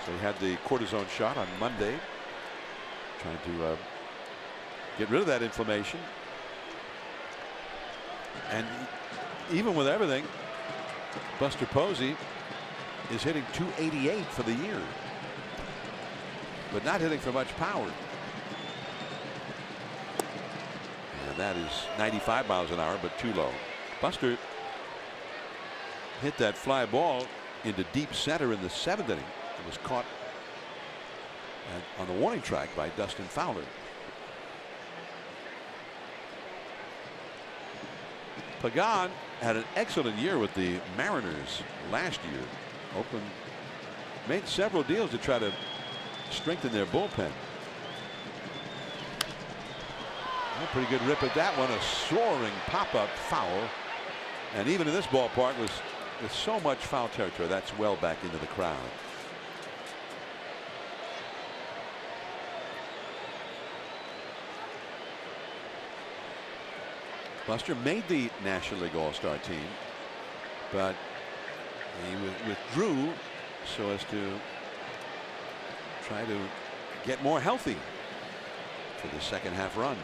So he had the cortisone shot on Monday, trying to get rid of that inflammation. And even with everything, Buster Posey is hitting .288 for the year, but not hitting for much power. And that is 95 miles an hour, but too low. Buster hit that fly ball into deep center in the 7th inning. It was caught on the warning track by Dustin Fowler. Pagan had an excellent year with the Mariners last year. Made several deals to try to strengthen their bullpen. A pretty good rip at that one. A soaring pop-up foul. And even in this ballpark with so much foul territory, that's well back into the crowd. Buster made the National League All-Star team, but he withdrew so as to try to get more healthy for the second half run.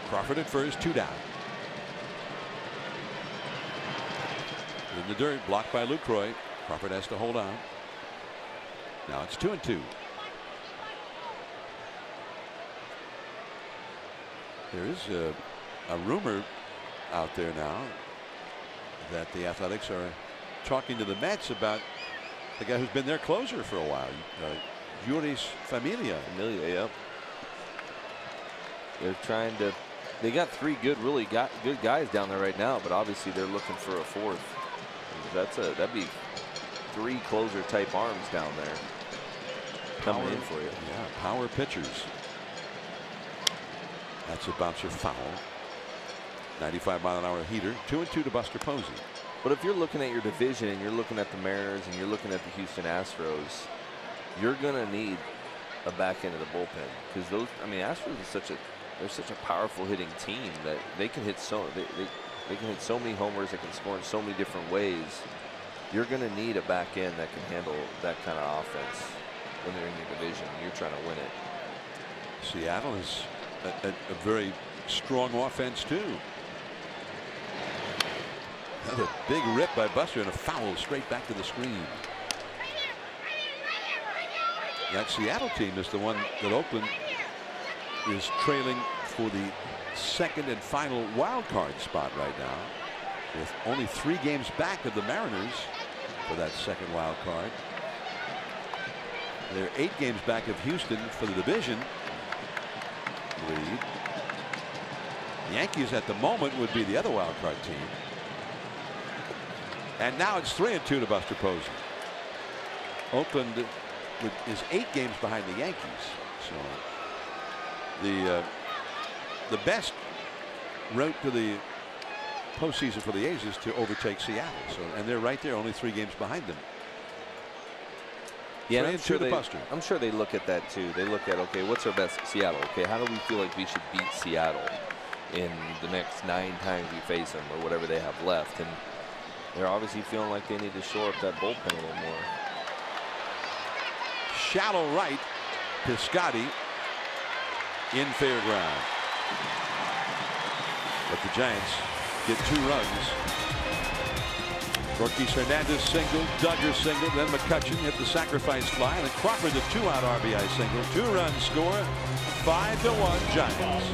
Crawford at first, 2 down. In the dirt, blocked by Lucroy. Crawford has to hold on. Now it's 2-2. There is a rumor out there now that the Athletics are talking to the Mets about the guy who's been their closer for a while, Juris Familia. Yep. They're trying to. They got three really good guys down there right now, but obviously they're looking for a fourth. That'd be three closer type arms down there coming in for you. Yeah, power pitchers. That's a bouncer foul. 95-mile-an-hour heater. 2-2 to Buster Posey. But if you're looking at your division and you're looking at the Mariners and you're looking at the Houston Astros, you're gonna need a back end of the bullpen, because those. I mean, Astros is they're such a powerful hitting team that they can hit they can hit so many homers. They can score in so many different ways. You're going to need a back end that can handle that kind of offense when they're in your division and you're trying to win it. Seattle is a very strong offense too. Another big rip by Buster and a foul straight back to the screen. That Seattle team is the one that Oakland is trailing for the second and final wild card spot right now, with only 3 games back of the Mariners for that second wild card. They're 8 games back of Houston for the division lead. The Yankees at the moment would be the other wild card team. And now it's 3-2 to Buster Posey. Oakland is 8 games behind the Yankees. So the best route to the postseason for the A's is to overtake Seattle. So, and they're right there, only 3 games behind them. Yeah, I'm sure they look at that too. They look at, okay, what's our best Seattle? Okay, how do we feel like we should beat Seattle in the next 9 times we face them, or whatever they have left? And they're obviously feeling like they need to shore up that bullpen a little more. Shallow right, Piscotty in fair ground. But the Giants get 2 runs. Ortiz Hernandez single, Duggar single, then McCutchen hit the sacrifice fly, and then Crawford the 2-out RBI single. 2-run score, 5-1 Giants.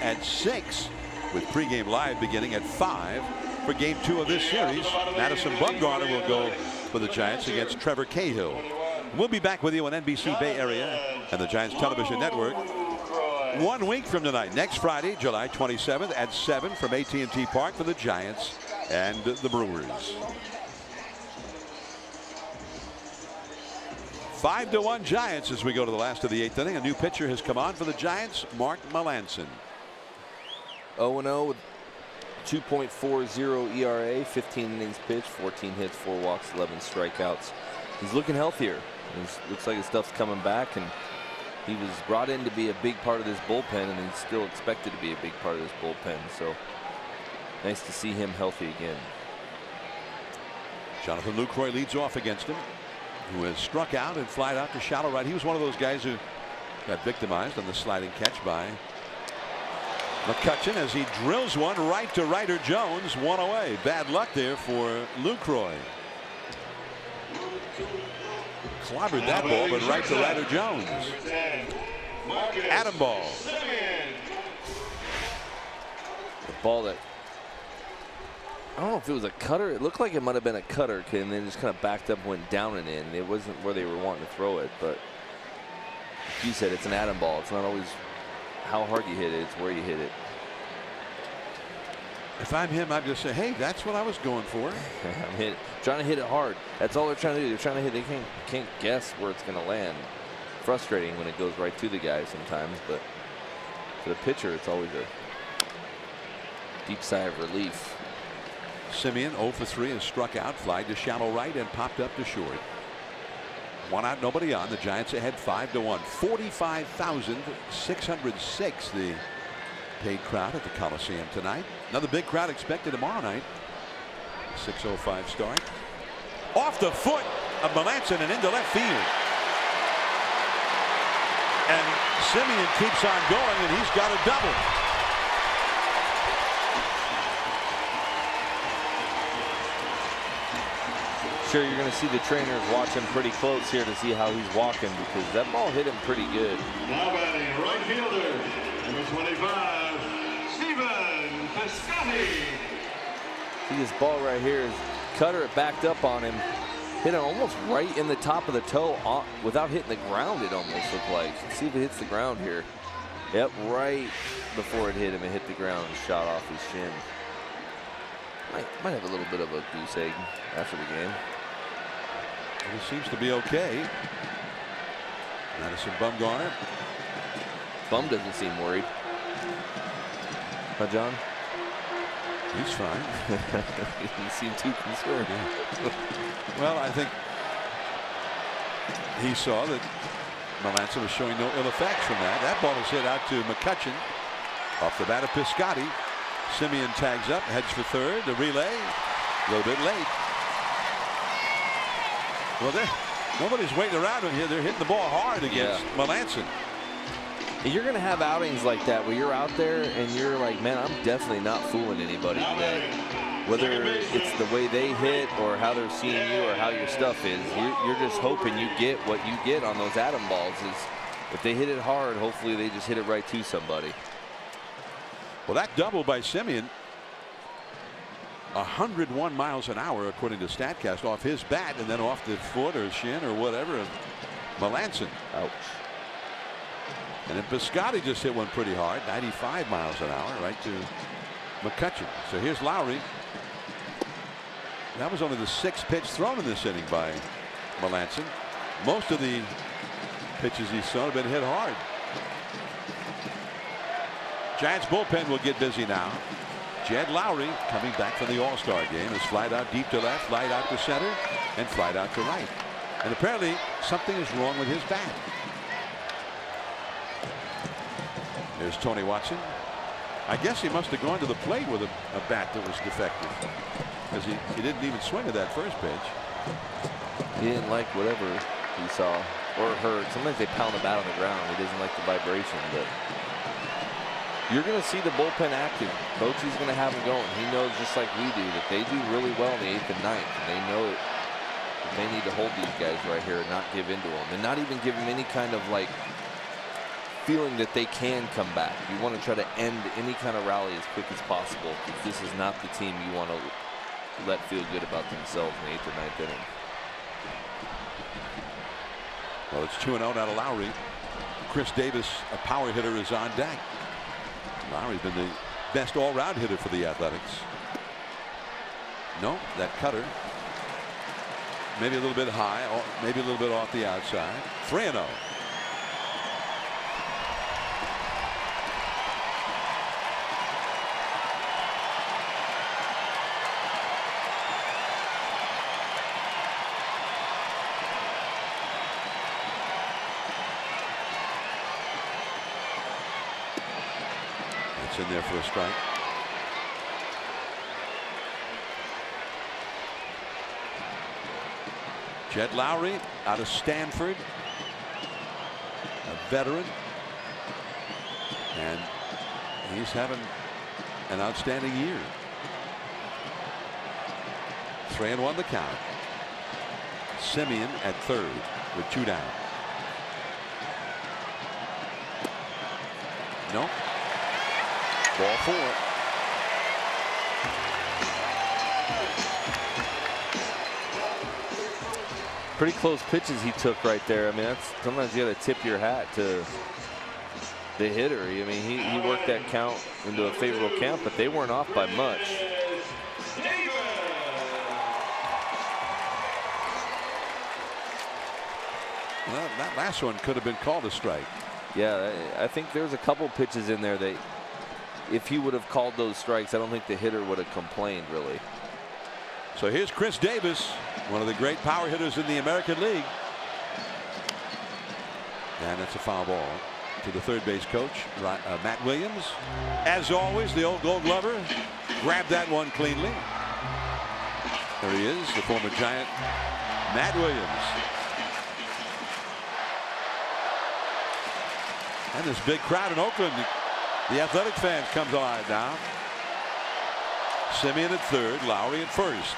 At 6, with pregame live beginning at 5 for game 2 of this series. Madison Bumgarner will go for the Giants against Trevor Cahill. We'll be back with you on NBC Bay Area and the Giants Television Network 1 week from tonight, next Friday, July 27th at 7 from AT&T Park for the Giants and the Brewers. 5-1 Giants as we go to the last of the 8th inning. A new pitcher has come on for the Giants, Mark Melanson. 0-0 with 2.40 ERA, 15 innings pitched, 14 hits, 4 walks, 11 strikeouts. He's looking healthier. Looks like his stuff's coming back, and he was brought in to be a big part of this bullpen, and he's still expected to be a big part of this bullpen. So nice to see him healthy again. Jonathan Lucroy leads off against him, who has struck out and flied out to shallow right. He was one of those guys who got victimized on the sliding catch by McCutcheon as he drills one right to Ryder Jones. One away. Bad luck there for Lucroy. Clobbered that ball, but right to Ryder Jones. Atom ball. The ball that, I don't know if it was a cutter. It looked like it might have been a cutter, and then just kind of backed up, went down and in. It wasn't where they were wanting to throw it, but like you said, it's an atom ball. It's not always how hard you hit it, it's where you hit it. If I'm him, I'd just say, hey, that's what I was going for. I'm trying to hit it hard. That's all they're trying to do. They're trying to hit. They can't guess where it's going to land. Frustrating when it goes right to the guy sometimes, but for the pitcher, it's always a deep sigh of relief. Simeon 0 for 3 and struck out, flied to shallow right and popped up to short. One out, nobody on. The Giants ahead 5-1. 45,606 the paid crowd at the Coliseum tonight. Another big crowd expected tomorrow night. 6:05 start. Off the foot of Melanson and into left field. And Simeon keeps on going, and he's got a double. Sure, you're going to see the trainers watch him pretty close here to see how he's walking, because that ball hit him pretty good. Now batting right fielder, number 25, Stephen Piscotti. See this ball right here is cutter it backed up on him, hit him almost right in the top of the toe without hitting the ground. It almost looked like. Let's see if it hits the ground here. Yep, right before it hit him, it hit the ground and shot off his shin. Might have a little bit of a goose egg after the game. It seems to be okay. Madison Bumgarner. Bum doesn't seem worried. Huh, John? He's fine. He doesn't seem too concerned. Well, I think he saw that Melanson was showing no ill effects from that. That ball is hit out to McCutcheon off the bat of Piscotti. Simeon tags up, heads for third. The relay, a little bit late. Well, nobody's waiting around in here. They're hitting the ball hard against Melanson. You're going to have outings like that where you're out there and you're like, man, I'm definitely not fooling anybody today. Whether it's the way they hit or how they're seeing you or how your stuff is, you're just hoping you get what you get on those atom balls. Is if they hit it hard, hopefully they just hit it right to somebody. Well, that double by Simeon, 101 miles an hour according to StatCast, off his bat and then off the foot or shin or whatever of Melanson. Ouch. And then Piscotti just hit one pretty hard, 95 miles an hour, right to McCutcheon. So here's Lowry. That was only the 6th pitch thrown in this inning by Melanson. Most of the pitches he's thrown have been hit hard. Giants bullpen will get busy now. Jed Lowry, coming back from the All-Star game, has flied out deep to left, flied out to center, and flied out to right. And apparently something is wrong with his bat. There's Tony Watson. I guess he must have gone to the plate with a bat that was defective, because he didn't even swing at that first pitch. He didn't like whatever he saw or heard. Sometimes they pound the bat on the ground. He doesn't like the vibration, but you're going to see the bullpen active. Coach is going to have them going. He knows, just like we do, that they do really well in the 8th and 9th, and they know that they need to hold these guys right here and not give in to them, and not even give them any kind of like feeling that they can come back. You want to try to end any kind of rally as quick as possible, because this is not the team you want to let feel good about themselves in the 8th or 9th inning. Well, it's 2-0 out of Lowry. Chris Davis, a power hitter, is on deck. Lowry's been the best all-round hitter for the Athletics. No, that cutter maybe a little bit high, or maybe a little bit off the outside. 3-0. In there for a strike. Jed Lowry out of Stanford, a veteran, and he's having an outstanding year. 3-1 the count. Simeon at third with 2 down. No. Ball 4. Pretty close pitches he took right there. I mean, that's sometimes you got to tip your hat to the hitter. I mean, he worked that count into a favorable count, but they weren't off by much. Well, that last one could have been called a strike. Yeah, I think there's a couple pitches in there that if he would have called those strikes, I don't think the hitter would have complained, really. So here's Chris Davis, one of the great power hitters in the American League. And that's a foul ball to the third base coach, Matt Williams. As always, the old Gold Glover grabbed that one cleanly. There he is, the former Giant, Matt Williams. And this big crowd in Oakland, the Athletic fans comes alive now. Simeon at third, Lowry at first.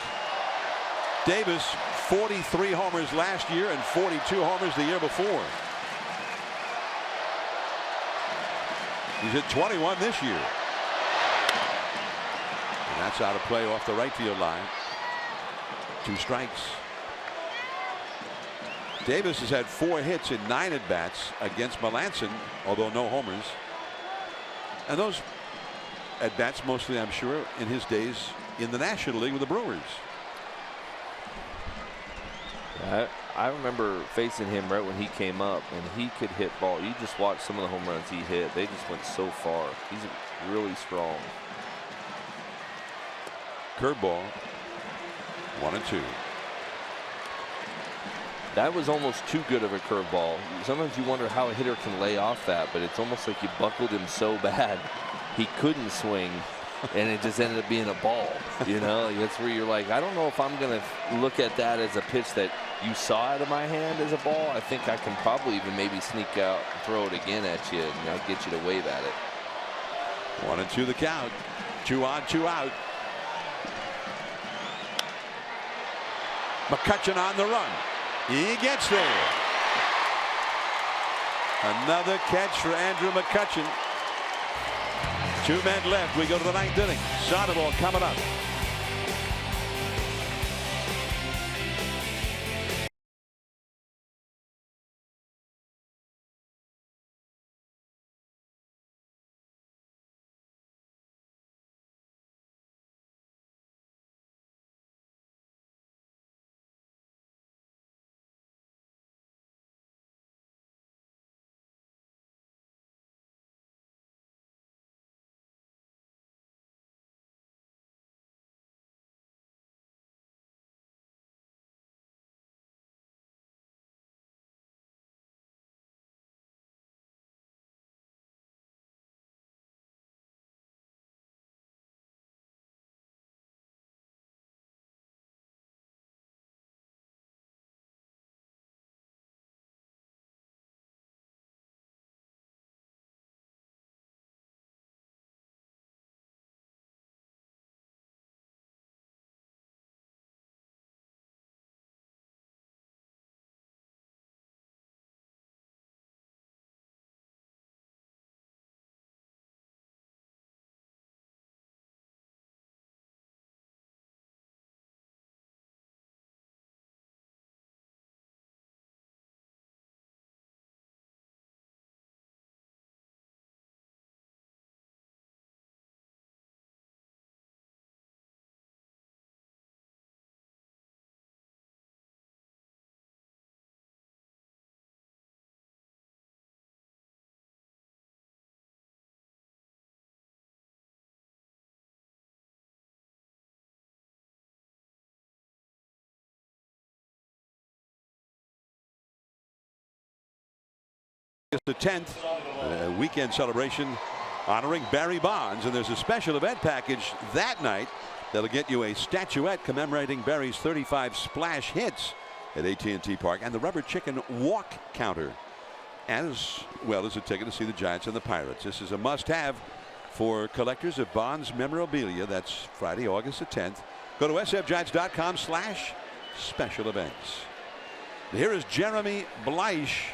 Davis, 43 homers last year and 42 homers the year before. He's hit 21 this year. And that's out of play off the right field line. 2 strikes. Davis has had 4 hits in 9 at-bats against Melanson, although no homers. And those at-bats mostly, I'm sure, in his days in the National League with the Brewers. I remember facing him right when he came up, and he could hit ball. You just watch some of the home runs he hit. They just went so far. He's really strong. Curveball. 1-2. That was almost too good of a curveball. Sometimes you wonder how a hitter can lay off that, but it's almost like you buckled him so bad he couldn't swing, and it just ended up being a ball. You know, that's where you're like, I don't know if I'm going to look at that as a pitch that you saw out of my hand as a ball. I think I can probably even maybe sneak out and throw it again at you, and I'll get you to wave at it. 1-2 the count. 2 on, 2 out. McCutchen on the run. He gets there. Another catch for Andrew McCutchen. 2 men left. We go to the 9th inning. Sandoval coming up. The 10th weekend celebration honoring Barry Bonds, and there's a special event package that night that'll get you a statuette commemorating Barry's 35 splash hits at AT&T Park, and the Rubber Chicken walk counter, as well as a ticket to see the Giants and the Pirates. This is a must-have for collectors of Bonds memorabilia. That's Friday, August the 10th. Go to sfgiants.com/special events. Here is Jeremy Bleish,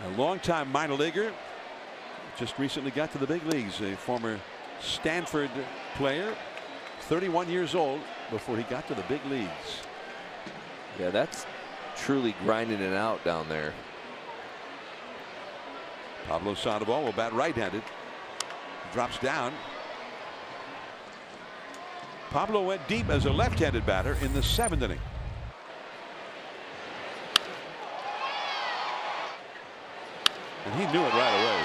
a longtime minor leaguer. Just recently got to the big leagues. A former Stanford player, 31 years old before he got to the big leagues. Yeah, that's truly grinding it out down there. Pablo Sandoval will bat right-handed. Drops down. Pablo went deep as a left-handed batter in the 7th inning. And he knew it right away.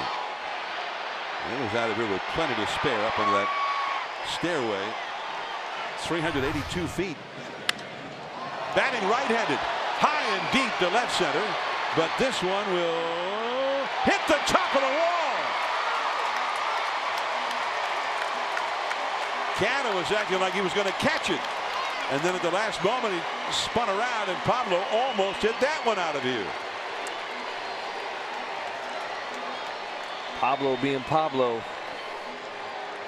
And he was out of here with plenty to spare up on that stairway. 382 feet. Batting right-handed, high and deep to left center, but this one will hit the top of the wall. Canna was acting like he was going to catch it, and then at the last moment he spun around, and Pablo almost hit that one out of here. Pablo being Pablo.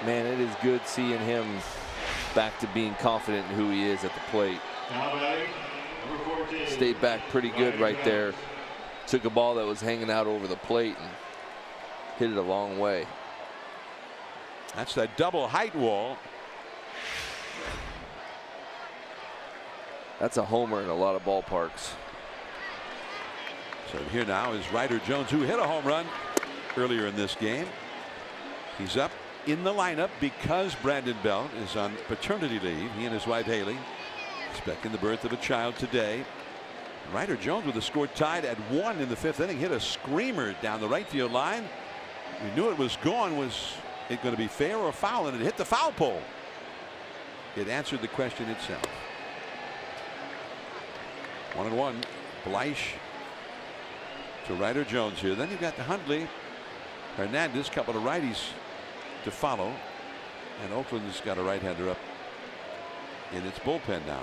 Man, it is good seeing him back to being confident in who he is at the plate. Stayed back pretty good right there. Took a ball that was hanging out over the plate and hit it a long way. That's that double height wall. That's a homer in a lot of ballparks. So here now is Ryder Jones, who hit a home run earlier in this game. He's up in the lineup because Brandon Belt is on paternity leave. He and his wife Haley expecting the birth of a child today. Ryder Jones with the score tied at 1 in the 5th inning hit a screamer down the right field line. We knew it was gone. Was it going to be fair or foul? And it hit the foul pole. It answered the question itself. 1-1. Bleish to Ryder Jones here. Then you've got the Hundley, Hernandez, couple of righties to follow, and Oakland's got a right-hander up in its bullpen now.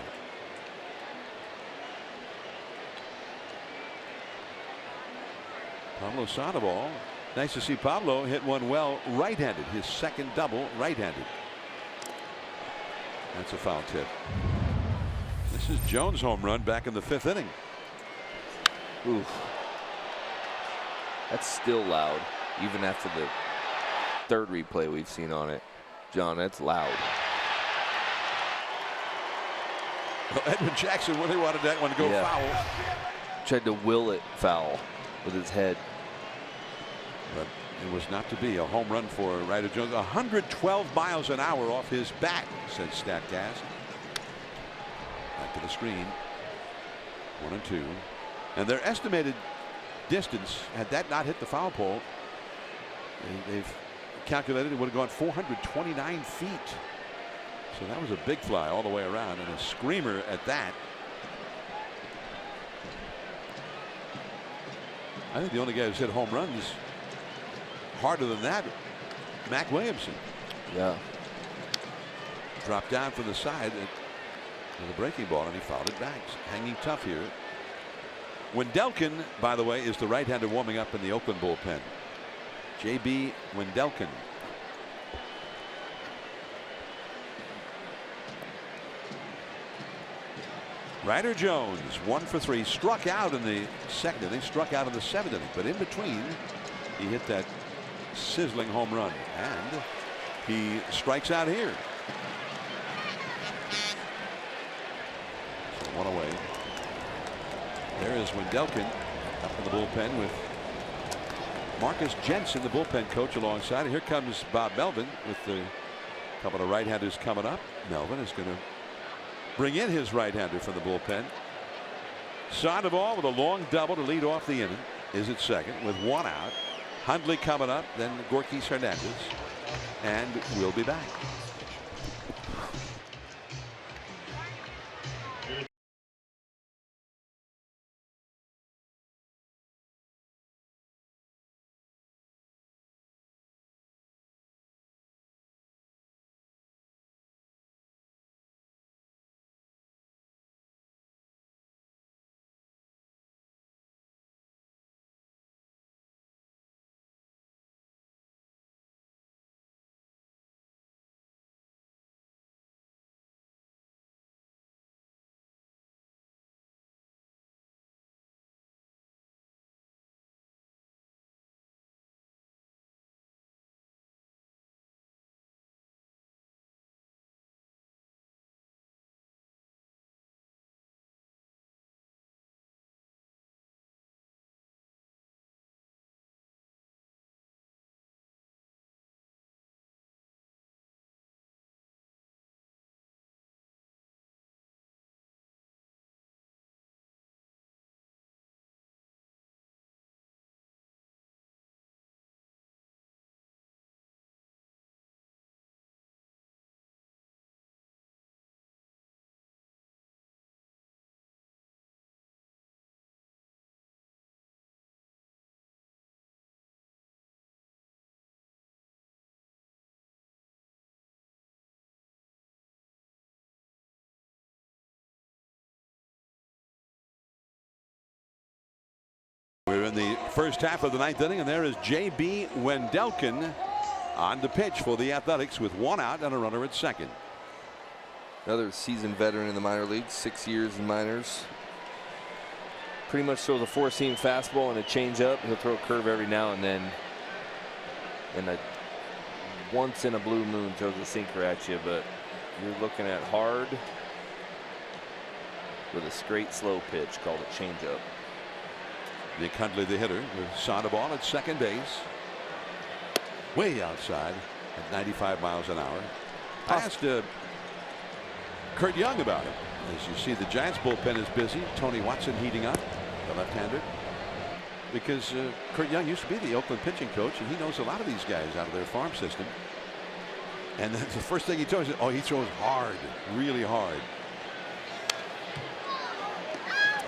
Pablo Sandoval. Nice to see Pablo hit one well right-handed. His second double right-handed. That's a foul tip. This is Jones' home run back in the 5th inning. Oof. That's still loud, even after the 3rd replay we've seen on it. John, that's loud. Well, Edwin Jackson really wanted that one to go foul. Tried to will it foul with his head. But it was not to be. A home run for Ryder Jones. 112 miles an hour off his bat, says StatCast. Back to the screen. 1-2. And their estimated distance, had that not hit the foul pole, they've calculated it would have gone 429 feet. So that was a big fly all the way around, and a screamer at that. I think the only guy who's hit home runs harder than that, Mac Williamson. Yeah. Dropped down from the side with a breaking ball, and he fouled it back. Hanging tough here. Wendelken, by the way, is the right-hander warming up in the Oakland bullpen. J.B. Wendelken. Ryder Jones, 1 for 3, struck out in the 2nd inning, struck out in the 7th inning, but in between he hit that sizzling home run, and he strikes out here. So 1 away. There is Wendelken up in the bullpen with Marcus Jensen, the bullpen coach, alongside. And here comes Bob Melvin with the couple of right-handers coming up. Melvin is going to bring in his right-hander from the bullpen. Sandoval with a long double to lead off the inning is at second with 1 out. Hundley coming up, then Gorkis Hernandez, and we'll be back. in the first half of the ninth inning, and there is J.B. Wendelken on the pitch for the Athletics with one out and a runner at second. Another seasoned veteran in the minor leagues, 6 years in minors. Pretty much throws a four-seam fastball and a changeup. He'll throw a curve every now and then. And once in a blue moon throws a sinker at you, but you're looking at hard with a straight slow pitch called a changeup. Nick Hundley, the hitter, with Sandoval at second base. Way outside at 95 miles an hour. I asked Kurt Young about it. As you see, the Giants bullpen is busy. Tony Watson heating up, the left-hander. Because Kurt Young used to be the Oakland pitching coach, and he knows a lot of these guys out of their farm system. And that's the first thing he told me, oh, he throws hard, really hard.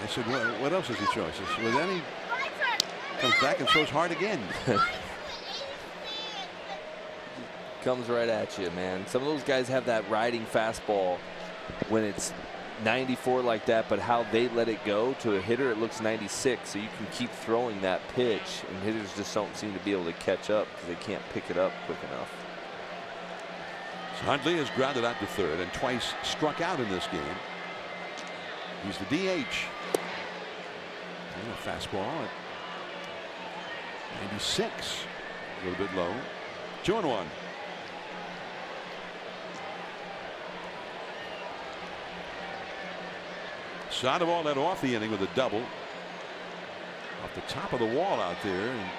I said, well, what else does he throw? He says, well, then he comes back and throws hard again. Comes right at you, man. Some of those guys have that riding fastball when it's 94 like that, but how they let it go to a hitter, it looks 96. So you can keep throwing that pitch, and hitters just don't seem to be able to catch up because they can't pick it up quick enough. So Hundley has grounded out to third and twice struck out in this game. He's the DH. And a fastball at 96. A little bit low. 2-1. Sandoval led off the inning with a double off the top of the wall out there in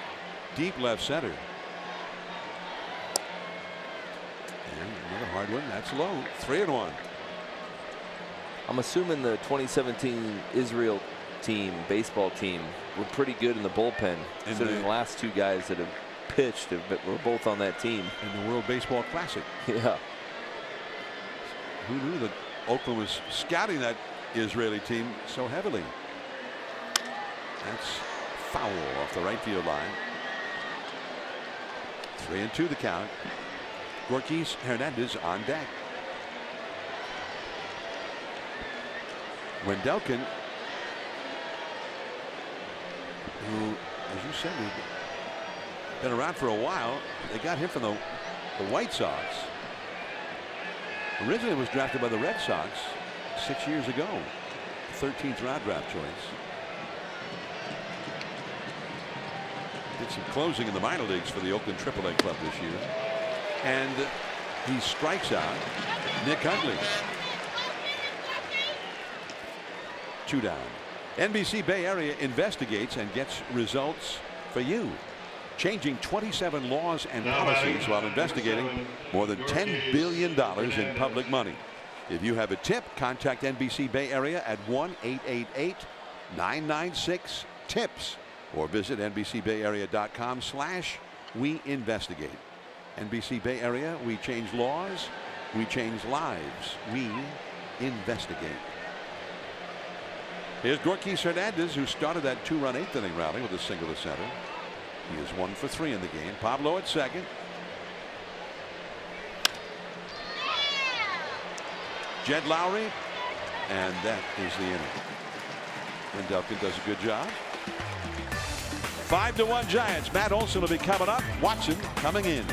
deep left center. And another hard one. That's low. 3-1. I'm assuming the 2017 Israel team, baseball team, were pretty good in the bullpen. Considering the last two guys that have pitched were both on that team. In the World Baseball Classic. Yeah. Who knew that Oakland was scouting that Israeli team so heavily? That's foul off the right field line. 3-2 the count. Gorkis Hernandez on deck. Wendelken, who, as you said, has been around for a while. They got him from the White Sox. Originally was drafted by the Red Sox 6 years ago. 13th round draft choice. Did some closing in the minor leagues for the Oakland AAA club this year. And he strikes out Nick Hundley. 2 down. NBC Bay Area investigates and gets results for you. Changing 27 laws and policies while investigating more than $10 billion in public money. If you have a tip, contact NBC Bay Area at 1-888-996-TIPS or visit NBCBayArea.com/WeInvestigate. NBC Bay Area, we change laws, we change lives, we investigate. Here's Gorkis Hernandez, who started that 2-run 8th inning rally with a single to center. He is 1 for 3 in the game. Pablo at second. Jed Lowry, and that is the inning. Wendelken does a good job. 5-1 Giants. Matt Olson will be coming up. Watson coming in.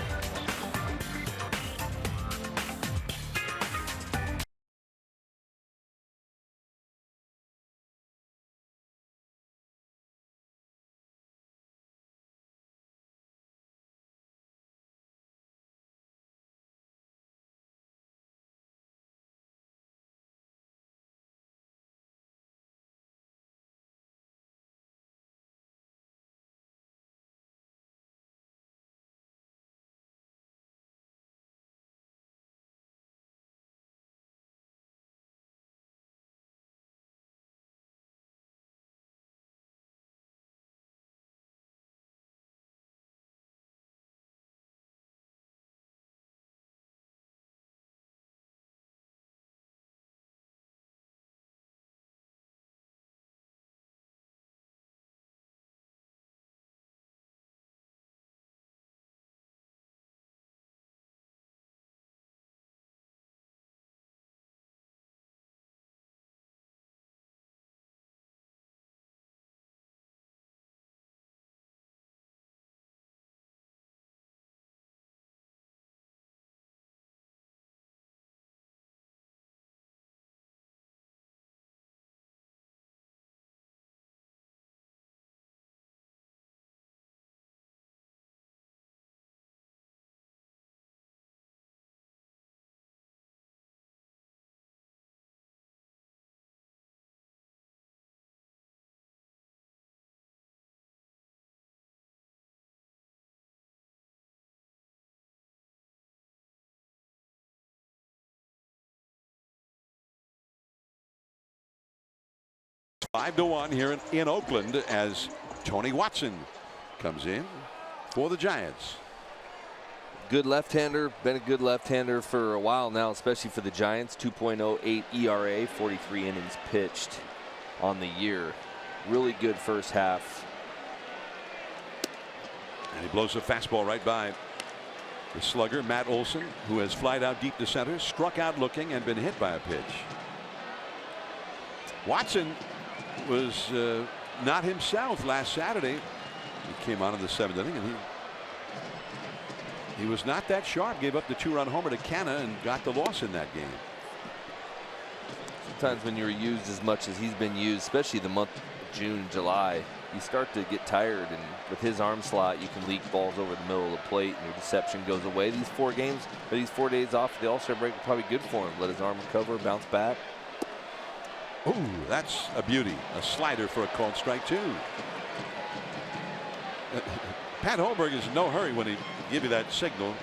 5-1 here in Oakland as Tony Watson comes in for the Giants. Good left-hander, been a good left-hander for a while now, especially for the Giants. 2.08 ERA, 43 innings pitched on the year. Really good first half. And he blows a fastball right by the slugger, Matt Olson, who has flied out deep to center, struck out looking, and been hit by a pitch. Watson was not himself last Saturday. He came on in the 7th inning, and he was not that sharp. Gave up the 2-run homer to Canna and got the loss in that game. Sometimes when you're used as much as he's been used, especially the month of June, July, you start to get tired, and with his arm slot, you can leak balls over the middle of the plate, and your deception goes away. These 4 games, or these 4 days off the All-Star break are probably good for him. Let his arm recover, bounce back. Ooh, that's a beauty. A slider for a called strike 2. Pat Holberg is in no hurry when he give you that signal.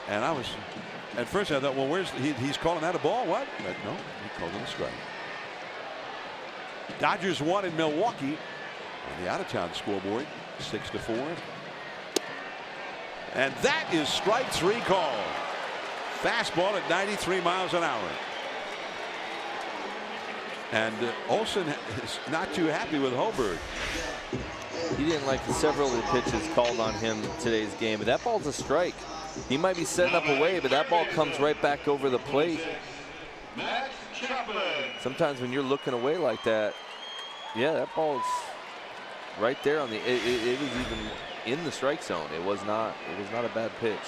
And I was, at first I thought, well, where's he's calling that a ball? What? But no, he called it a strike. Dodgers won in Milwaukee on the out-of-town scoreboard, 6-4. And that is strike 3 call. Fastball at 93 miles an hour. And Olson is not too happy with Holberg. He didn't like several of the pitches called on him today's game, but that ball's a strike. He might be setting up away, but that ball comes right back over the plate. Sometimes when you're looking away like that, yeah, that ball's right there on the. It was even in the strike zone. It was not a bad pitch.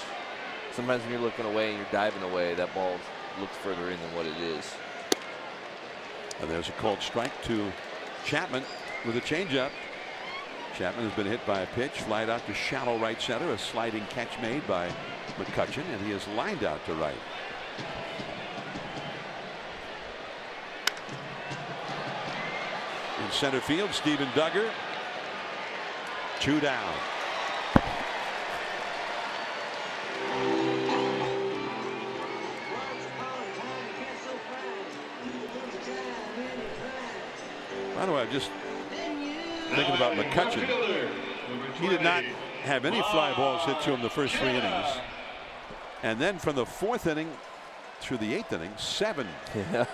Sometimes when you're looking away and you're diving away, that ball looks further in than what it is. And there's a called strike to Chapman with a changeup. Chapman has been hit by a pitch, flied out to shallow right center, a sliding catch made by McCutchen, and he is lined out to right. In center field, Stephen Duggar, 2 down. By the way, I'm just thinking about McCutchen. He did not have any fly balls hit to him the first 3 innings. And then from the 4th inning through the 8th inning, 7. Yeah.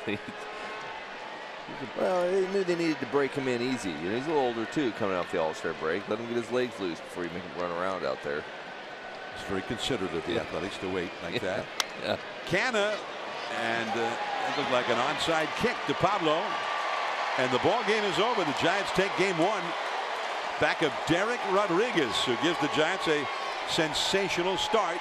Well, they knew they needed to break him in easy. You know, he's a little older too, coming off the All-Star break. Let him get his legs loose before you make him run around out there. It's very considerate of the Athletics to wait like that. Yeah. Canna, and it looked like an onside kick to Pablo. And the ball game is over. The Giants take game 1. Back of Derek Rodriguez, who gives the Giants a sensational start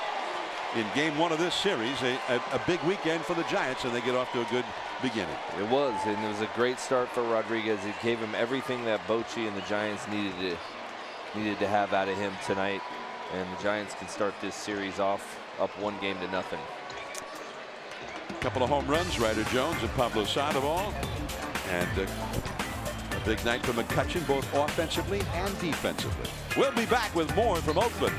in game 1 of this series. A big weekend for the Giants, and they get off to a good beginning. It was, and it was a great start for Rodriguez. It gave him everything that Bochy and the Giants needed to have out of him tonight. And the Giants can start this series off up 1-0. A couple of home runs, Ryder Jones and Pablo Sandoval. And a big night for McCutchen, both offensively and defensively. We'll be back with more from Oakland